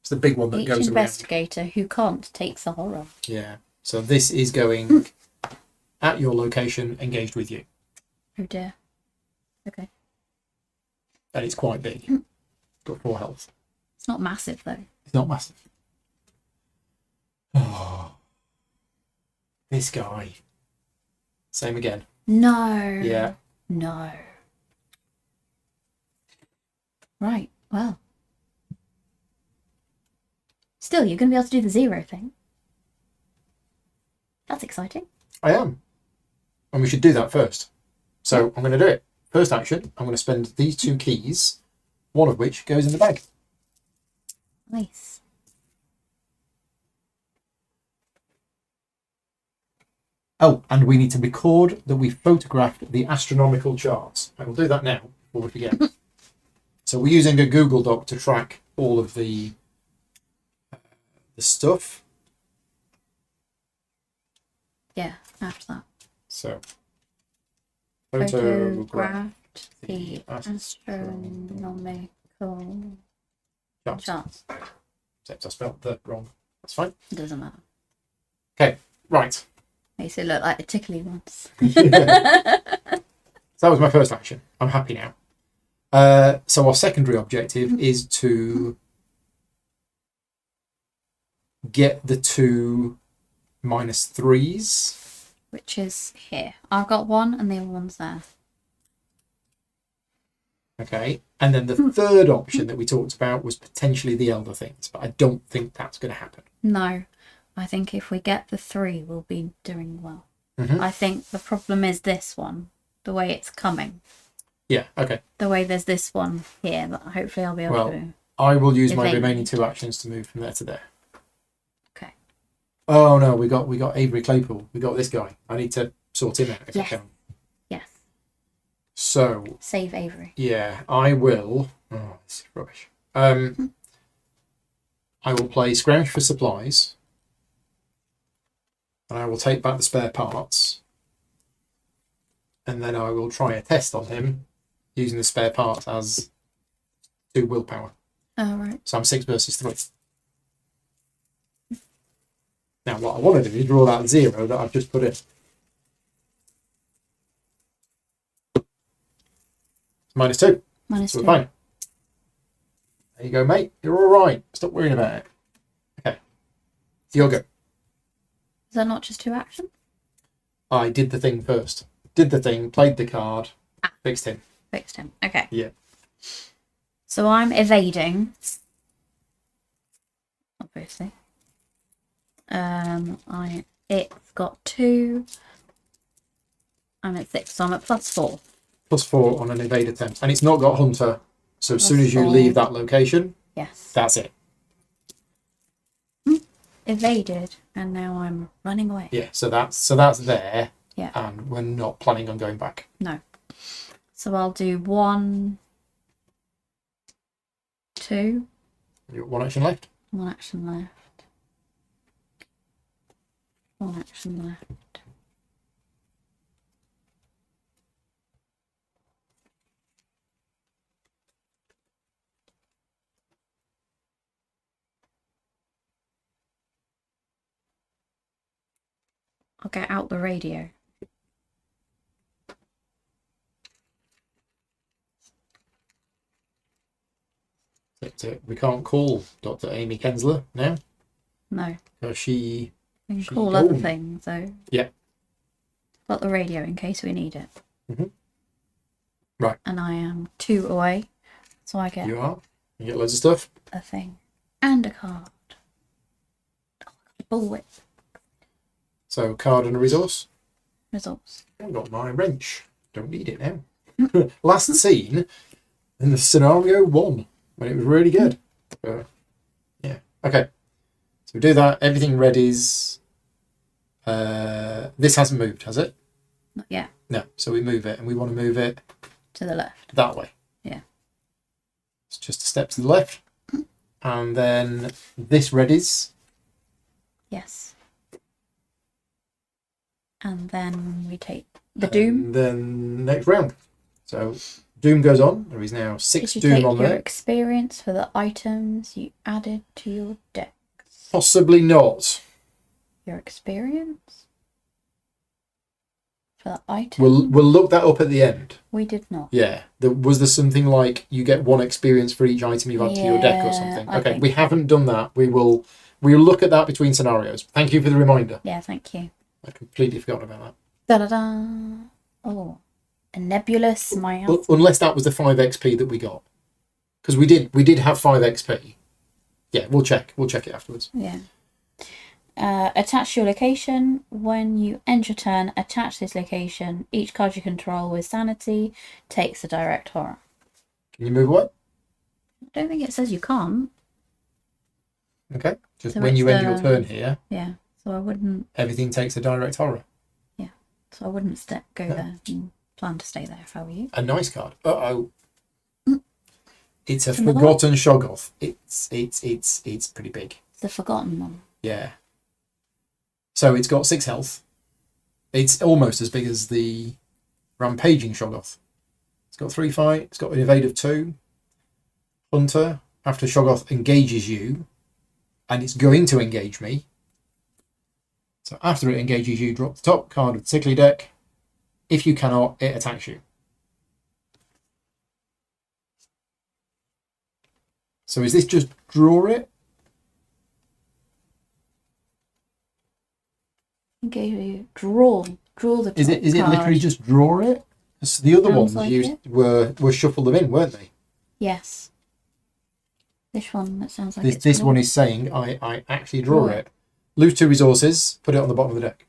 It's the big one that Each goes around. investigator who can't takes the horror. Yeah. So this is going at your location, engaged with you. Oh dear. Okay. And it's quite big. Got 4 health. It's not massive though. It's not massive. Oh, this guy. Same again. No. Yeah. No. Right. Well. Still, you're going to be able to do the 0 thing. That's exciting. I am. And we should do that first. So I'm going to do it. First action, I'm going to spend these 2 keys, one of which goes in the bag. Nice. Oh, and we need to record that we photographed the astronomical charts. I will do that now before we forget. So we're using a Google Doc to track all of the stuff. Yeah, after that. So Photographed the astronomical charts. Except I spelled that wrong. That's fine. It doesn't matter. Okay, right. Makes it look like the tickly ones. Yeah. So that was my first action. I'm happy now. So our secondary objective is to get the 2 -3s. Which is here. I've got one and the other one's there. Okay. And then the third option that we talked about was potentially the elder things, but I don't think that's going to happen. No. I think if we get the 3, we'll be doing well. Mm-hmm. I think the problem is this one, the way it's coming. Yeah, okay. The way there's this one here that hopefully I'll be able to. I will use my evade. remaining 2 actions to move from there to there. Okay. Oh no, we got Avery Claypool. We got this guy. I need to sort him out if I can. Yes. So Save Avery. yeah, I will. Oh, this is rubbish. I will play Scrounge for supplies, and I will take back the spare parts, and then I will try a test on him using the spare parts as 2 willpower. Oh, right. So I'm 6 versus 3. Now what I want to do is draw that 0 that I've just put in. -2. -2. So we're fine. There you go, mate. You're all right. Stop worrying about it. Okay. Your go. Is that not just 2 actions? I did the thing first. Did the thing, played the card, fixed him. Fixed him. Okay. Yeah. So I'm evading. Obviously. It's got 2. I'm at 6, so I'm at +4. +4 on an evade attempt. And it's not got Hunter. So as soon as you +4. leave that location, Yes. that's it. Evaded, and now I'm running away. Yeah, so that's there. Yeah. And we're not planning on going back. No. So I'll do 1, 2. You got 1 action left. 1 action left. 1 action left. I'll get out the radio. We can't call Dr. Amy Kensler now. No. Because she... We can call other things, though. Yeah. Got the radio in case we need it. Mm-hmm. Right. And I am 2 away, so I get You are. You get loads of stuff. a thing and a card. Oh, I got a bullwhip. So, card and a resource. Results. I've got my wrench. Don't need it now. Last scene in the scenario 1 when it was really good. Yeah. Okay. So we do that. Everything readies. This hasn't moved, has it? Not yet. No. So we move it, and we want to move it To the left. that way. Yeah. It's just a step to the left, and then this readies. Yes. And then we take the Doom. And then next round. So Doom goes on. There is now 6 Did you Doom take on your there. experience for the items you added to your deck? Possibly not. Your experience? For that item? We'll look that up at the end. We did not. Yeah. Was there something like you get 1 experience for each item you've added to your deck or something? Okay, we haven't done that. We'll look at that between scenarios. Thank you for the reminder. Yeah, thank you. I'd completely forgotten about that. Da-da-da. Oh, a nebulous miasma. Unless that was the 5 XP that we got. Because we did have 5 XP. Yeah, we'll check. We'll check it afterwards. Yeah. Attach to your location. When you end your turn, attach this location. Each card you control with sanity takes a direct horror. Can you move away? I don't think it says you can't. Okay. Just So when you end your it's, turn here, Yeah, so I wouldn't. everything takes a direct horror. Yeah, so I wouldn't go there and plan to stay there if I were you. A nice card. Uh-oh. It's a Another forgotten Shoggoth. It's pretty big. It's the forgotten one. Yeah. So it's got 6 health. It's almost as big as the rampaging Shoggoth. It's got 3 fight. It's got an evade of 2. Hunter. After Shoggoth engages you, and it's going to engage me. So after it engages you, drop the top card of the Tickly deck. If you cannot, it attacks you. So is this just draw it? Engage you. Draw the top Is it card. literally just draw it? 'Cause the other Sounds ones like used it. were shuffle them in, weren't they? Yes. This one, that sounds like it's This draw. one is saying I actually draw it. Lose 2 resources, put it on the bottom of the deck.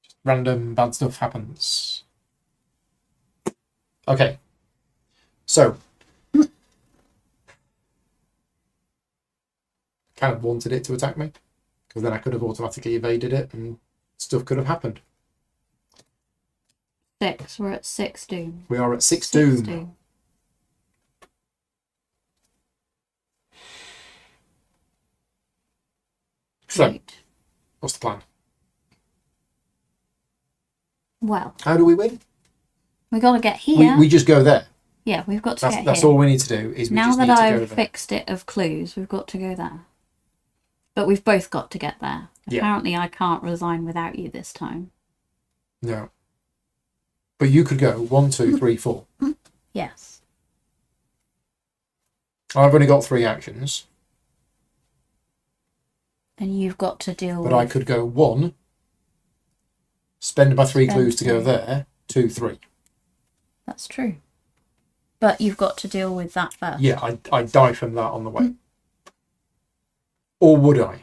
Just random bad stuff happens. Okay. So kind of wanted it to attack me, because then I could have automatically evaded it and stuff could have happened. 6. We're at 6 doom. We are at 6 6 doom. So, Right. what's the plan? Well, How do we win? we got to get here. We just go there. Yeah, we've got to get That's here. all we need to do. Is we Now just that need to go I've there. fixed it of clues, we've got to go there. But we've both got to get there. Yeah. Apparently, I can't resign without you this time. No. But you could go 1, 2, 3, 4. Yes. I've only got 3 actions, And you've got to deal but with... I could go 1, spend my 3 Spend clues to go 3. there, 2, 3. That's true. But you've got to deal with that first. Yeah, I'd die from that on the way. Or would I?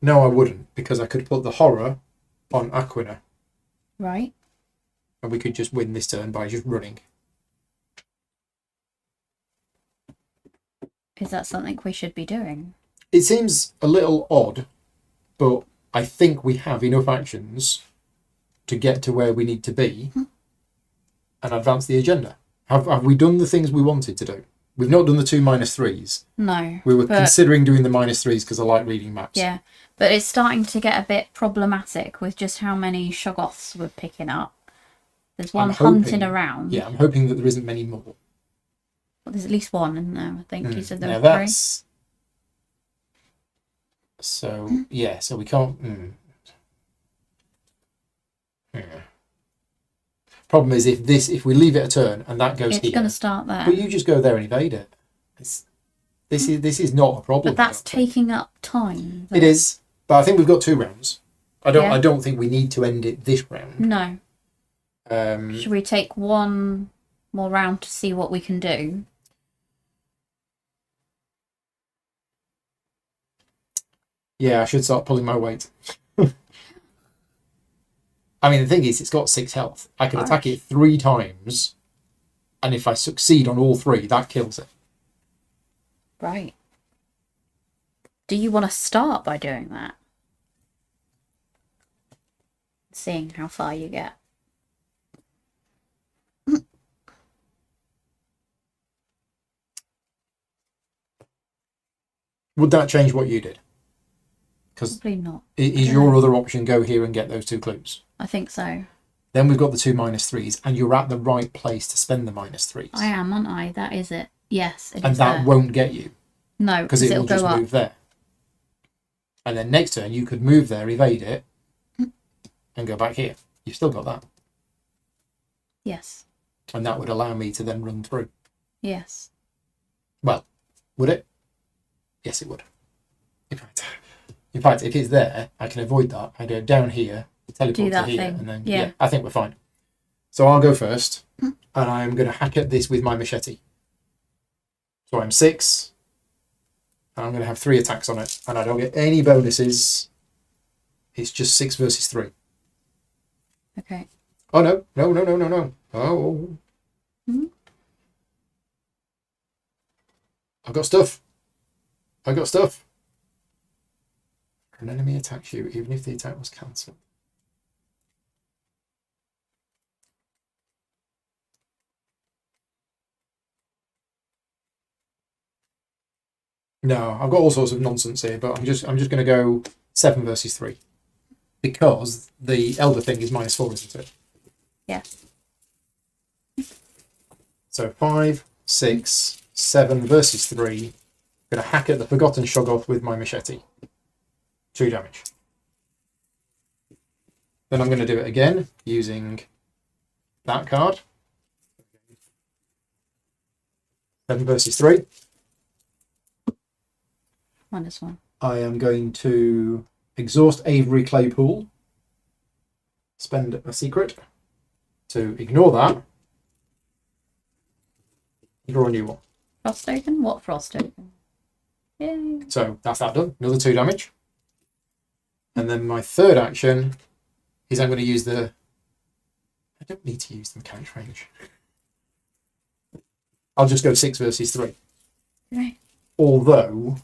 No, I wouldn't, because I could put the horror on Aquina, Right? and we could just win this turn by just running. Is that something we should be doing? It seems a little odd, but I think we have enough actions to get to where we need to be and advance the agenda. Have we done the things we wanted to do? We've not done the 2 -3s. No. We were but- considering doing the -3s because I like reading maps. Yeah, but it's starting to get a bit problematic with just how many Shoggoths we're picking up. There's one I'm hoping- hunting around. Yeah, I'm hoping that there isn't many more. Well, there's at least one in there. I think you said there Now were 3. that's... So, yeah, so we can't... Yeah. Problem is, if we leave it a turn and that goes It's here, going to start there. but you just go there and evade it. This is not a problem. But that's I don't think. taking up time. It is, but I think we've got 2 rounds. I Yeah. don't think we need to end it this round. No. Um, Should we take one more round to see what we can do? yeah, I should start pulling my weight. I mean, the thing is, it's got 6 health. I can attack it 3 times, and if I succeed on all 3, that kills it. Right. Do you want to start by doing that? Seeing how far you get. Would that change what you did? Because Probably not. is your other option go here and get those 2 clues? I think so. Then we've got the 2 -3s, and you're at the right place to spend the -3s. I am, aren't I? That is it. Yes, it and is that there. won't get you, No, because because it will it'll just go up. move there. And then next turn, you could move there, evade it, and go back here. You've still got that. Yes. And that would allow me to then run through. Yes. Well, would it? Yes, it would. In fact, if it's there, I can avoid that. I go down here, teleport to here, and then yeah, I think we're fine. So I'll go first, and I'm going to hack at this with my machete. So I'm 6, and I'm going to have 3 attacks on it, and I don't get any bonuses. It's just 6 versus 3. Okay. Oh no! No! Oh. I've got stuff. An enemy attacks you, even if the attack was cancelled. No, I've got all sorts of nonsense here, but I'm just going to go 7 versus 3 because the elder thing is -4, isn't it? Yeah. So 5, 6, 7 versus 3. I'm going to hack at the Forgotten Shoggoth with my machete. 2 damage. Then I'm going to do it again using that card. 7 versus 3. -1. I am going to exhaust Avery Claypool. Spend a secret to ignore that. Draw a new one. Frost token? What frost token? Yay. So that's that done. Another 2 damage. And then my third action is I'm going to use the... I don't need to use the mechanics range. I'll just go 6 versus 3. Okay. Although...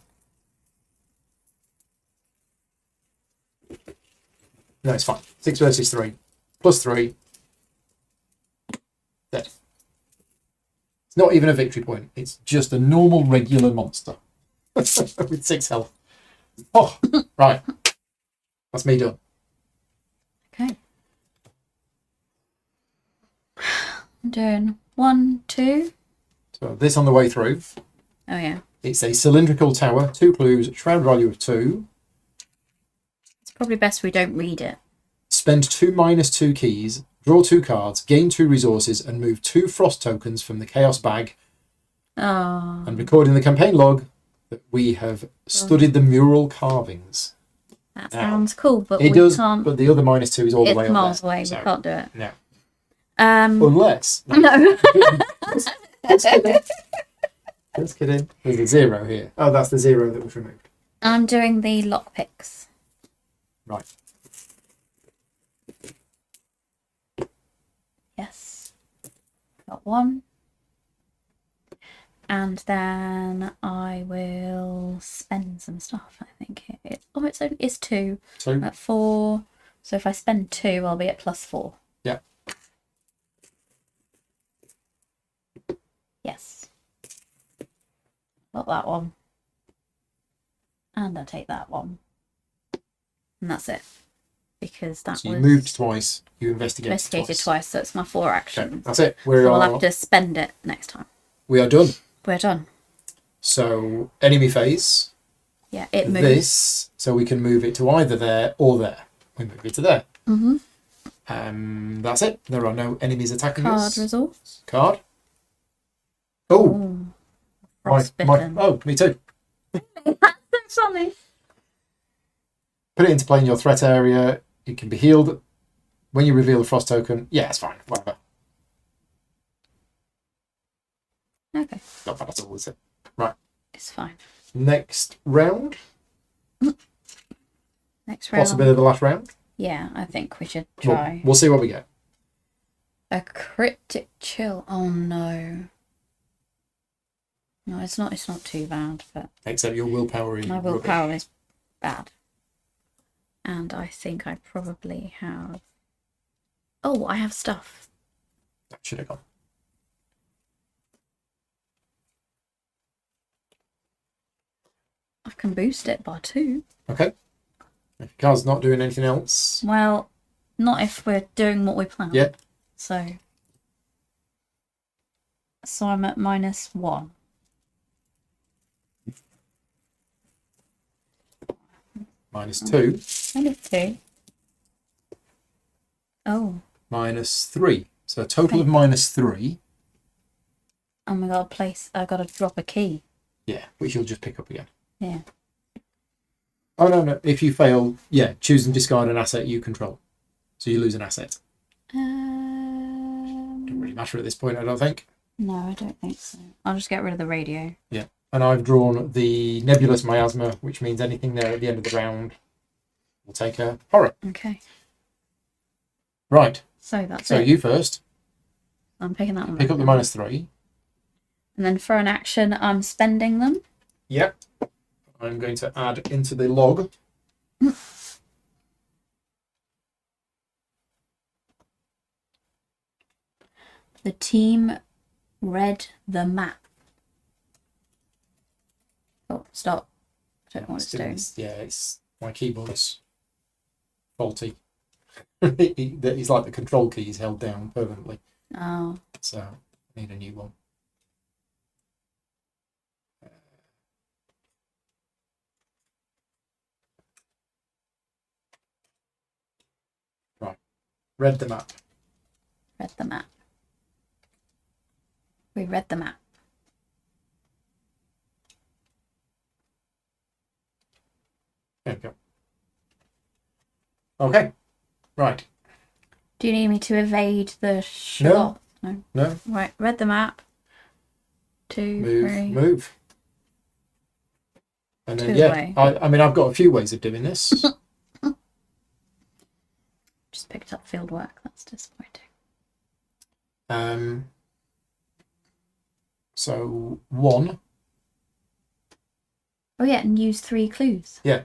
No, it's fine. 6 versus 3. +3. Dead. It's not even a victory point. It's just a normal, regular monster. With 6 health. Oh, right. That's me done. Okay. I'm doing 1, 2. So this on the way through. Oh, yeah. It's a cylindrical tower, 2 clues, shroud value of 2. It's probably best we don't read it. Spend 2 -2 keys, draw 2 cards, gain 2 resources, and move 2 frost tokens from the chaos bag. Oh. And record in the campaign log that we have studied the mural carvings. That sounds cool, but it we does, can't. but the other -2 is all the way It's up miles there, away. so We can't do it. No. Unless. No. No. Just kidding. There's a 0 here. Oh, that's the 0 that was removed. I'm doing the lockpicks. Right. Yes. Got 1. And then I will spend some stuff, I think. It's 2. So At 4. So if I spend 2, I'll be at +4. yeah. Yes. Got that one. And I'll take that one. And that's it. Because that So you was moved twice, you investigated twice, so it's my 4 Okay, actions. that's it. So I'll have to spend it next time. We are done. We're done. So enemy phase. Yeah, it moves. This, so we can move it to either there or there. We move it to there. That's it. There are no enemies attacking Card us. resource. Card. Oh, Ooh. Frostbitten. oh, me too. That's funny. Put it into play in your threat area. It can be healed when you reveal a frost token. Yeah, it's fine. Whatever. Okay. Not bad at all, is it? Right. It's fine. Next round. Next round. Possibly the last round. Yeah, I think we should try. We'll see what we get. A cryptic chill. Oh no. No, it's not too bad, but Except your willpower is my rubbish. willpower is bad. And I think I probably have... Oh, I have stuff. That should have gone. I can boost it by 2. Okay. If your card's not doing anything else. Well, not if we're doing what we planned. Yeah. So I'm at -1. -2. -2. Oh. -3. So a total of -3. And I got to drop a key. Yeah, which you'll just pick up again. Yeah. Oh, no. If you fail, yeah, choose and discard an asset you control. So you lose an asset. Doesn't really matter at this point, I don't think. No, I don't think so. I'll just get rid of the radio. Yeah. And I've drawn the nebulous miasma, which means anything there at the end of the round will take a horror. Okay. Right. So that's So it. you first. I'm picking that one. Pick up the -3. And then for an action, I'm spending them. Yep. I'm going to add into the log. The team read the map. Oh, stop. I don't know what it's doing. Yeah, it's my keyboard's faulty. It's like the control key is held down permanently. Oh. So I need a new one. Right. Read the map. Read the map. We read the map. There we go. Okay. Right. Do you need me to evade the shot? No. Right, read the map. 2, 3. Move. And then, Two away. I mean, I've got a few ways of doing this. Just picked up field work. That's disappointing. So 1. Oh yeah, and use 3 clues. Yeah.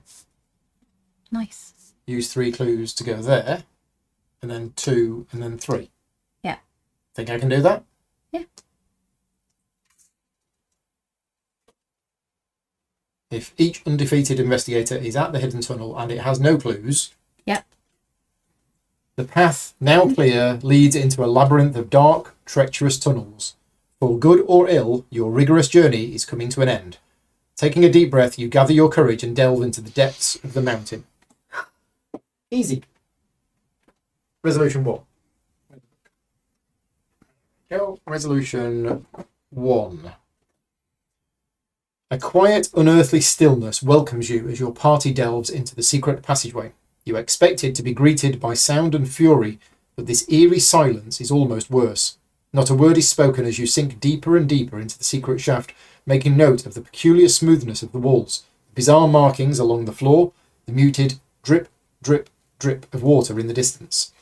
Nice. Use 3 clues to go there, and then 2, and then 3. Yeah. Think I can do that? Yeah. If each undefeated investigator is at the hidden tunnel and it has no clues, yep, the path, now clear, leads into a labyrinth of dark, treacherous tunnels. For good or ill, your rigorous journey is coming to an end. Taking a deep breath, you gather your courage and delve into the depths of the mountain. Easy. Resolution 1. Go. Resolution 1. A quiet, unearthly stillness welcomes you as your party delves into the secret passageway. You expected to be greeted by sound and fury, but this eerie silence is almost worse. Not a word is spoken as you sink deeper and deeper into the secret shaft, making note of the peculiar smoothness of the walls, the bizarre markings along the floor, the muted drip, drip, drip of water in the distance.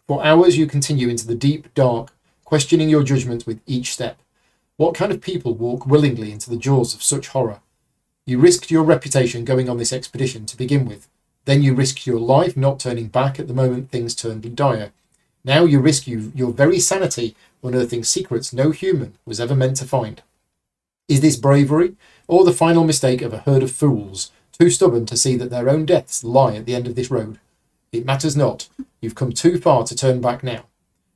For hours you continue into the deep dark, questioning your judgment with each step. What kind of people walk willingly into the jaws of such horror? You risked your reputation going on this expedition to begin with. Then you risked your life not turning back at the moment things turned dire. Now you risk your very sanity unearthing secrets no human was ever meant to find. Is this bravery, or the final mistake of a herd of fools, too stubborn to see that their own deaths lie at the end of this road? It matters not. You've come too far to turn back now.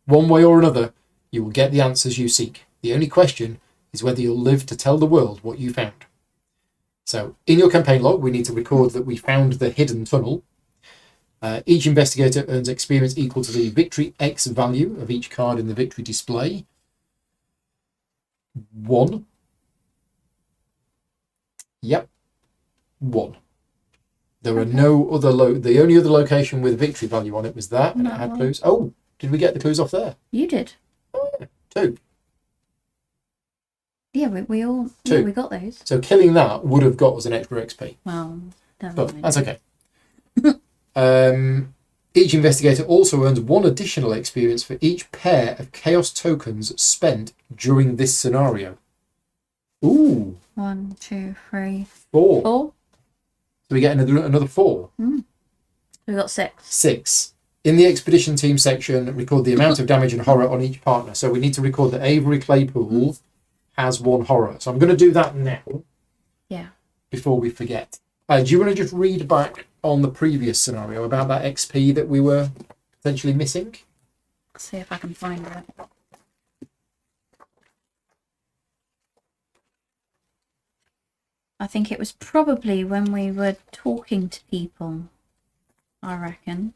One way or another, you will get the answers you seek. The only question is whether you'll live to tell the world what you found. So, in your campaign log, we need to record that we found the hidden tunnel. Each investigator earns experience equal to the victory X value of each card in the victory display. 1. Yep. 1. There are no other the only other location with victory value on it was that, and it had clues. Oh, did we get the clues off there? You did. Oh, yeah. 2. Yeah, we all 2. Yeah, we got those. So killing that would have got us an extra XP. Well, but that's okay. Each investigator also earns 1 additional experience for each pair of chaos tokens spent during this scenario. Ooh. 1, 2, 3, 4. 4. So we get another 4. We got 6. 6. In the expedition team section, record the amount of damage and horror on each partner. So we need to record that Avery Claypool has 1 horror. So I'm going to do that now. Yeah. Before we forget. Do you want to just read back on the previous scenario about that XP that we were potentially missing? See if I can find it. I think it was probably when we were talking to people, I reckon.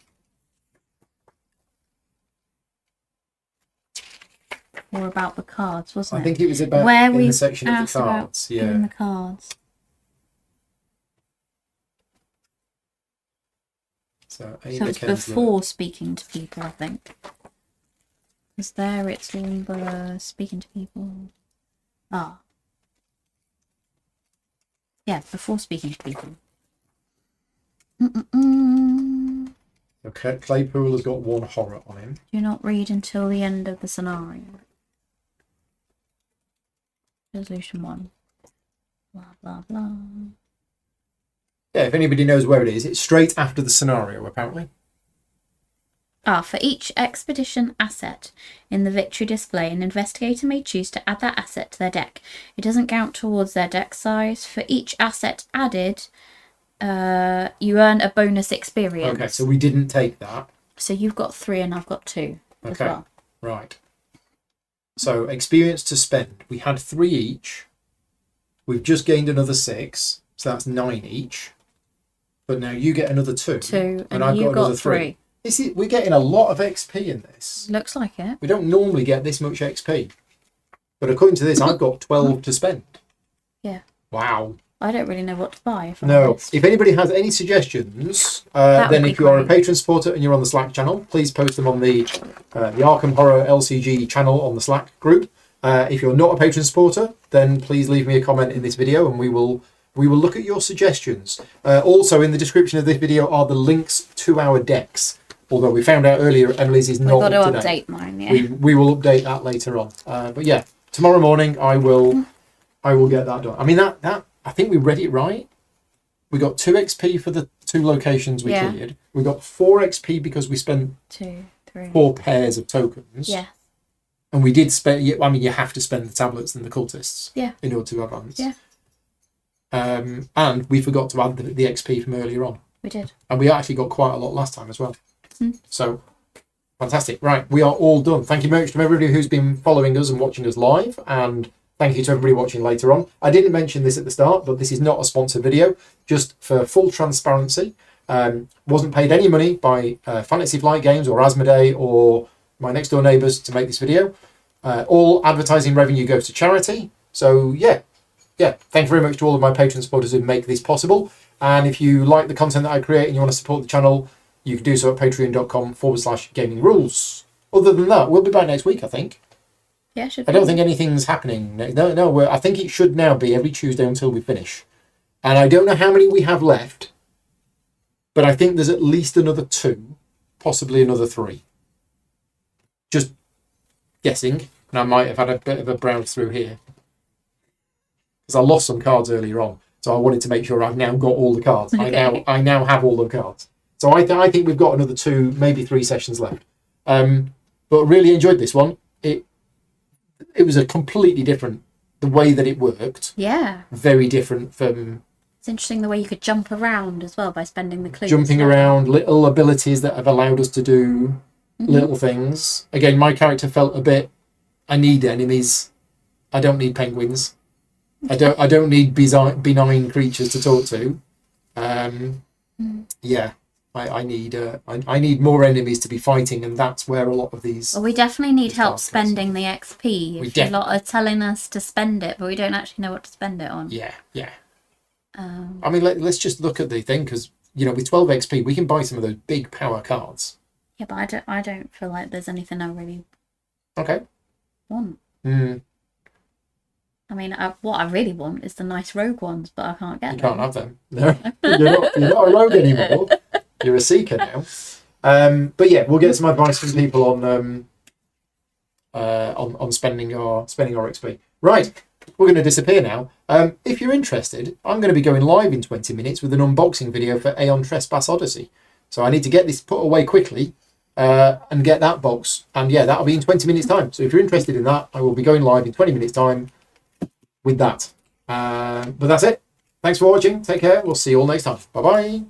or about the cards, wasn't it? I think it was about where in we the section of the asked about cards. Yeah. doing the cards. So it's before speaking to people, I think. Because there it's all the speaking to people. Ah. Yeah, before speaking to people. Okay, Claypool has got 1 horror on him. Do not read until the end of the scenario. Resolution 1. Blah, blah, blah. Yeah, if anybody knows where it is, it's straight after the scenario, apparently. For each expedition asset in the victory display, an investigator may choose to add that asset to their deck. It doesn't count towards their deck size. For each asset added, you earn a bonus experience. Okay, so we didn't take that. So you've got 3 and I've got 2 as well. Right. So experience to spend. We had 3 each. We've just gained another 6, so that's 9 each. But now you get another 2. 2, and I've got another 3. We're getting a lot of XP in this. Looks like it. We don't normally get this much XP. But according to this, I've got 12 to spend. Yeah. Wow. I don't really know what to buy. If anybody has any suggestions, then if you are a patron supporter and you're on the Slack channel, please post them on the Arkham Horror LCG channel on the Slack group. If you're not a patron supporter, then please leave me a comment in this video and we will look at your suggestions. Also, in the description of this video are the links to our decks. Although we found out earlier Emily's is not up to date. We've got to update mine, yeah. We will update that later on. But yeah, tomorrow morning I will get that done. I mean that I think we read it right. We got 2 XP for the 2 locations we cleared. We got 4 XP because we spent 2, 3, 4 pairs of tokens. Yeah. And we did spend. I mean, you have to spend the tablets and the cultists. Yeah. In order to advance. Yeah. And we forgot to add the XP from earlier on. We did. And we actually got quite a lot last time as well. Mm. So, fantastic. Right, we are all done. Thank you very much to everybody who's been following us and watching us live. And thank you to everybody watching later on. I didn't mention this at the start, but this is not a sponsored video. Just for full transparency. Wasn't paid any money by Fantasy Flight Games or Asmodee or my next door neighbours to make this video. All advertising revenue goes to charity. So, yeah. Thank you very much to all of my patron supporters who make this possible. And if you like the content that I create and you want to support the channel, you can do so at patreon.com/gaming rules. Other than that, we'll be back next week, I think. Yeah, should I don't think anything's happening. No, I think it should now be every Tuesday until we finish. And I don't know how many we have left, but I think there's at least another 2, possibly another 3. Just guessing, and I might have had a bit of a browse through here. Because I lost some cards earlier on, so I wanted to make sure I've now got all the cards. Okay. I now have all the cards. So I think we've got another 2, maybe 3 sessions left. But really enjoyed this one. It was a completely different, the way that it worked. Yeah. Very different from... It's interesting the way you could jump around as well by spending the clues. Jumping around, little abilities that have allowed us to do little things. Again, my character felt a bit, I need enemies. I don't need penguins. I don't need benign creatures to talk to. Yeah. I need more enemies to be fighting, and that's where a lot of these. Well, we definitely need help spending the XP. If a lot are telling us to spend it, but we don't actually know what to spend it on. Yeah. I mean, let's just look at the thing, because with 12 XP we can buy some of those big power cards. Yeah, but I don't feel like there's anything I really want. I mean, what I really want is the nice rogue ones, but I can't get them. You can't have them. No, you're not a rogue anymore. You're a seeker now. But yeah, we'll get some advice from people on spending our XP. Right, we're going to disappear now. If you're interested, I'm going to be going live in 20 minutes with an unboxing video for Aeon Trespass Odyssey. So I need to get this put away quickly and get that box. And yeah, that'll be in 20 minutes time. So if you're interested in that, I will be going live in 20 minutes time with that. But that's it. Thanks for watching. Take care. We'll see you all next time. Bye bye.